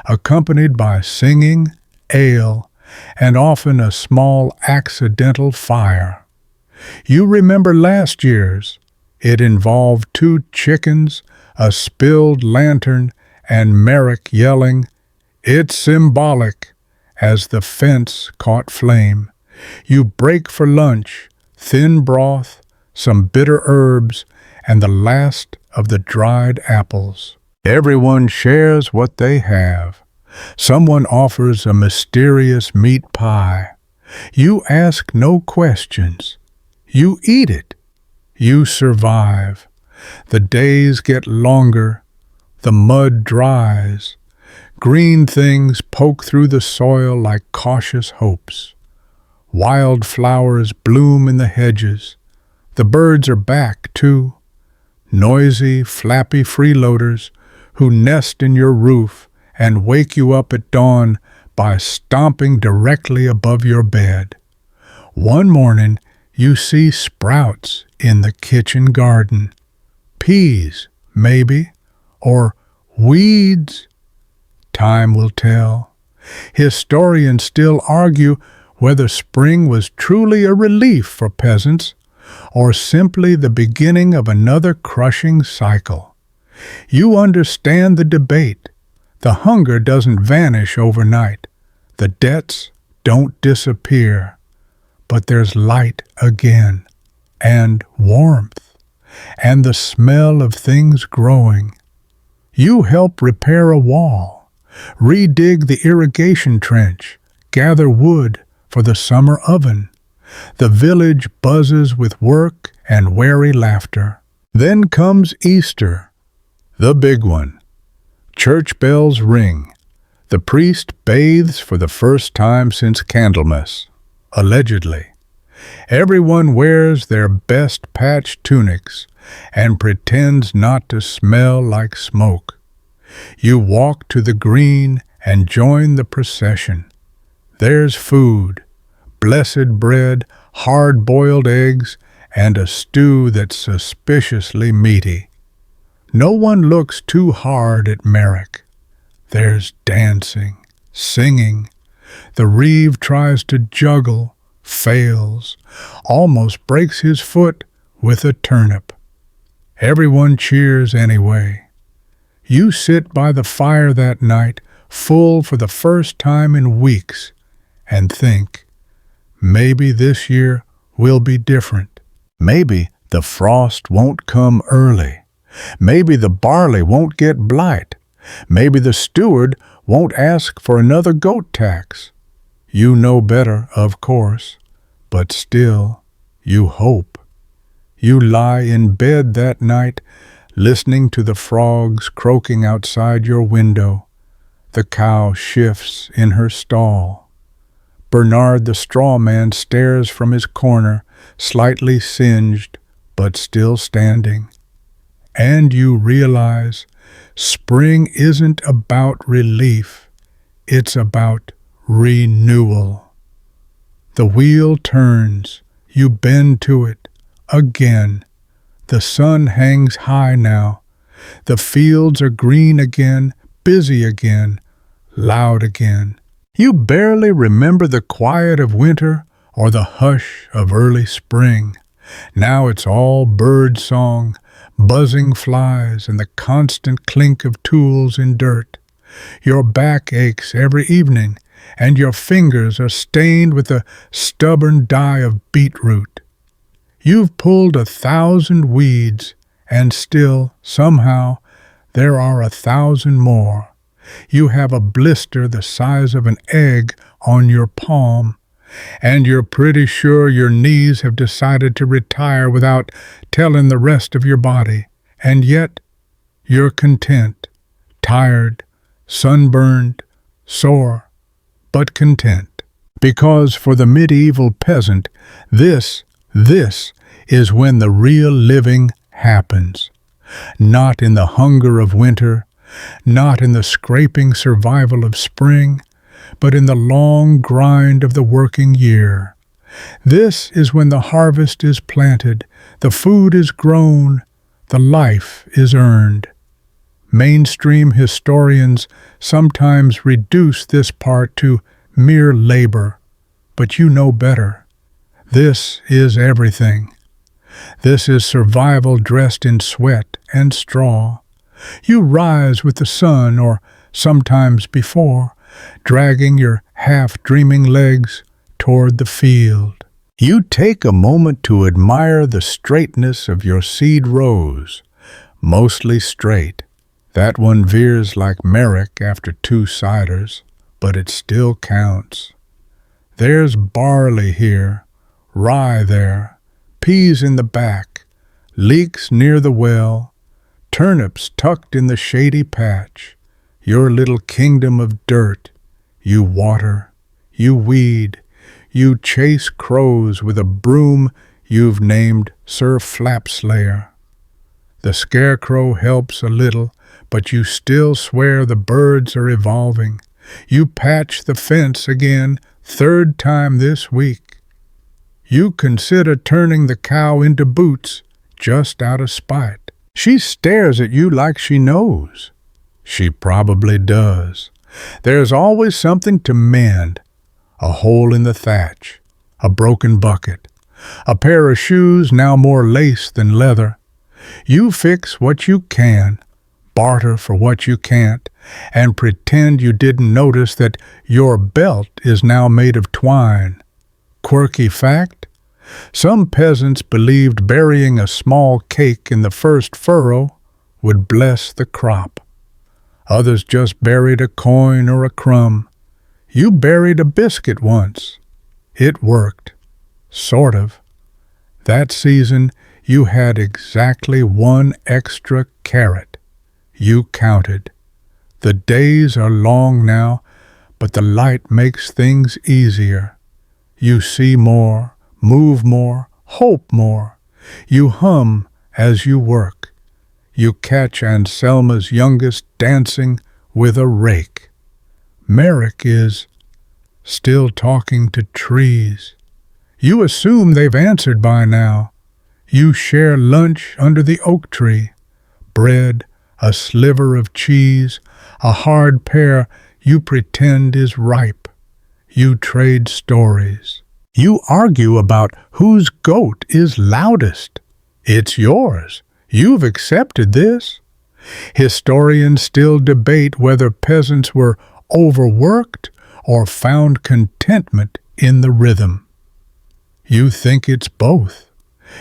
accompanied by singing, ale, and often a small accidental fire. You remember last year's. It involved 2 chickens, a spilled lantern, and Merrick yelling, "It's symbolic," as the fence caught flame. You break for lunch, thin broth, some bitter herbs, and the last of the dried apples. Everyone shares what they have. Someone offers a mysterious meat pie. You ask no questions. You eat it. You survive. The days get longer. The mud dries. Green things poke through the soil like cautious hopes. Wild flowers bloom in the hedges. The birds are back, too. Noisy, flappy freeloaders who nest in your roof and wake you up at dawn by stomping directly above your bed. One morning, you see sprouts in the kitchen garden. Peas, maybe, or weeds. Time will tell. Historians still argue whether spring was truly a relief for peasants or simply the beginning of another crushing cycle. You understand the debate. The hunger doesn't vanish overnight. The debts don't disappear. But there's light again, and warmth, and the smell of things growing. You help repair a wall, redig the irrigation trench, gather wood for the summer oven. The village buzzes with work and wary laughter. Then comes Easter, the big one. Church bells ring. The priest bathes for the first time since Candlemas. Allegedly. Everyone wears their best patched tunics and pretends not to smell like smoke. You walk to the green and join the procession. There's food, blessed bread, hard-boiled eggs, and a stew that's suspiciously meaty. No one looks too hard at Merrick. There's dancing, singing. The reeve tries to juggle, fails, almost breaks his foot with a turnip. Everyone cheers anyway. You sit by the fire that night, full for the first time in weeks, and think, maybe this year will be different. Maybe the frost won't come early. Maybe the barley won't get blight. Maybe the steward won't ask for another goat tax. You know better, of course, but still, you hope. You lie in bed that night, listening to the frogs croaking outside your window. The cow shifts in her stall. Bernard the straw man stares from his corner, slightly singed, but still standing. And you realize spring isn't about relief, it's about renewal. The wheel turns, you bend to it, again. The sun hangs high now. The fields are green again, busy again, loud again. You barely remember the quiet of winter or the hush of early spring. Now it's all bird song, buzzing flies, and the constant clink of tools in dirt. Your back aches every evening, and your fingers are stained with the stubborn dye of beetroot. You've pulled 1,000 weeds, and still, somehow, there are 1,000 more. You have a blister the size of an egg on your palm, and you're pretty sure your knees have decided to retire without telling the rest of your body. And yet, you're content, tired, sunburned, sore, but content. Because for the medieval peasant, this is when the real living happens. Not in the hunger of winter, not in the scraping survival of spring, but in the long grind of the working year. This is when the harvest is planted, the food is grown, the life is earned. Mainstream historians sometimes reduce this part to mere labor, but you know better. This is everything. This is survival dressed in sweat and straw. You rise with the sun, or sometimes before, dragging your half-dreaming legs toward the field. You take a moment to admire the straightness of your seed rows, mostly straight. That one veers like Merrick after 2 ciders, but it still counts. There's barley here, rye there, peas in the back, leeks near the well, turnips tucked in the shady patch. Your little kingdom of dirt. You water, you weed, you chase crows with a broom you've named Sir Flapslayer. The scarecrow helps a little, but you still swear the birds are evolving. You patch the fence again, 3rd time this week. You consider turning the cow into boots, just out of spite. She stares at you like she knows. She probably does. There's always something to mend. A hole in the thatch, a broken bucket, a pair of shoes now more lace than leather. You fix what you can, barter for what you can't, and pretend you didn't notice that your belt is now made of twine. Quirky fact? Some peasants believed burying a small cake in the first furrow would bless the crop. Others just buried a coin or a crumb. You buried a biscuit once. It worked. Sort of. That season, you had exactly 1 extra carrot. You counted. The days are long now, but the light makes things easier. You see more, move more, hope more. You hum as you work. You catch Anselma's youngest dancing with a rake. Merrick is still talking to trees. You assume they've answered by now. You share lunch under the oak tree. Bread, a sliver of cheese, a hard pear you pretend is ripe. You trade stories. You argue about whose goat is loudest. It's yours. You've accepted this. Historians still debate whether peasants were overworked or found contentment in the rhythm. You think it's both.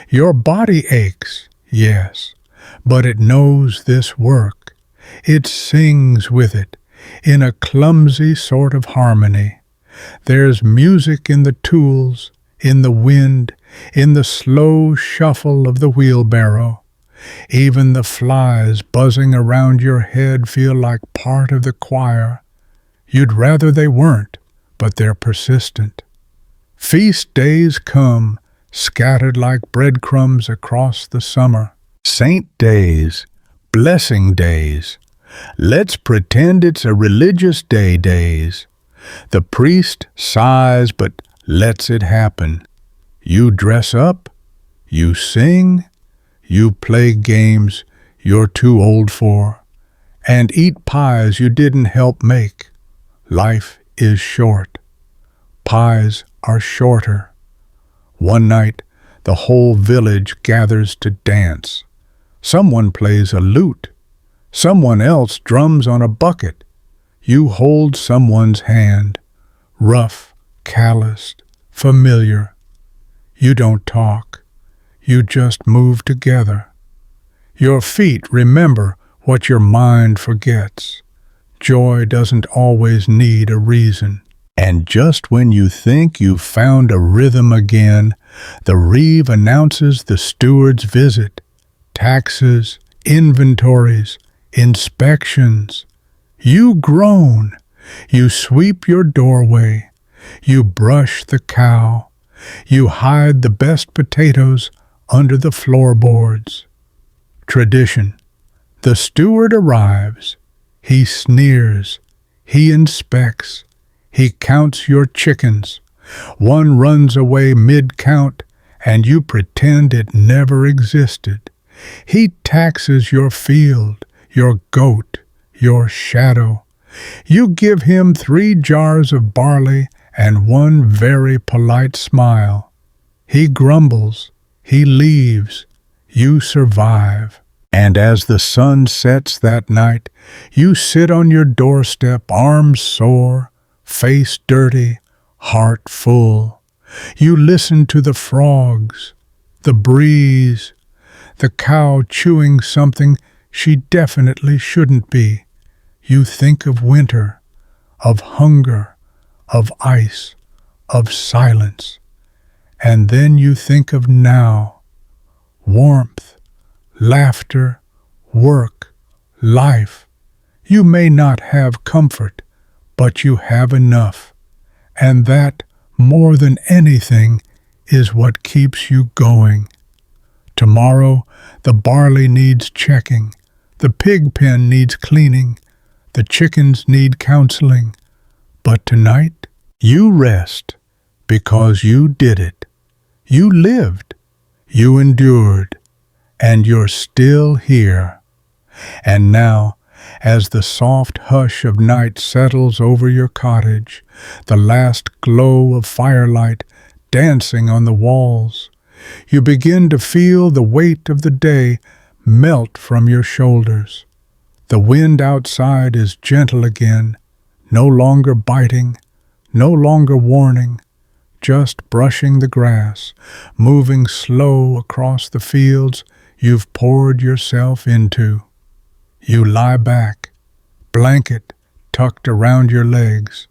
Your body aches, yes, but it knows this work. It sings with it, in a clumsy sort of harmony. There's music in the tools, in the wind, in the slow shuffle of the wheelbarrow. Even the flies buzzing around your head feel like part of the choir. You'd rather they weren't, but they're persistent. Feast days come, scattered like breadcrumbs across the summer. Saint days, blessing days. Let's pretend it's a religious day days. The priest sighs but lets it happen. You dress up, you sing, you play games you're too old for, and eat pies you didn't help make. Life is short. Pies are shorter. One night, the whole village gathers to dance. Someone plays a lute. Someone else drums on a bucket. You hold someone's hand, rough, calloused, familiar. You don't talk. You just move together. Your feet remember what your mind forgets. Joy doesn't always need a reason. And just when you think you've found a rhythm again, the reeve announces the steward's visit. Taxes, inventories, inspections. You groan. You sweep your doorway. You brush the cow. You hide the best potatoes under the floorboards. Tradition. The steward arrives. He sneers. He inspects. He counts your chickens. One runs away mid-count, and you pretend it never existed. He taxes your field, your goat, your shadow. You give him 3 jars of barley and one very polite smile. He grumbles. He leaves. You survive. And as the sun sets that night, you sit on your doorstep, arms sore, face dirty, heart full. You listen to the frogs, the breeze, the cow chewing something she definitely shouldn't be. You think of winter, of hunger, of ice, of silence. And then you think of now, warmth, laughter, work, life. You may not have comfort, but you have enough. And that, more than anything, is what keeps you going. Tomorrow, the barley needs checking, the pig pen needs cleaning, the chickens need counseling. But tonight, you rest because you did it. You lived, you endured, and you're still here. And now, as the soft hush of night settles over your cottage, the last glow of firelight dancing on the walls, you begin to feel the weight of the day melt from your shoulders. The wind outside is gentle again, no longer biting, no longer warning, just brushing the grass, moving slow across the fields you've poured yourself into. You lie back, blanket tucked around your legs,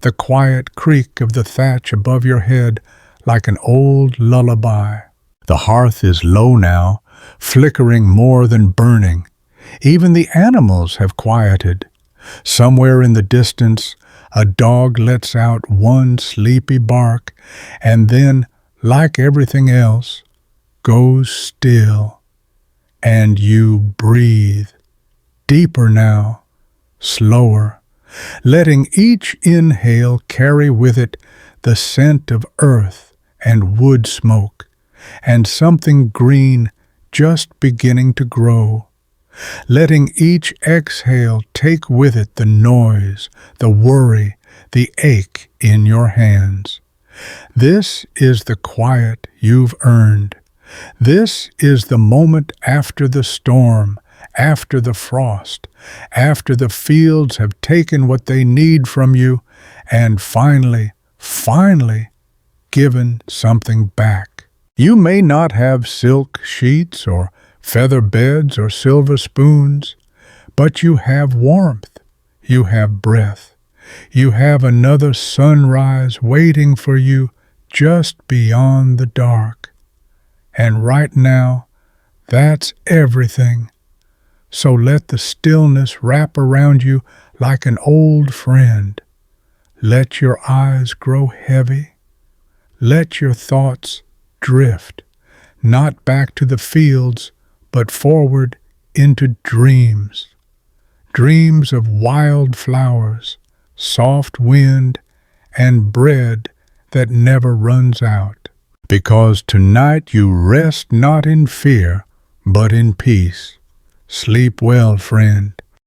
the quiet creak of the thatch above your head like an old lullaby. The hearth is low now, flickering more than burning. Even the animals have quieted. Somewhere in the distance, a dog lets out one sleepy bark and then, like everything else, goes still. And you breathe. Deeper now, slower, letting each inhale carry with it the scent of earth and wood smoke, and something green just beginning to grow. Letting each exhale take with it the noise, the worry, the ache in your hands. This is the quiet you've earned. This is the moment after the storm, after the frost, after the fields have taken what they need from you, and finally, given something back. You may not have silk sheets or feather beds or silver spoons, but you have warmth, you have breath, you have another sunrise waiting for you just beyond the dark. And right now, that's everything. So let the stillness wrap around you like an old friend. Let your eyes grow heavy. Let your thoughts drift, not back to the fields, but forward into dreams. Dreams of wild flowers, soft wind, and bread that never runs out. Because tonight you rest not in fear, but in peace. Sleep well, friend.